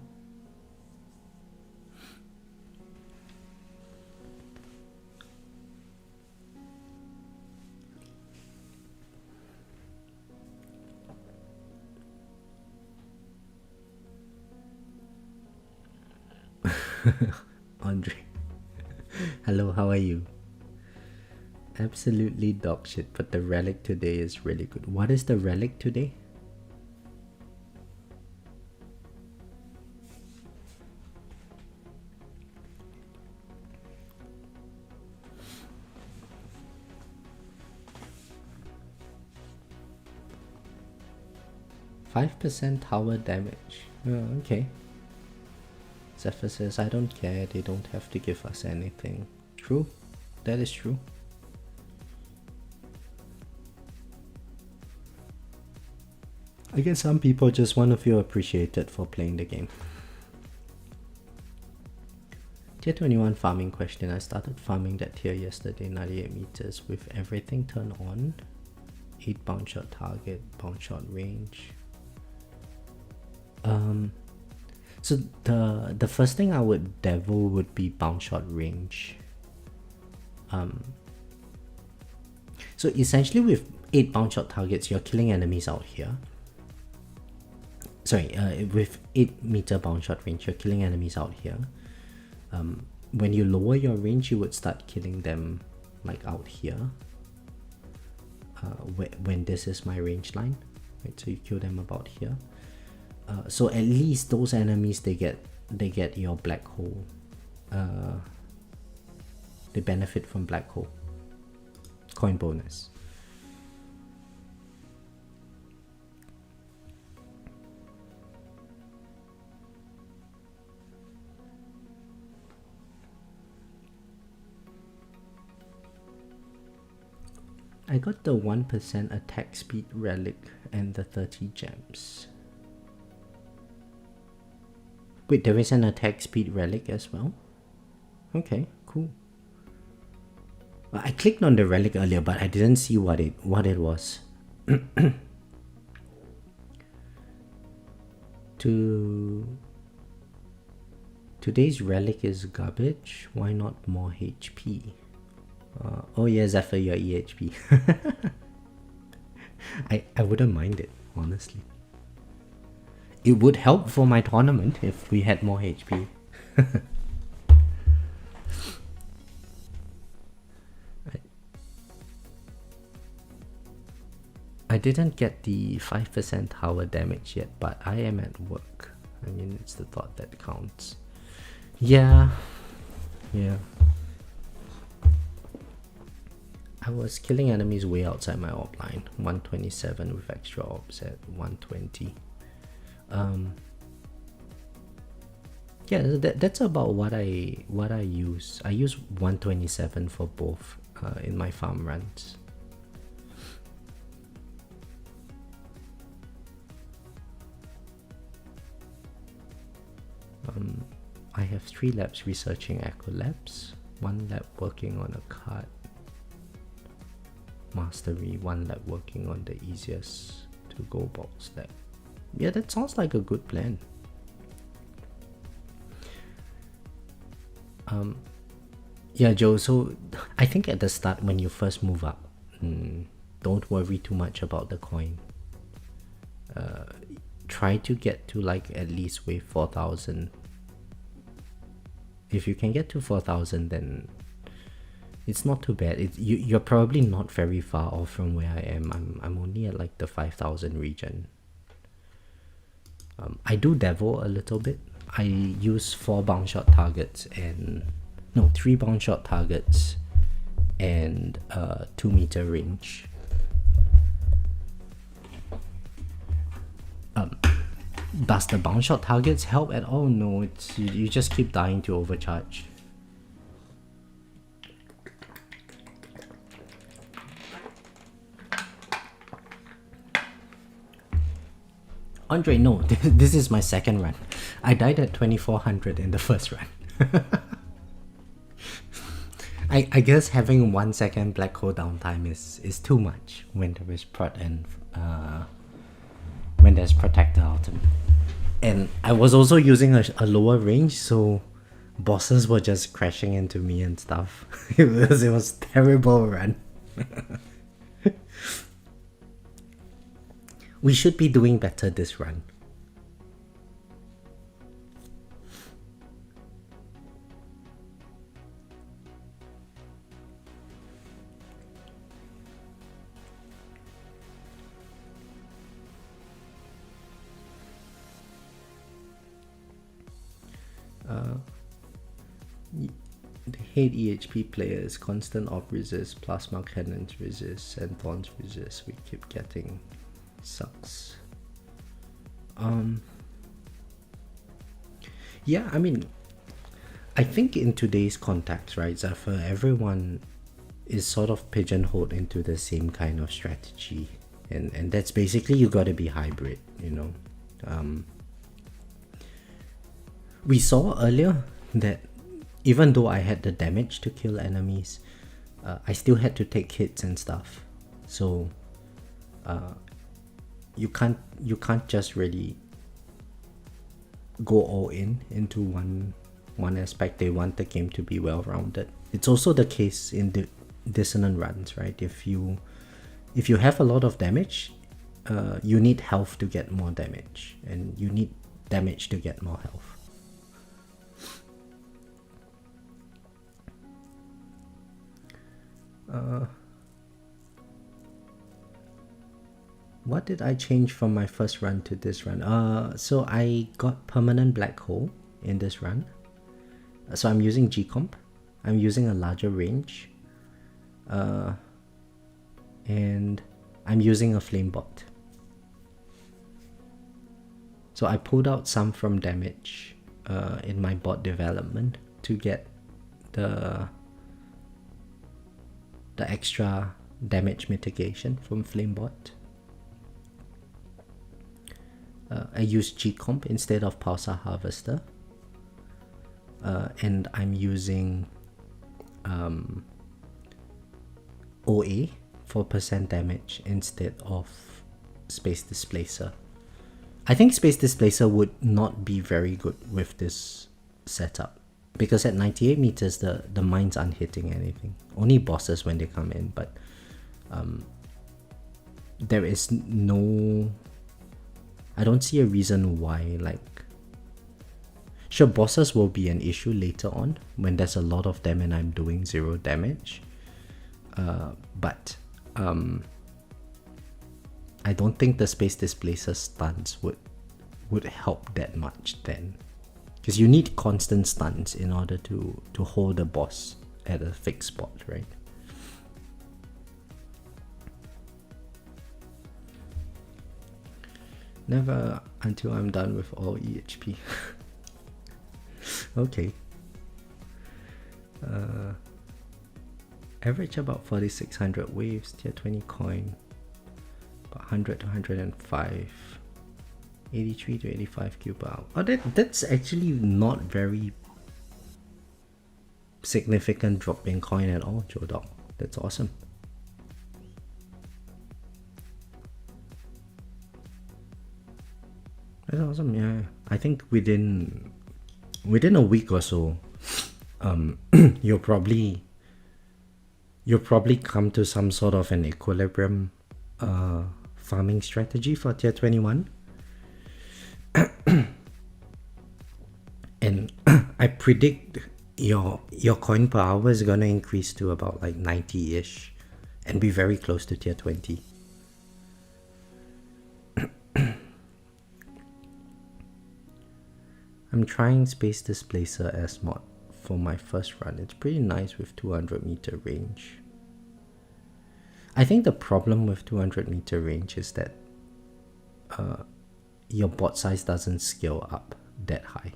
Andre. Hello, how are you? Absolutely dog shit, but the relic today is really good. What is the relic today? 5% tower damage. Oh, okay. Zephyr says, I don't care, they don't have to give us anything. True, that is true. I guess some people just want to feel appreciated for playing the game. Tier 21 farming question. I started farming that tier yesterday, 98 meters, with everything turned on. 8 bounce shot target, bounce shot range. So the first thing I would devil would be bounce shot range. So essentially with 8 bounce shot targets, you're killing enemies out here. Sorry, with 8 meter bounce shot range, you're killing enemies out here. When you lower your range, you would start killing them like out here. When this is my range line, right? So you kill them about here. So at least those enemies, they get your black hole. They benefit from black hole coin bonus. I got the 1% attack speed relic and the 30 gems. Wait, there is an attack speed relic as well? Okay, cool. I clicked on the relic earlier, but I didn't see what it was. Today's relic is garbage. Why not more HP? Oh yeah, Zephyr, your EHP. I wouldn't mind it, honestly. It would help for my tournament if we had more HP. I didn't get the 5% tower damage yet, but I am at work. I mean, it's the thought that counts. Yeah. I was killing enemies way outside my orb line. 127 with extra orbs at 120. Yeah, that's about what I use. I use 127 for both in my farm runs. I have 3 labs researching Echo Labs, 1 lab working on a card mastery, 1 lab working on the easiest to go box lab. Yeah, that sounds like a good plan. Yeah, Joe, so I think at the start when you first move up, don't worry too much about the coin. Try to get to like at least wave 4000. If you can get to 4000, then it's not too bad. You're probably not very far off from where I am. I'm only at like the 5000 region. I do devil a little bit. I use 4 bounce shot targets and 3 bounce shot targets and 2 meter range. Does the bounce shot targets help at all? No, it's you just keep dying to overcharge. Andre, no, this is my second run. I died at 2400 in the first run. I guess having 1 second black hole downtime is too much when there is prot and when there's protector ultimate. And I was also using a lower range, so bosses were just crashing into me and stuff. it was terrible run. We should be doing better this run. The hate EHP players, constant Orb Resist, Plasma Cannons Resist, and Thorns Resist we keep getting. Sucks. Yeah, I mean, I think in today's context, right, Zephyr, everyone is sort of pigeonholed into the same kind of strategy. And that's basically you gotta be hybrid, you know. We saw earlier that even though I had the damage to kill enemies, I still had to take hits and stuff. So you can't just really go all in into one aspect. They want the game to be well rounded. It's also the case in the dissonant runs, right? If you have a lot of damage, you need health to get more damage, and you need damage to get more health. What did I change from my first run to this run? So I got permanent black hole in this run. So I'm using G-Comp. I'm using a larger range. And I'm using a flame bot. So I pulled out some from damage in my bot development to get the extra damage mitigation from flame bot. I use G-Comp instead of Pulsar Harvester. And I'm using OA for % damage instead of Space Displacer. I think Space Displacer would not be very good with this setup, because at 98 meters the mines aren't hitting anything. Only bosses when they come in, but there is no... I don't see a reason why, like... Sure, bosses will be an issue later on when there's a lot of them and I'm doing 0 damage. But I don't think the Space Displacer stuns would help that much then. Because you need constant stuns in order to hold the boss at a fixed spot, right? Never until I'm done with all EHP. Okay. Average about 4600 waves, tier 20 coin, about 100 to 105, 83 to 85 Q per hour. Oh, that's actually not very significant drop in coin at all, Joe Dog. That's awesome. That's awesome, yeah. I think within a week or so, you'll probably come to some sort of an equilibrium farming strategy for tier 21. And I predict your coin per hour is gonna increase to about like 90-ish and be very close to tier 20. I'm trying Space Displacer as mod for my first run. It's pretty nice with 200 meter range. I think the problem with 200 meter range is that your bot size doesn't scale up that high.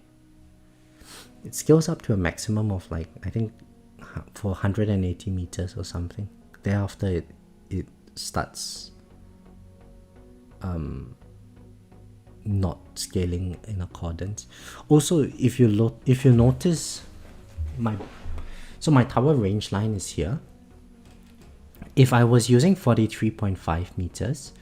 It scales up to a maximum of like, I think for 180 meters or something. Thereafter it starts not scaling in accordance. Also, if you notice my tower range line is here. If I was using 43.5 meters,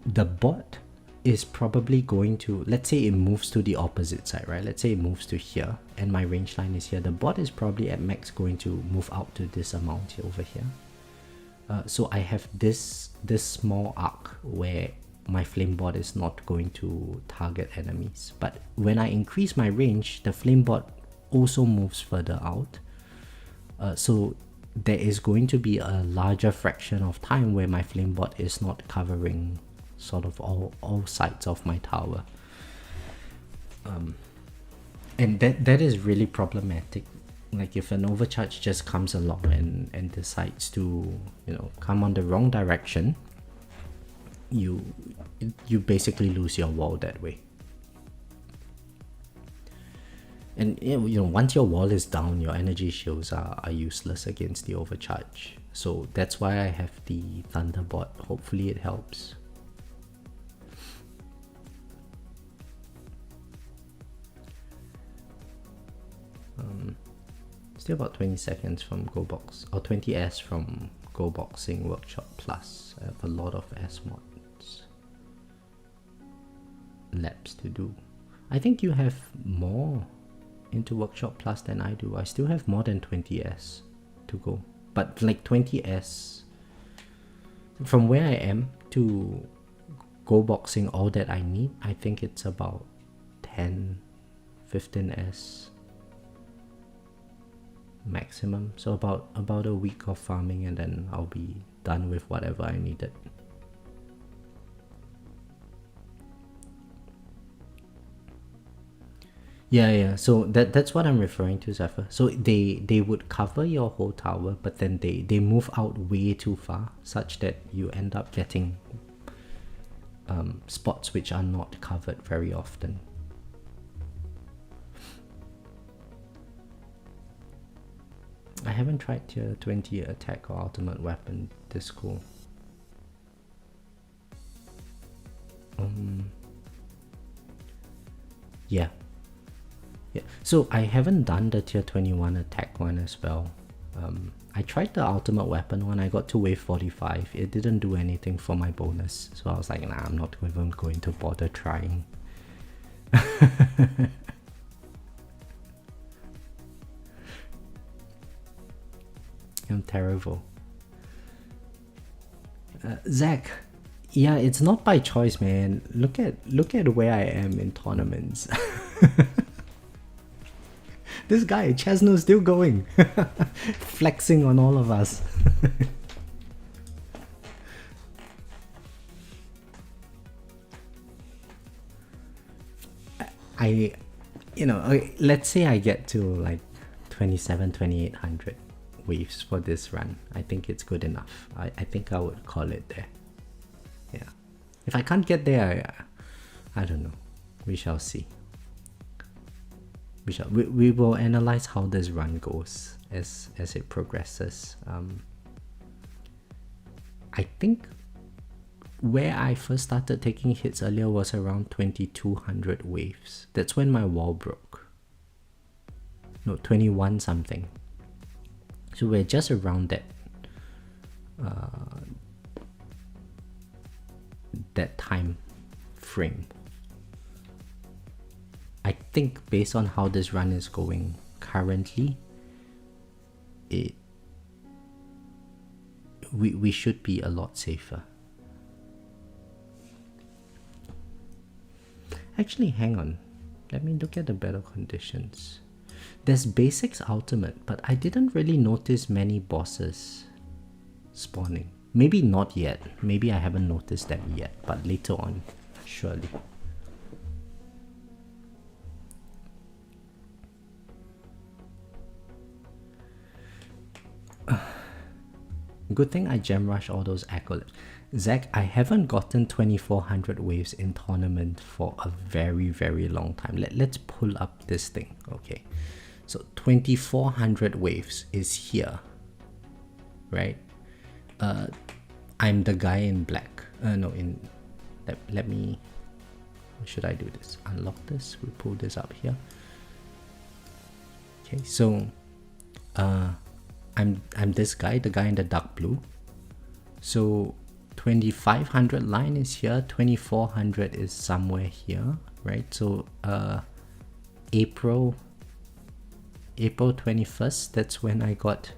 the bot is probably going to, let's say it moves to the opposite side, right? Let's say it moves to here and my range line is here. The bot is probably at max going to move out to this amount here over here. So I have this small arc where my flame bot is not going to target enemies. But when I increase my range, the flame bot also moves further out. So there is going to be a larger fraction of time where my flame bot is not covering sort of all sides of my tower. And that is really problematic. Like if an overcharge just comes along and decides to, you know, come on the wrong direction, you basically lose your wall that way. And once your wall is down, your energy shields are useless against the overcharge. So that's why I have the Thunderbolt. Hopefully it helps. Still about 20 seconds from Go Box, or 20S from Go Boxing Workshop Plus. I have a lot of S mods labs to do. I think you have more into Workshop Plus than I do. I still have more than 20S to go, but like 20S from where I am to Go Boxing all that I need, I think it's about 10-15S maximum. So about a week of farming, and then I'll be done with whatever I needed. Yeah, so that's what I'm referring to, Zephyr. So they would cover your whole tower, but then they move out way too far, such that you end up getting spots which are not covered very often. I haven't tried tier 20 attack or ultimate weapon this cool. Yeah, so I haven't done the tier 21 attack one as well. I tried the ultimate weapon one. I got to wave 45. It didn't do anything for my bonus, so I was like, nah, I'm not even going to bother trying. I'm terrible. Zach, yeah, it's not by choice, man. Look at where I am in tournaments. This guy, Chesno's still going. Flexing on all of us. Let's say I get to like 27,000-28,000 waves for this run. I think it's good enough. I think I would call it there. Yeah. If I can't get there, I don't know. We shall see. We will analyze how this run goes as it progresses. I think where I first started taking hits earlier was around 2,200 waves. That's when my wall broke. No, 21 something. So we're just around that time frame. I think based on how this run is going currently, we should be a lot safer. Actually, hang on. Let me look at the battle conditions. There's Basics Ultimate, but I didn't really notice many bosses spawning. Maybe not yet. Maybe I haven't noticed that yet, but later on, surely. Good thing I gem rush all those accolades. Zach, I haven't gotten 2,400 waves in tournament for a very, very long time. Let's pull up this thing, okay? So 2,400 waves is here, right? I'm the guy in black. Let me, how should I do this? Unlock this, we pull this up here. Okay, so I'm this guy, the guy in the dark blue. So 2,500 line is here, 2,400 is somewhere here, right? So April 21st, that's when I got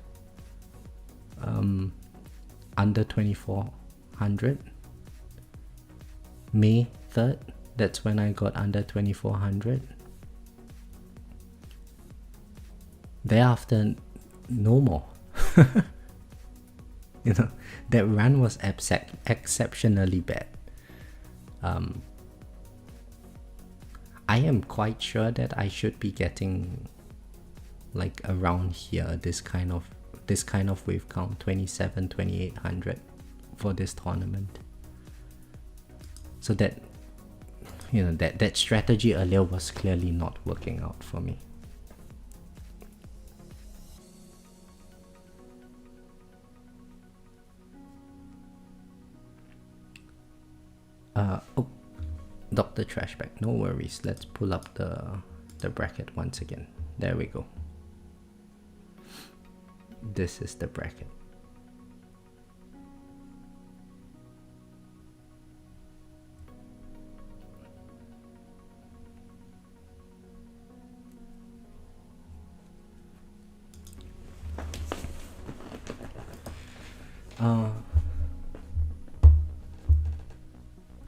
under 2,400. May 3rd, that's when I got under 2,400. Thereafter, no more. That run was exceptionally bad. I am quite sure that I should be getting like around here this kind of wave count, 27,000-28,000 for this tournament. So that, you know, that strategy earlier was clearly not working out for me. Oh, Dr. Trashback, no worries. Let's pull up the bracket once again. There we go. This is the bracket.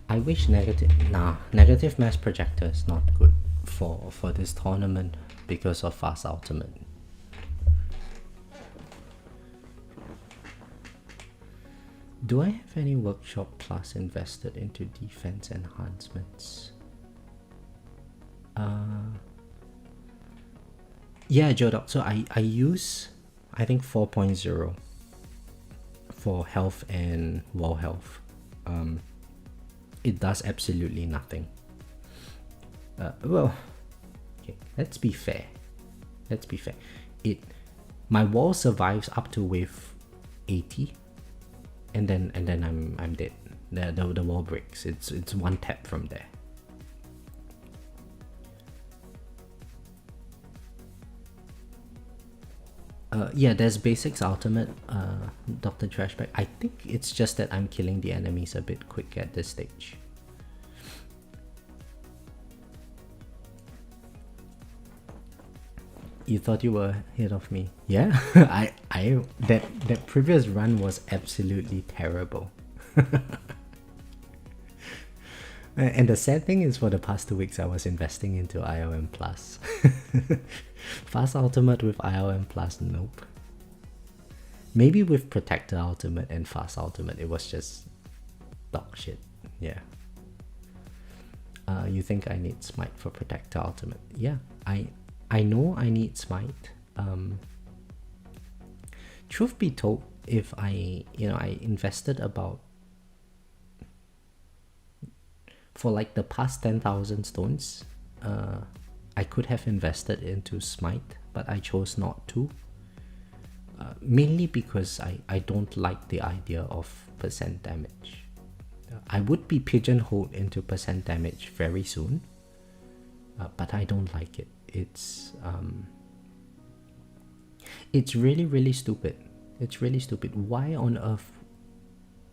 I wish negative mass projector is not good for this tournament because of fast ultimate. Do I have any workshop plus invested into defense enhancements? Yeah, Jodoc. So I use, I think 4.0 for health and wall health. It does absolutely nothing. Well, okay, let's be fair. My wall survives up to wave 80, and then I'm dead. The wall breaks. It's one tap from there. Yeah, there's basics ultimate, Dr. Trashback. I think it's just that I'm killing the enemies a bit quick at this stage. You thought you were ahead of me? Yeah, that previous run was absolutely terrible. And the sad thing is, for the past 2 weeks I was investing into IOM Plus. Fast Ultimate with IOM Plus, nope. Maybe with Protector Ultimate and Fast Ultimate it was just dog shit. Yeah. You think I need Smite for Protector Ultimate? Yeah, I know I need Smite. Truth be told, if I invested about, for like the past 10,000 stones, I could have invested into Smite, but I chose not to. Mainly because I don't like the idea of percent damage. I would be pigeonholed into percent damage very soon, but I don't like it. It's really stupid. It's really stupid. Why on earth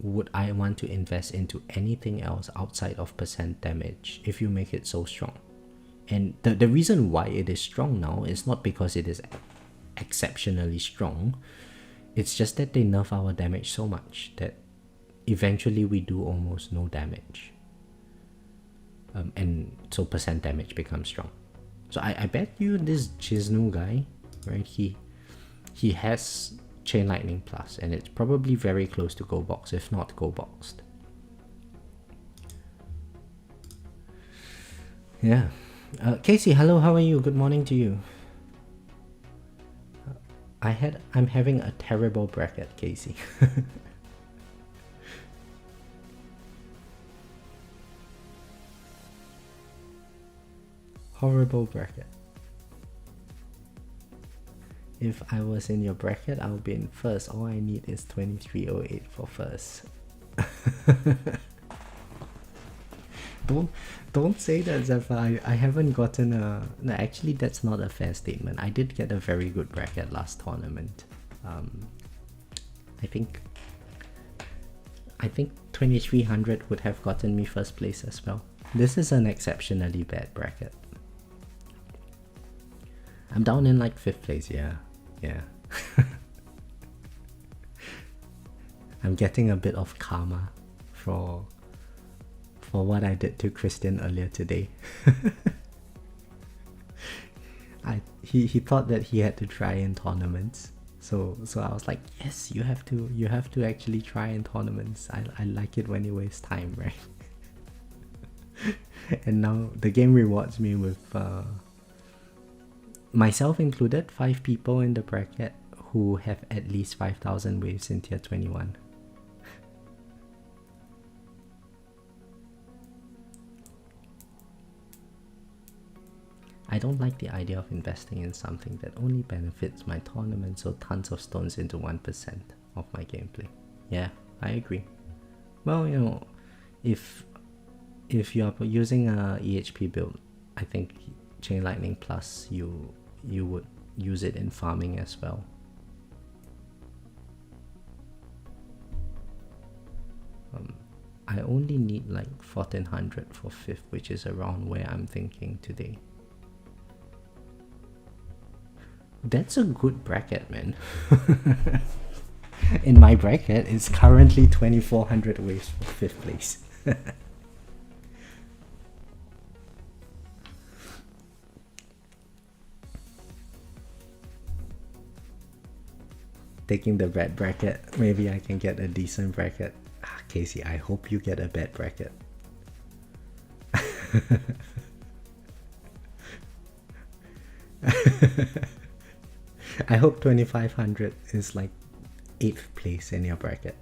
would I want to invest into anything else outside of percent damage if you make it so strong? And the reason why it is strong now is not because it is exceptionally strong. It's just that they nerf our damage so much that eventually we do almost no damage. And so percent damage becomes strong. So I bet you this Jiznu guy, right, he has Chain Lightning Plus, and it's probably very close to Go Box, if not Go Boxed. Yeah. Casey, hello, how are you? Good morning to you. I'm having a terrible bracket, Casey. Horrible bracket. If I was in your bracket, I'll be in first. All I need is 2308 for first. Don't say that, Zephyr. I haven't gotten a... No, actually, that's not a fair statement. I did get a very good bracket last tournament. I think 2300 would have gotten me first place as well. This is an exceptionally bad bracket. I'm down in like 5th place, yeah. I'm getting a bit of karma for what I did to Christian earlier today. He thought that he had to try in tournaments, so I was like, yes, you have to actually try in tournaments. I like it when you waste time, right? And now the game rewards me with myself included, 5 people in the bracket who have at least 5,000 waves in tier 21. I don't like the idea of investing in something that only benefits my tournament, so tons of stones into 1% of my gameplay. Yeah, I agree. Well, you know, if you are using a EHP build, I think Chain Lightning Plus, you would use it in farming as well. I only need like 1400 for 5th, which is around where I'm thinking today. That's a good bracket, man. In my bracket, it's currently 2400 waves for 5th place. Taking the bad bracket, maybe I can get a decent bracket. Casey, I hope you get a bad bracket. I hope 2500 is like 8th place in your bracket.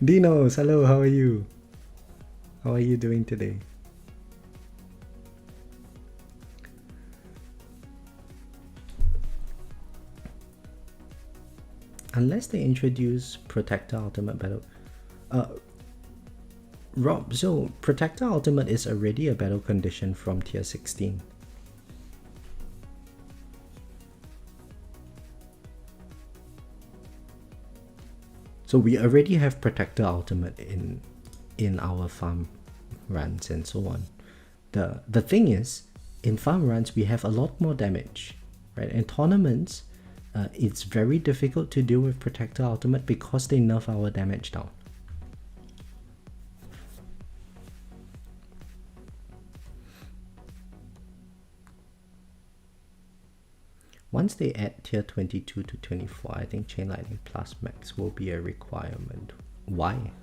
Dinos, hello, how are you? How are you doing today? Unless they introduce Protector Ultimate Battle. Rob, so Protector Ultimate is already a battle condition from tier 16. So we already have Protector Ultimate in our farm runs and so on. The thing is, in farm runs we have a lot more damage, right? In tournaments, it's very difficult to deal with Protector Ultimate because they nerf our damage down. Once they add tier 22 to 24, I think Chain Lightning Plus Max will be a requirement. Why?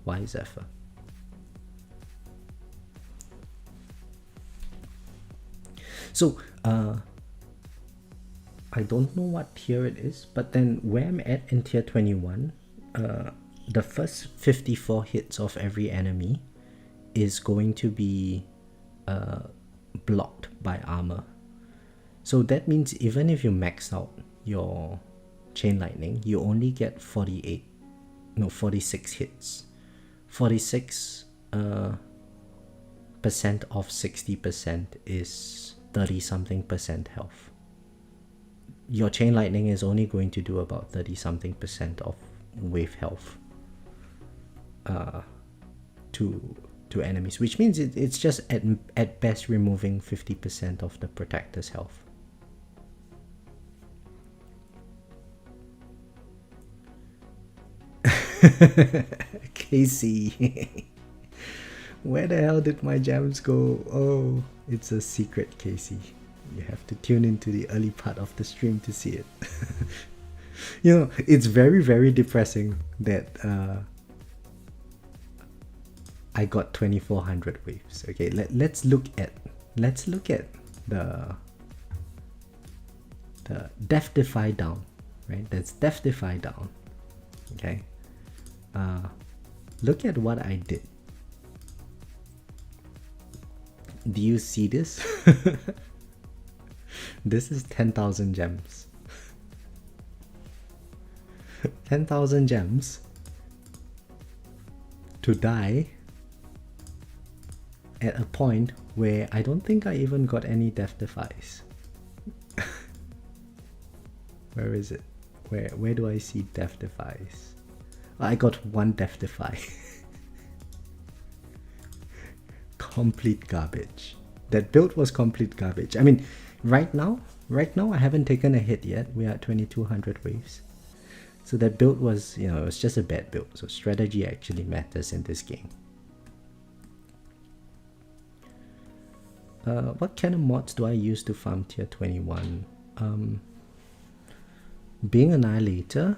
Why, Zephyr? So, I don't know what tier it is, but then where I'm at in tier 21, the first 54 hits of every enemy is going to be blocked by armor. So that means even if you max out your Chain Lightning, you only get 46 hits. 46 percent of 60% is 30 something percent health. Your Chain Lightning is only going to do about 30 something percent of wave health to enemies, which means it's just at best removing 50% of the protector's health. Casey, where the hell did my gems go? Oh, it's a secret, Casey. You have to tune into the early part of the stream to see it. You know, it's very, very depressing that I got 2400 waves. Okay, let's look at the Defy down, right? That's Defy down. Okay. Look at what I did. Do you see this? This is 10,000 gems. 10,000 gems to die at a point where I don't think I even got any death defies. Where is it? Where do I see death defies? I got one death defy. Complete garbage. That build was complete garbage. I mean, right now I haven't taken a hit yet. We are at 2200 waves. So that build was, you know, it was just a bad build. So strategy actually matters in this game. What kind of mods do I use to farm tier 21? Being Annihilator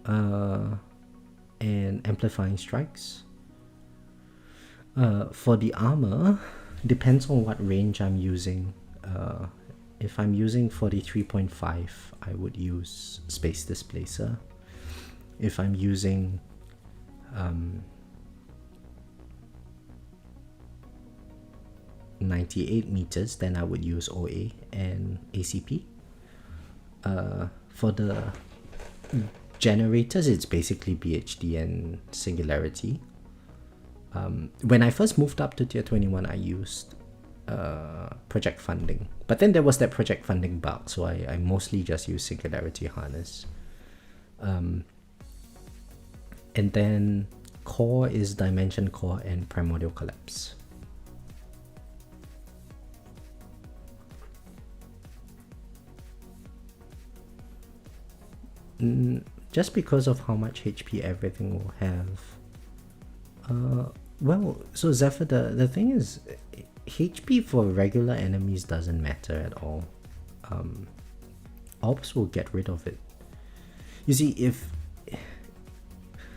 and Amplifying Strikes. For the armor, depends on what range I'm using. If I'm using 43.5, I would use Space Displacer. If I'm using 98 meters, then I would use OA and ACP. For the generators, it's basically BHD and Singularity. When I first moved up to tier 21, I used project funding, but then there was that project funding bug, so I mostly just use Singularity Harness. And then core is Dimension Core and Primordial Collapse. Just because of how much HP everything will have. Well, so Zephyr, the thing is, HP for regular enemies doesn't matter at all. Orbs will get rid of it. You see,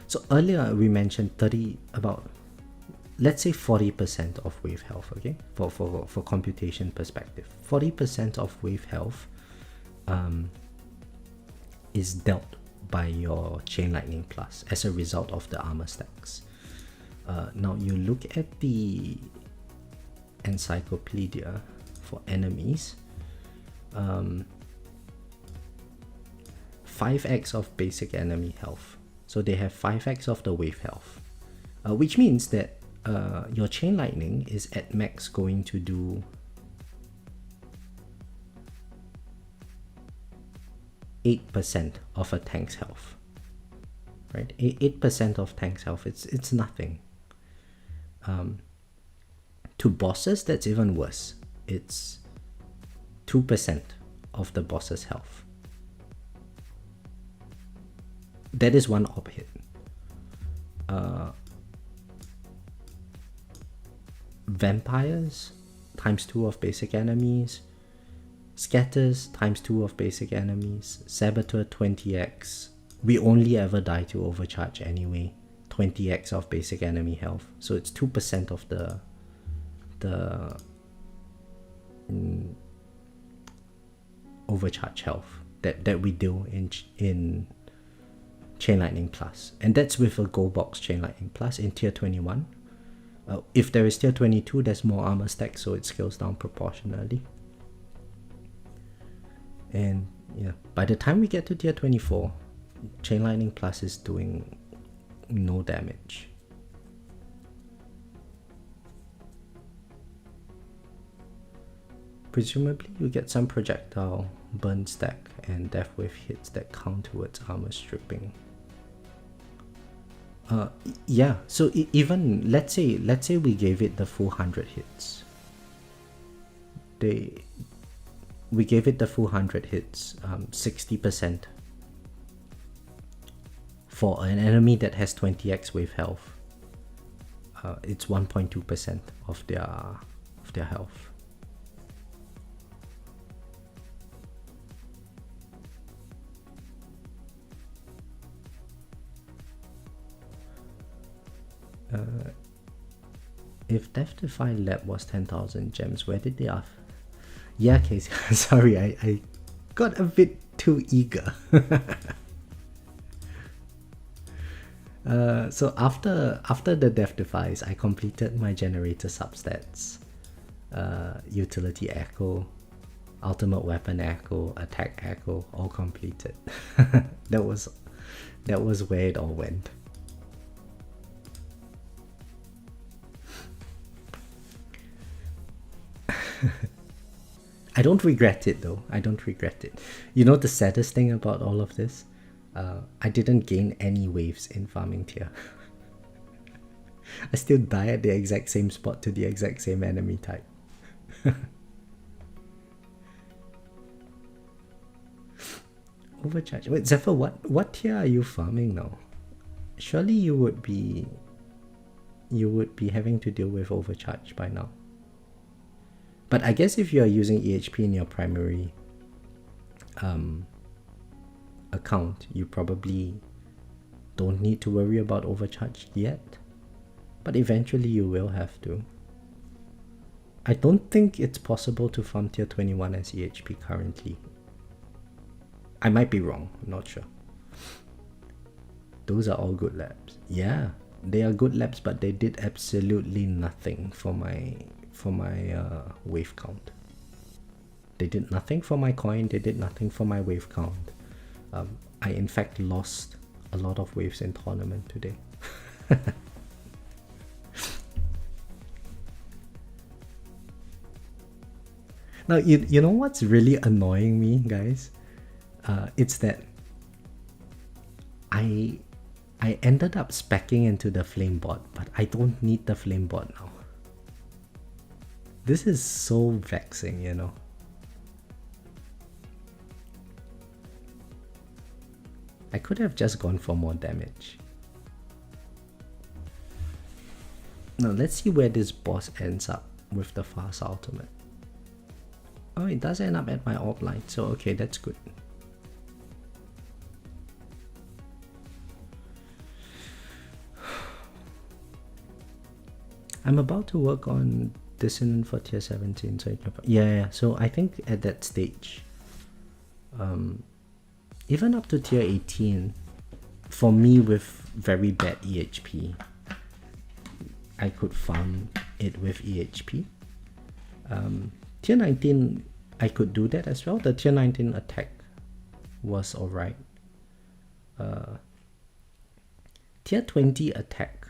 so earlier we mentioned let's say 40% of wave health, okay? For computation perspective. 40% of wave health is dealt by your Chain Lightning Plus as a result of the armor stacks. Now you look at the encyclopedia for enemies. 5x of basic enemy health. So they have 5x of the wave health. Which means that your Chain Lightning is at max going to do 8% of a tank's health, right? 8% of tank's health, it's nothing. To bosses, that's even worse. It's 2% of the boss's health. That is one orb hit. Vampires, times 2 of basic enemies. Scatters, times 2 of basic enemies. Saboteur, 20x. We only ever die to overcharge anyway. 20x of basic enemy health. So it's 2% of the overcharge health that we do in Chain Lightning Plus. And that's with a gold box Chain Lightning Plus in tier 21. If there is tier 22, there's more armor stack, so it scales down proportionally. And yeah, by the time we get to tier 24, Chain Lightning Plus is doing no damage. Presumably you get some projectile burn stack and death wave hits that count towards armor stripping. Yeah, so even let's say we gave it the full 100 hits. We gave it the full 100 hits, 60%. For an enemy that has 20x wave health, it's 1.2% of their health. If Defy Lab was 10,000 gems, where did they have? Yeah, Casey, sorry, I got a bit too eager. So after the Defys, I completed my generator substats. Utility Echo, Ultimate Weapon Echo, Attack Echo, all completed. that was where it all went. I don't regret it though. I don't regret it. You know the saddest thing about all of this? I didn't gain any waves in farming tier. I still die at the exact same spot to the exact same enemy type. Overcharge. Wait, Zephyr, what tier are you farming now? Surely you would be having to deal with overcharge by now. But I guess if you are using EHP in your primary account, you probably don't need to worry about overcharge yet. But eventually you will have to. I don't think it's possible to farm tier 21 as EHP currently. I might be wrong, I'm not sure. Those are all good labs. Yeah, they are good labs, but they did absolutely nothing for for my wave count. They did nothing for my coin, they did nothing for my wave count. I in fact lost a lot of waves in tournament today. Now, you know what's really annoying me, guys? It's that I ended up speccing into the flame bot, but I don't need the flame bot now. This is so vexing, you know. I could have just gone for more damage. Now let's see where this boss ends up with the fast ultimate. Oh, it does end up at my orb line, so okay, that's good. I'm about to work on Dissonant for tier 17, so yeah, so I think at that stage, even up to tier 18, for me with very bad EHP, I could farm it with EHP. Tier 19, I could do that as well. The tier 19 attack was alright. Tier 20 attack,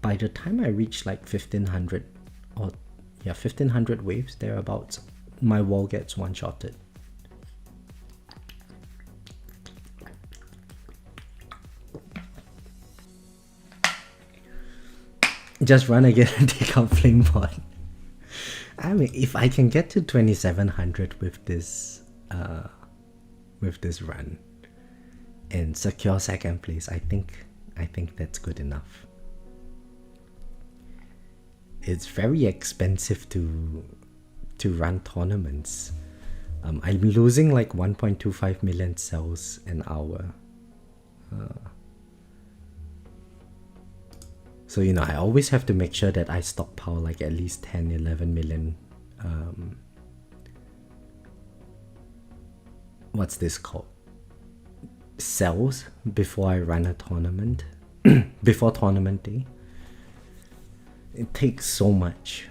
by the time I reached like 1500 or yeah 1500 waves thereabouts, my wall gets one-shotted. Just run again and take out flame bot. I mean, if I can get to 2700 with this run and secure second place, I think that's good enough. It's very expensive to run tournaments. I'm losing like 1.25 million cells an hour. So, you know, I always have to make sure that I stockpile like at least 10, 11 million. What's this called? Cells before I run a tournament. Before tournament day. It takes so much.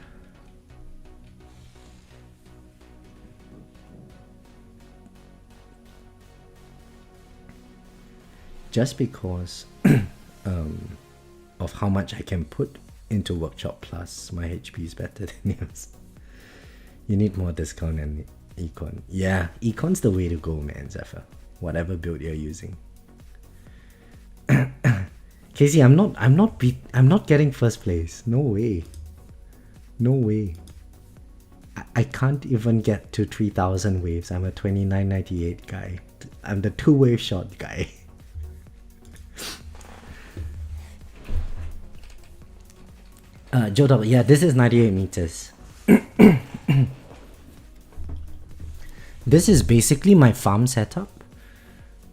Just because of how much I can put into Workshop Plus, my HP is better than yours. You need more discount and econ. Yeah, econ's the way to go, man, Zephyr. Whatever build you're using. Casey, I'm not getting first place. No way. No way. I can't even get to 3000 waves. I'm a 2998 guy. I'm the 2-wave shot guy. Jodo, yeah, this is 98 meters. This is basically my farm setup.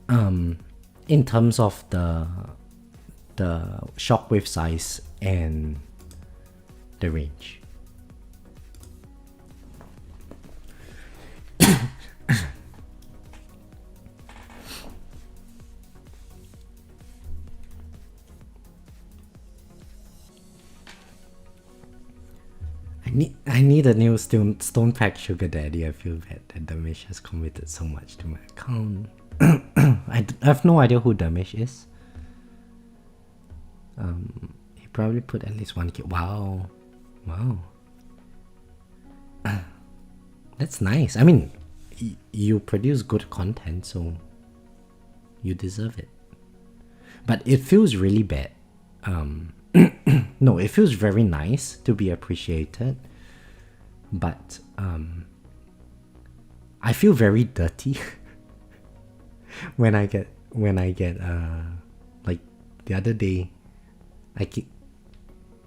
In terms of the shockwave size and the range. I need a new stone pack sugar daddy. I feel bad that Damish has committed so much to my account. I have no idea who Damish is. He probably put at least 1k. Wow. Wow. That's nice. I mean, you produce good content, so you deserve it. But it feels really bad. No, it feels very nice to be appreciated, but I feel very dirty when I get like the other day,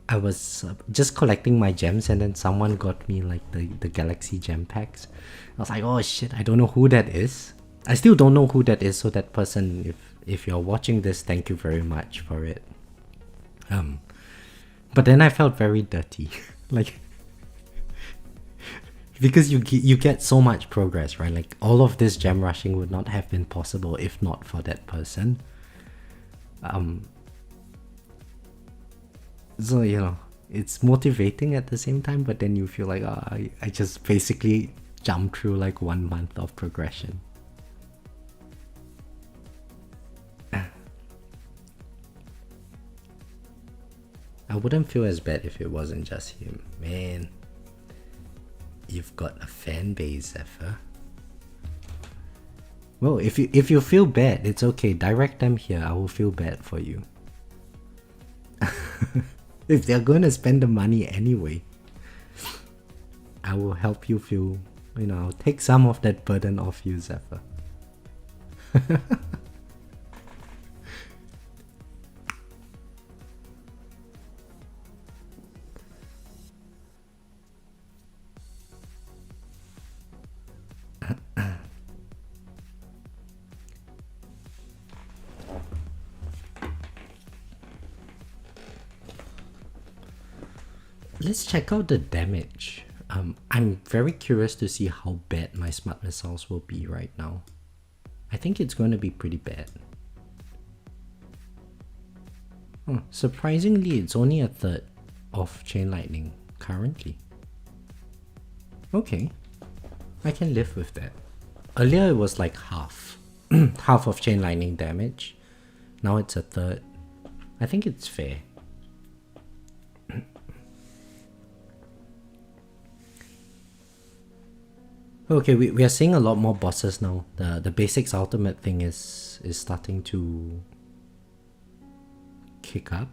I was just collecting my gems and then someone got me like the Galaxy gem packs. I was like, oh shit, I don't know who that is. I still don't know who that is, so that person, if you're watching this, thank you very much for it. But then I felt very dirty, like, because you get so much progress, right? Like, all of this gem rushing would not have been possible if not for that person. So, you know, it's motivating at the same time, but then you feel like, oh, I just basically jumped through like 1 month of progression. I wouldn't feel as bad if it wasn't just him. Man, you've got a fan base, Zephyr. Well, if you feel bad, it's okay. Direct them here. I will feel bad for you. If they're going to spend the money anyway, I will help you feel, you know, I'll take some of that burden off you, Zephyr. Let's check out the damage. I'm very curious to see how bad my smart missiles will be right now. I think it's going to be pretty bad. Surprisingly, it's only a third of chain lightning currently. Okay, I can live with that. Earlier it was like half. Half of chain lightning damage. Now it's a third. I think it's fair. Okay, we are seeing a lot more bosses now. The basics ultimate thing is starting to kick up.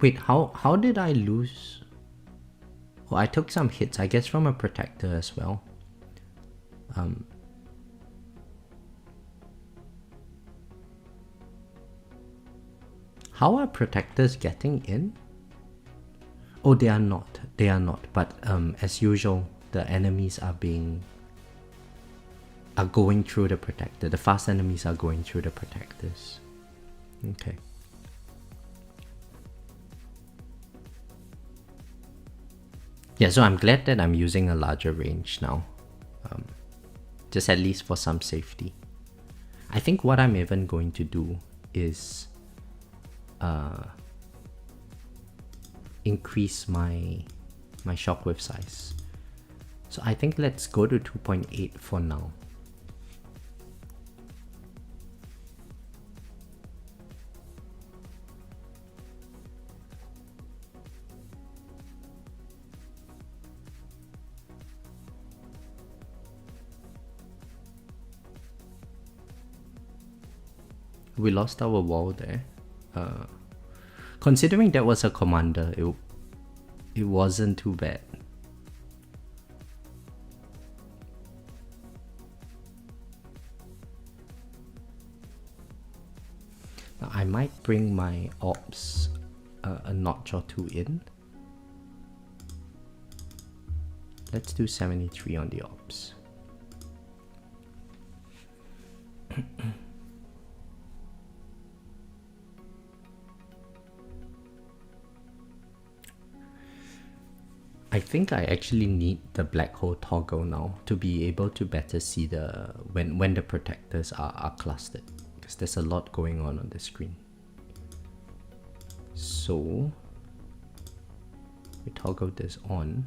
Wait, how did I lose? Oh, I took some hits, I guess from a protector as well. How are protectors getting in? Oh, they are not. They are not. But as usual, the enemies are going through the protector. The fast enemies are going through the protectors. Okay. Yeah, so I'm glad that I'm using a larger range now. Just at least for some safety. I think what I'm even going to do is increase my shockwave size. So I think let's go to 2.8 for now. We lost our wall there. Considering that was a commander, it wasn't too bad. Now I might bring my ops a notch or two in. Let's do 73 on the ops. I think I actually need the black hole toggle now to be able to better see the when the protectors are clustered, because there's a lot going on the screen. So we toggle this on.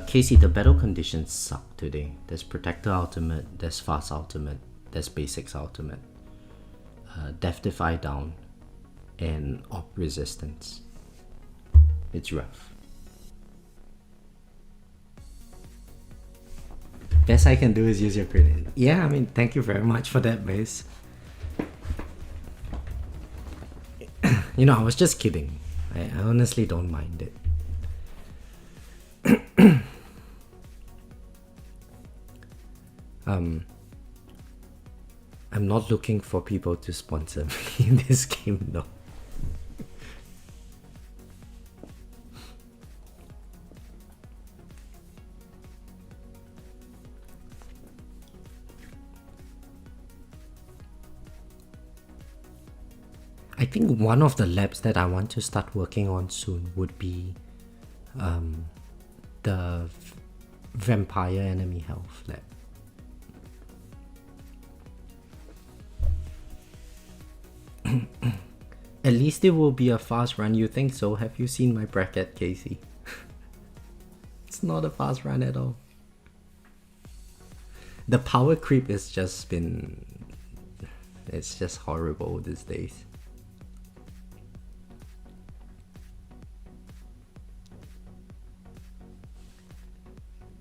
Casey, the battle conditions suck today. There's Protector Ultimate, there's Fast Ultimate, there's Basics Ultimate, Death Defy down, and Orb Resistance. It's rough. Best I can do is use your grenade. Yeah, I mean, thank you very much for that, base. You know, I was just kidding. I honestly don't mind it. I'm not looking for people to sponsor me in this game, though. I think one of the labs that I want to start working on soon would be the vampire enemy health lab. At least it will be a fast run. You think so? Have you seen my bracket, Casey? It's not a fast run at all. The power creep has just been... It's just horrible these days.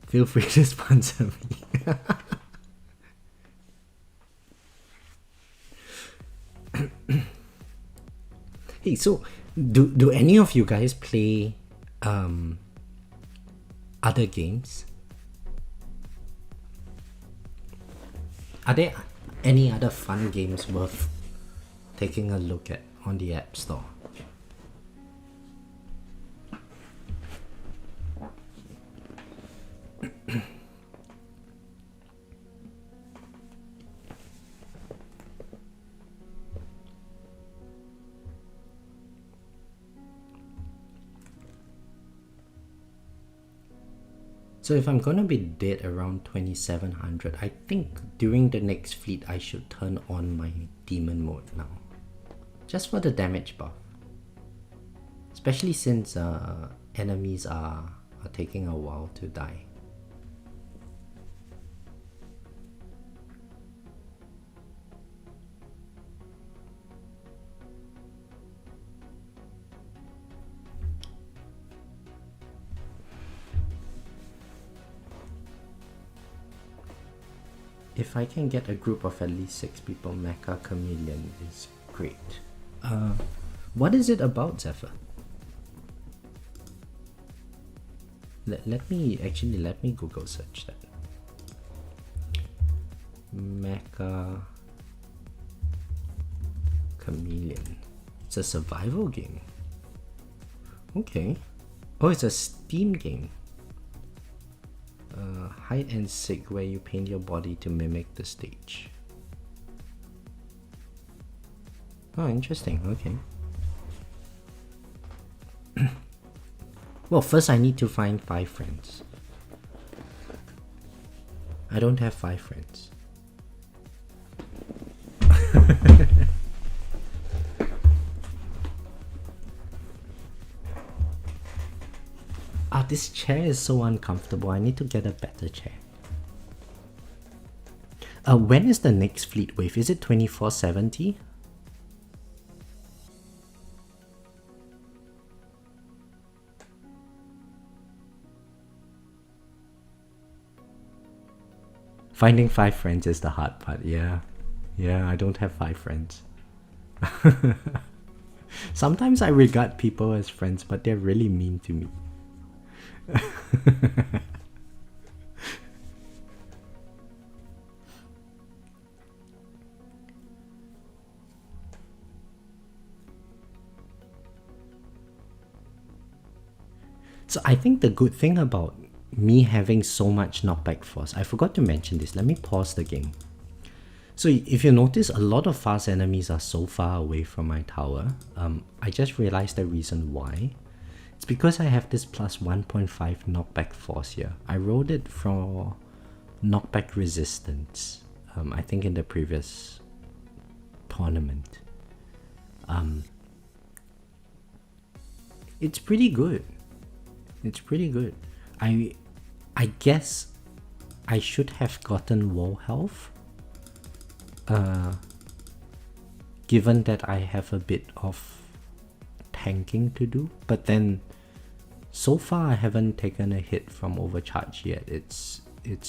Feel free to sponsor me. Hey, so do any of you guys play other games? Are there any other fun games worth taking a look at on the App Store? So if I'm gonna be dead around 2700, I think during the next fleet I should turn on my demon mode now. Just for the damage buff. Especially since enemies are taking a while to die. If I can get a group of at least 6 people, Mecha Chameleon is great. What is it about, Zephyr? Let me Google search that. Mecha Chameleon. It's a survival game. Okay. Oh, it's a Steam game. Hide and seek, where you paint your body to mimic the stage. Oh, interesting. Okay. Well, first I need to find 5 friends. I don't have 5 friends. Ah, this chair is so uncomfortable. I need to get a better chair. When is the next fleet wave? Is it 2470? Finding 5 friends is the hard part. Yeah, I don't have 5 friends. Sometimes I regard people as friends, but they're really mean to me. So I think the good thing about me having so much knockback force, I forgot to mention this. Let me pause the game. So if you notice, a lot of fast enemies are so far away from my tower. I just realized the reason why. It's because I have this plus 1.5 knockback force here. I rolled it for knockback resistance, I think in the previous tournament. It's pretty good. It's pretty good. I guess I should have gotten wall health, given that I have a bit of tanking to do, but then so far I haven't taken a hit from overcharge yet. It's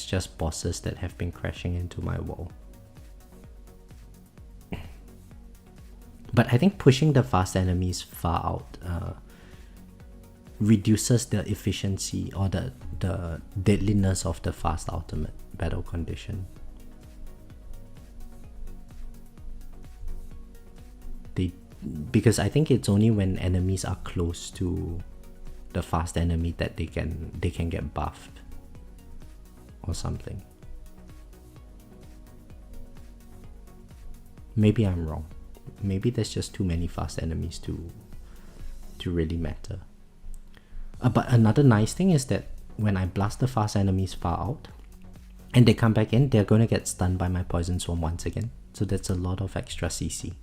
just bosses that have been crashing into my wall. But I think pushing the fast enemies far out reduces the efficiency or the deadliness of the fast ultimate battle condition. Because I think it's only when enemies are close to the fast enemy that they can get buffed or something. Maybe I'm wrong. maybe there's just too many fast enemies to really matter. But another nice thing is that when I blast the fast enemies far out and they come back in, they're going to get stunned by my poison swarm once again. So that's a lot of extra CC.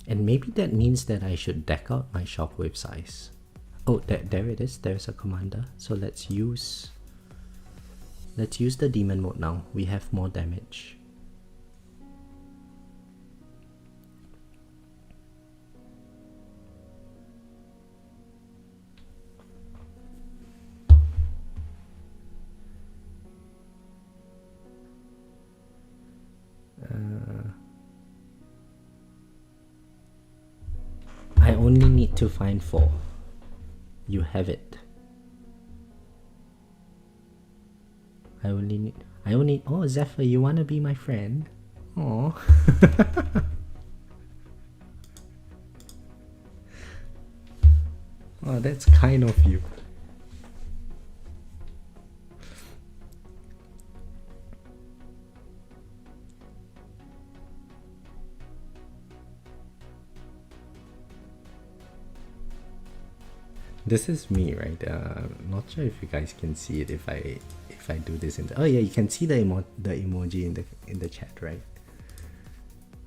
And maybe that means that I should deck out my shockwave size. Oh, there it is. There's a commander. So let's use the demon mode now. We have more damage. I only need to find 4. You have it. I only need, oh Zephyr, you wanna be my friend? Oh. Oh, that's kind of you. This is me, right? Not sure if you guys can see it if I do this in the, oh yeah, you can see the emoji in the chat, right?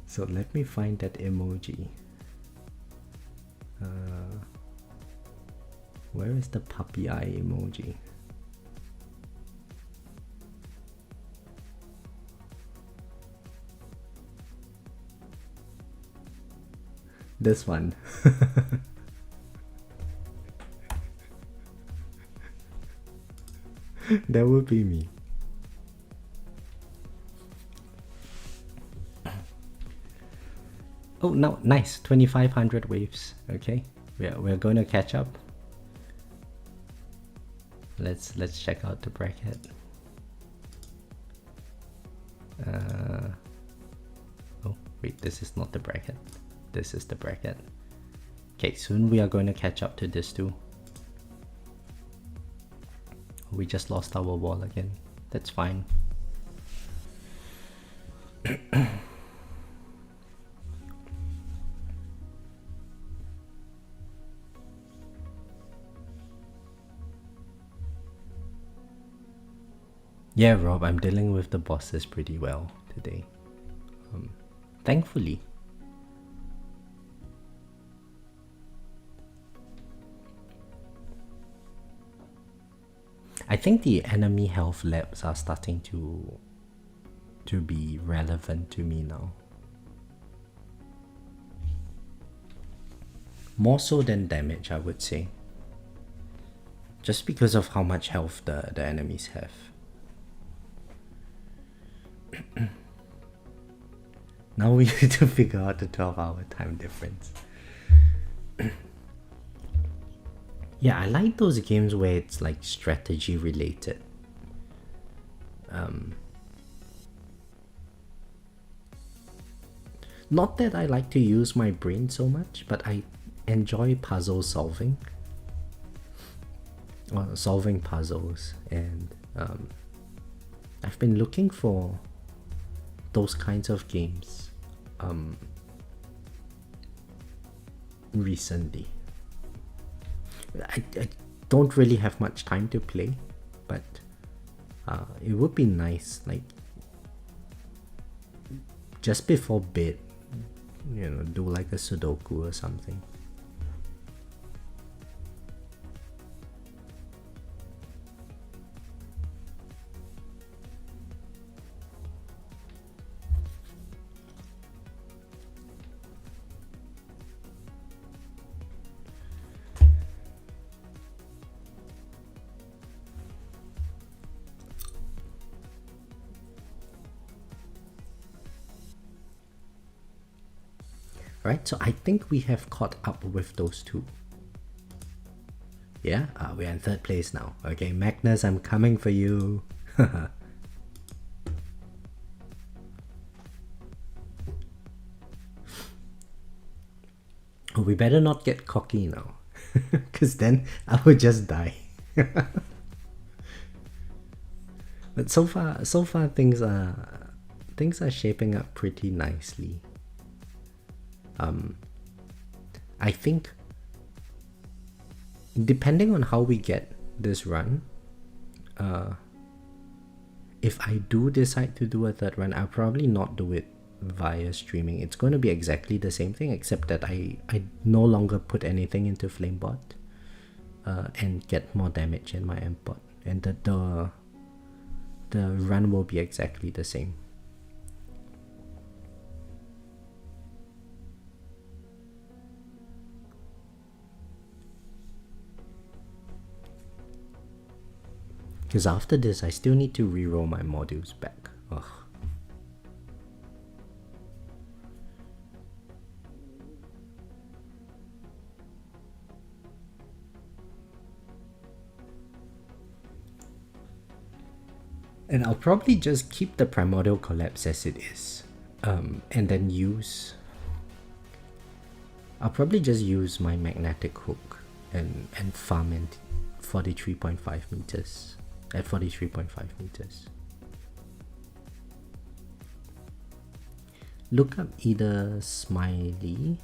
So let me find that emoji. Where is the puppy eye emoji? This one. That would be me. Oh no, nice, 2500 waves. Okay, we're going to catch up. Let's check out the bracket. Oh wait, this is not the bracket. This is the bracket. Okay, soon we are going to catch up to this too. We just lost our wall again. That's fine. Yeah, Rob, I'm dealing with the bosses pretty well today. Thankfully. I think the enemy health labs are starting to be relevant to me now. More so than damage, I would say. Just because of how much health the enemies have. Now we need to figure out the 12-hour time difference. Yeah, I like those games where it's like strategy related. Not that I like to use my brain so much, but I enjoy puzzle solving. Or solving puzzles, and I've been looking for those kinds of games recently. I don't really have much time to play, but it would be nice, like just before bed, you know, do like a Sudoku or something. Right, so I think we have caught up with those two. Yeah, we're in 3rd place now. Okay, Magnus, I'm coming for you. Oh, we better not get cocky now, because then I will just die. But so far things are shaping up pretty nicely. I think depending on how we get this run, if I do decide to do a third run, I'll probably not do it via streaming. It's going to be exactly the same thing, except that I no longer put anything into Flamebot and get more damage in my Empot, and the run will be exactly the same. Because after this, I still need to reroll my modules back. Ugh. And I'll probably just keep the Primordial Collapse as it is. And then use... I'll probably just use my Magnetic Hook and farm in 43.5 meters. At 43.5 meters. Look up either Smiley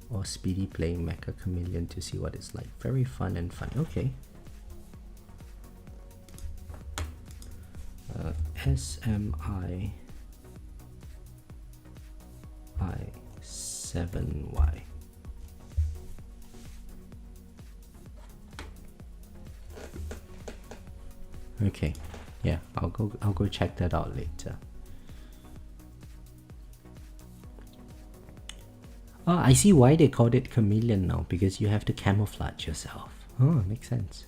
or Speedy playing Mecha Chameleon to see what it's like. Very fun and fun. Okay. SMI I7Y. Okay, yeah, I'll go check that out later. Oh, I see why they called it chameleon now, because you have to camouflage yourself. Oh, makes sense.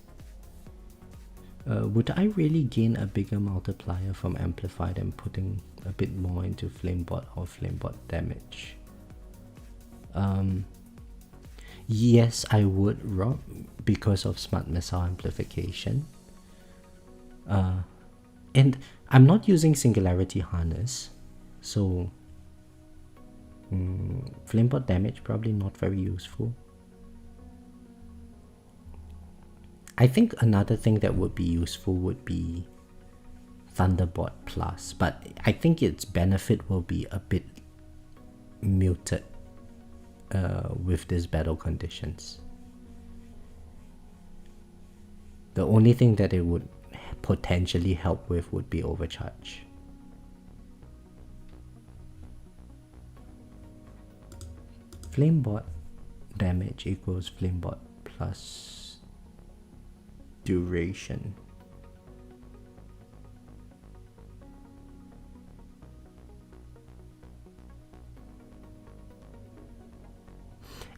Would I really gain a bigger multiplier from Amplified and putting a bit more into Flamebot or Flamebot damage? Yes, I would, Rob, because of Smart Missile Amplification. And I'm not using Singularity Harness, so Flamebot damage probably not very useful. I think another thing that would be useful would be Thunderbolt Plus, but I think its benefit will be a bit muted with these battle conditions. The only thing that it would potentially help with would be Overcharge. Flamebot damage equals Flamebot plus duration.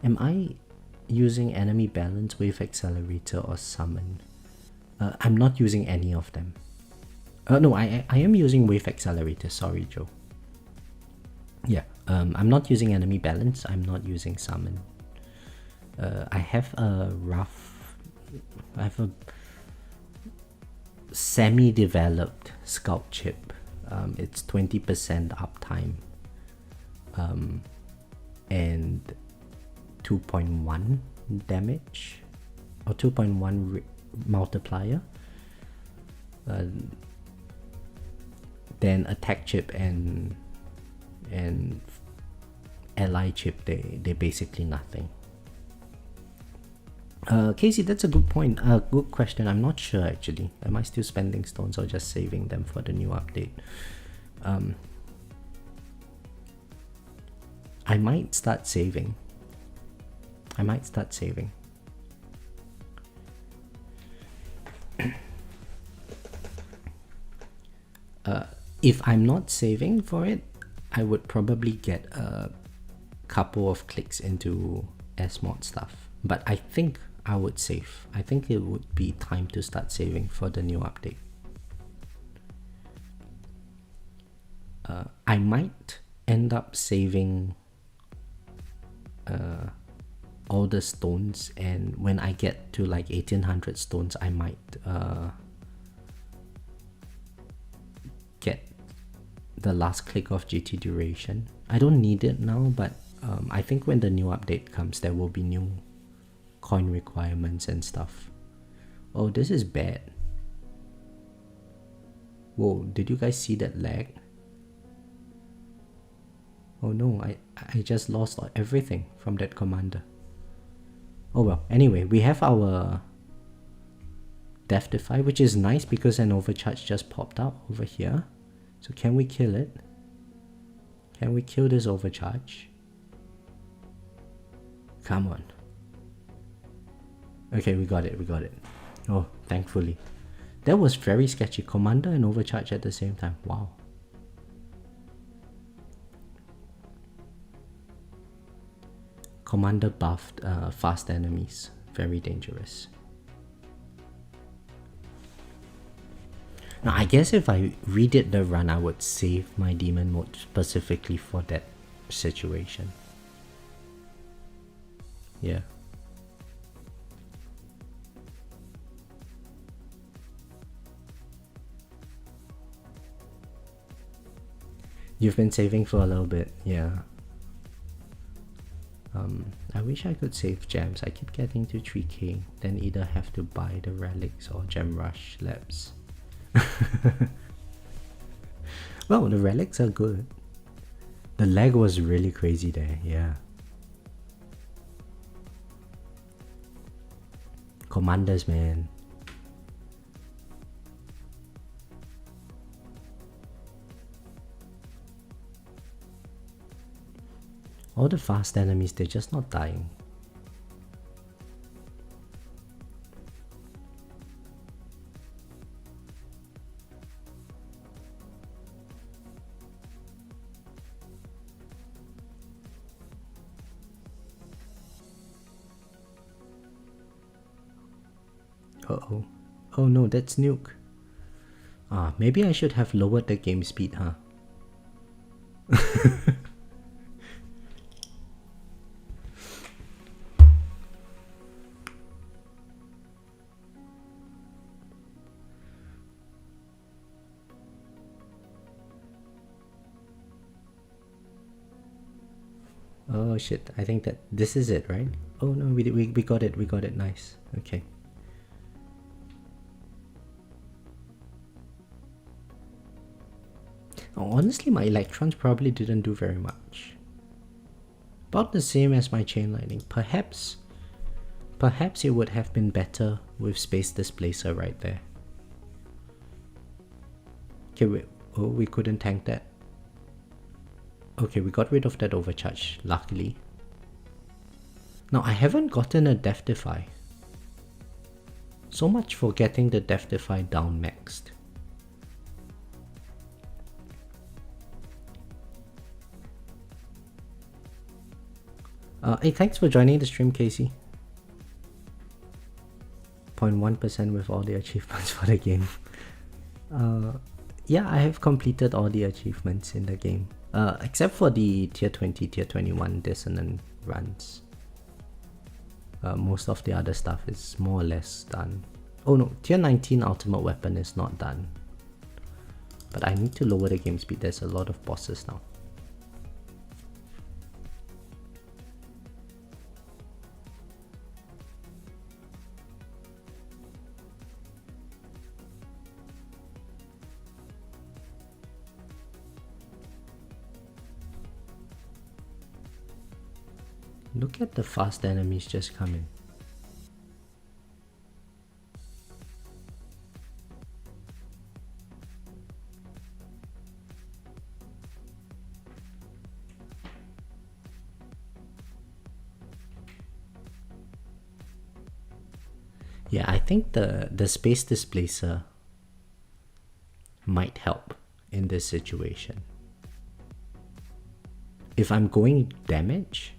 Am I using enemy balance, wave accelerator, or summon? I'm not using any of them. No, I am using wave accelerator. Sorry, Joe. Yeah, I'm not using enemy balance. I'm not using summon. I have a semi-developed sculpt chip. It's 20% uptime. And 2.1 damage or 2.1 multiplier. Then attack chip and ally chip, they basically nothing. Casey, that's a good point. Good question. I'm not sure actually. Am I still spending stones or just saving them for the new update? I might start saving. If I'm not saving for it, I would probably get a couple of clicks into S-mod stuff. But I think I would save. I think it would be time to start saving for the new update. I might end up saving all the stones, and when I get to like 1800 stones, I might get the last click of GT duration. I don't need it now, but I think when the new update comes, there will be new coin requirements and stuff. Oh, this is bad. Whoa, did you guys see that lag? Oh no, I just lost everything from that commander. Oh well, anyway, we have our Defy, which is nice because an overcharge just popped up over here. So can we kill it? Can we kill this overcharge? Come on. Okay, we got it, we got it. Oh, thankfully. That was very sketchy. Commander and overcharge at the same time. Wow. Commander buffed fast enemies. Very dangerous. Now, I guess if I redid the run, I would save my demon mode specifically for that situation. Yeah. You've been saving for a little bit, yeah. I wish I could save gems. I keep getting to 3k, then either have to buy the relics or gem rush labs. Well, the relics are good. The lag was really crazy there, yeah. Commanders, man. All the fast enemies, they're just not dying. Uh-oh. Oh no, that's nuke. Ah, maybe I should have lowered the game speed, huh? Oh shit, I think that this is it, right? Oh no, we got it, nice. Okay. Oh, honestly, my electrons probably didn't do very much. About the same as my chain lightning. Perhaps it would have been better with space displacer right there. Okay, wait. Oh, we couldn't tank that. Okay, we got rid of that overcharge, luckily. Now, I haven't gotten a Defy. So much for getting the Defy down maxed. Hey, thanks for joining the stream, Casey. 0.1% with all the achievements for the game. Yeah, I have completed all the achievements in the game. Except for the tier 20, tier 21 dissonant runs. Most of the other stuff is more or less done. Oh no, tier 19 ultimate weapon is not done. But I need to lower the game speed, there's a lot of bosses now. Look at the fast enemies just coming. Yeah, I think the space displacer might help in this situation. If I'm going damage,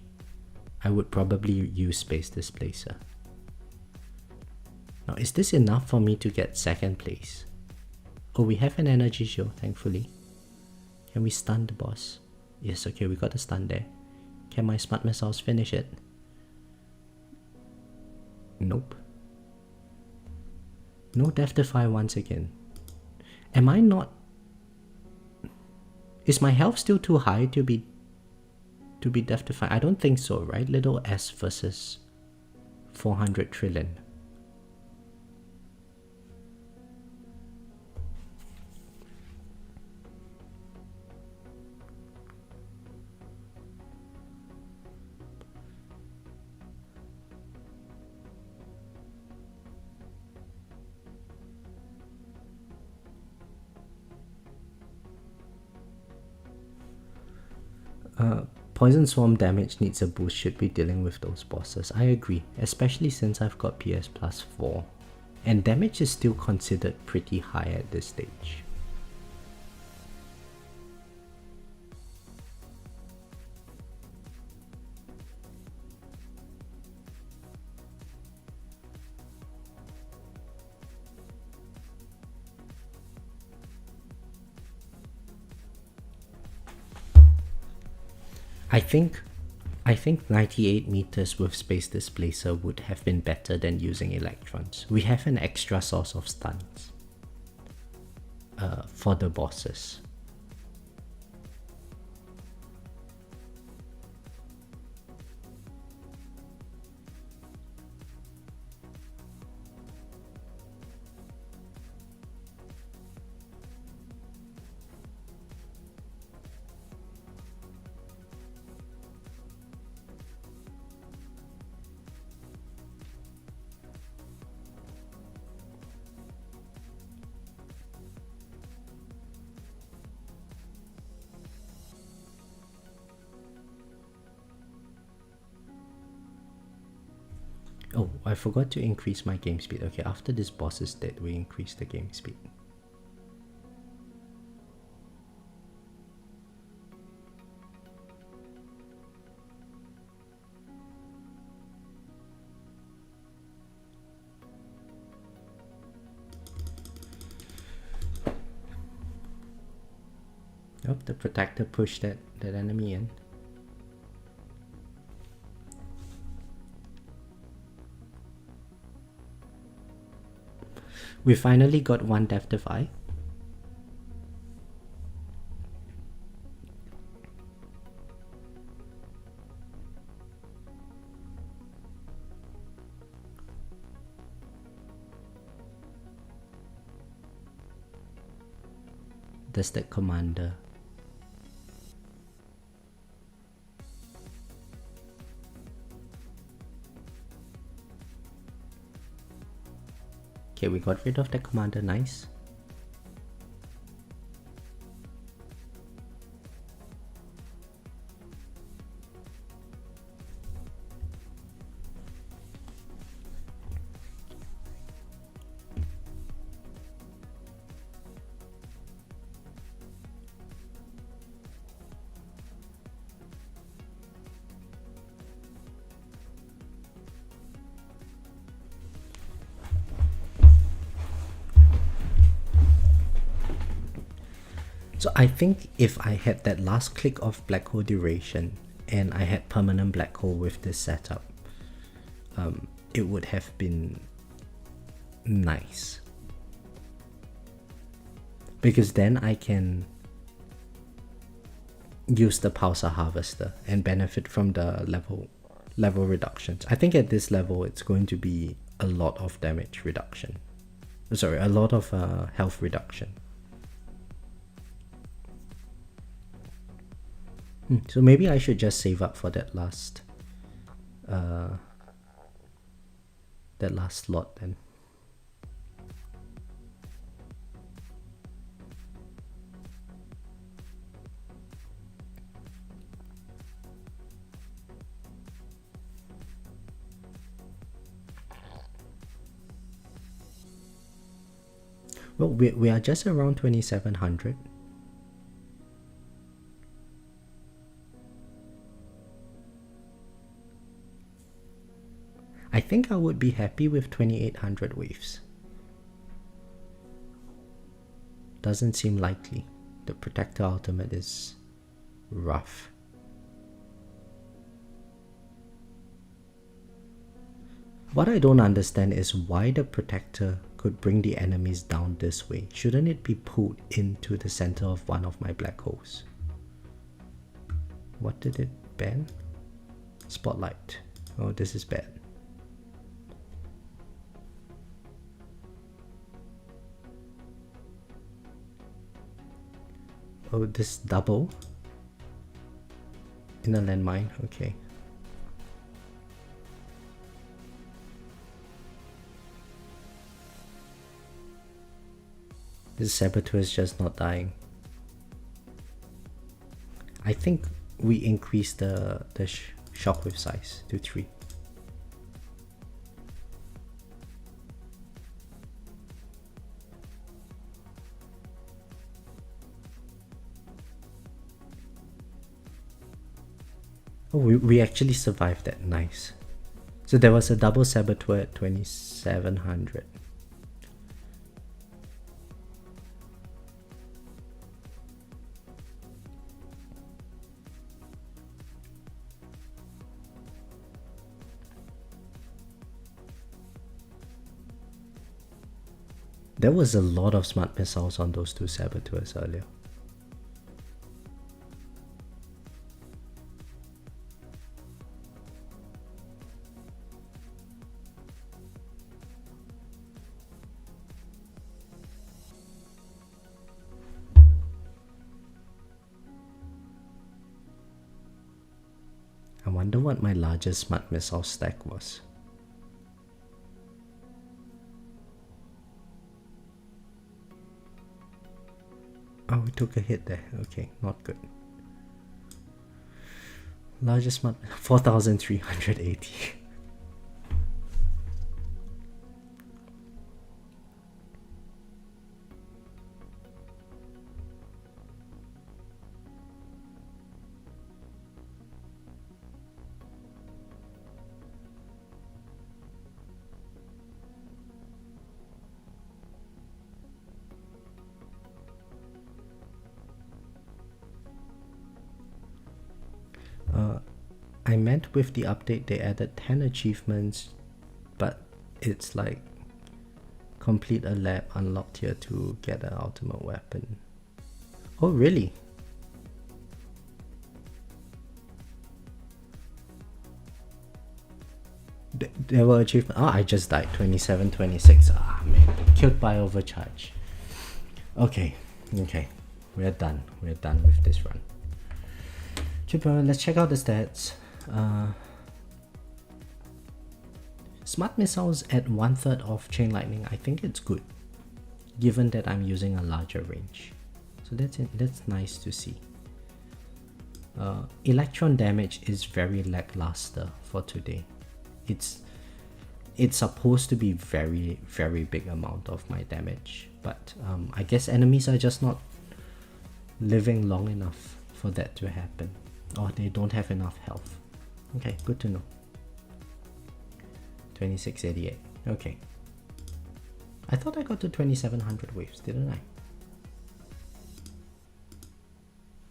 I would probably use space displacer. Now, is this enough for me to get second place? Oh, we have an energy shield, thankfully. Can we stun the boss? Yes, okay, we got a stun there. Can my smart missiles finish it? Nope. No Defy once again. Am I not... Is my health still too high to be to be death defying? I don't think so, right? Little S versus 400 trillion. Poison Swarm damage needs a boost, should be dealing with those bosses. I agree, especially since I've got PS plus 4. And damage is still considered pretty high at this stage. I think 98 meters with Space Displacer would have been better than using Electrons. We have an extra source of stuns for the bosses. Oh, I forgot to increase my game speed. Okay, after this boss is dead, we increase the game speed. Oh, the protector pushed that enemy in. We finally got one Death Defy. That's that commander. Okay, we got rid of the commander, nice. So I think if I had that last click of Black Hole Duration and I had permanent Black Hole with this setup, it would have been nice. Because then I can use the Pulsar Harvester and benefit from the level reductions. I think at this level it's going to be a lot of damage reduction. Sorry, a lot of health reduction. So maybe I should just save up for that last slot then. Well, we are just around 2700. I think I would be happy with 2800 waves. Doesn't seem likely. The Protector Ultimate is rough. What I don't understand is why the Protector could bring the enemies down this way. Shouldn't it be pulled into the center of one of my black holes? What did it band. Spotlight. Oh, this is bad. Oh, this double in a landmine. Okay. This saboteur is just not dying. I think we increased the shockwave size to 3. Oh, we actually survived that. Nice. So there was a double saboteur at 2700. There was a lot of smart missiles on those 2 saboteurs earlier. I wonder what my largest smart missile stack was. Oh, we took a hit there. Okay, not good. Largest smart 4,380. I meant with the update they added 10 achievements, but it's like complete a lab, unlock tier 2, get an ultimate weapon. Oh really? There were achievements. Oh, I just died. 27, 26. Ah man, killed by overcharge. Okay, we're done with this run. Let's check out the stats. Smart missiles at 1/3 of chain lightning. I think it's good, given that I'm using a larger range. So that's nice to see. Electron damage is very lackluster for today. It's supposed to be very big amount of my damage, but I guess enemies are just not living long enough for that to happen, or they don't have enough health. Okay, good to know. 2688. Okay. I thought I got to 2700 waves, didn't I?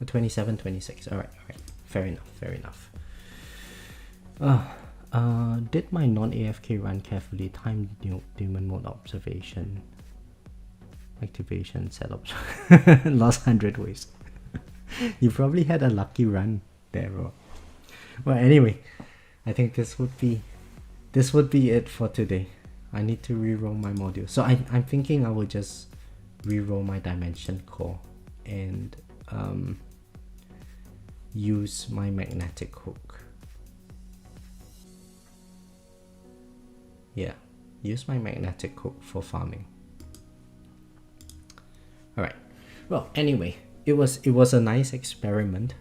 27, 26. Alright. Fair enough. Did my non-AFK run carefully? Time demon mode observation. Activation setup. Lost 100 waves. You probably had a lucky run there, bro. Well, anyway, I think this would be it for today. I need to reroll my module. So I'm thinking I will just reroll my dimension core and use my magnetic hook. Yeah, use my magnetic hook for farming. Alright. Well, anyway, it was a nice experiment.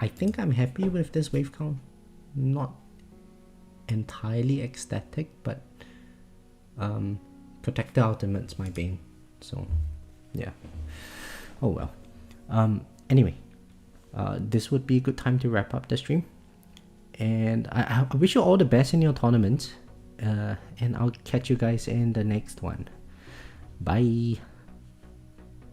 I think I'm happy with this wave count. Not entirely ecstatic, but Protector Ultimate's my bane. So yeah. Oh well. Anyway, this would be a good time to wrap up the stream. And I wish you all the best in your tournament. And I'll catch you guys in the next one. Bye.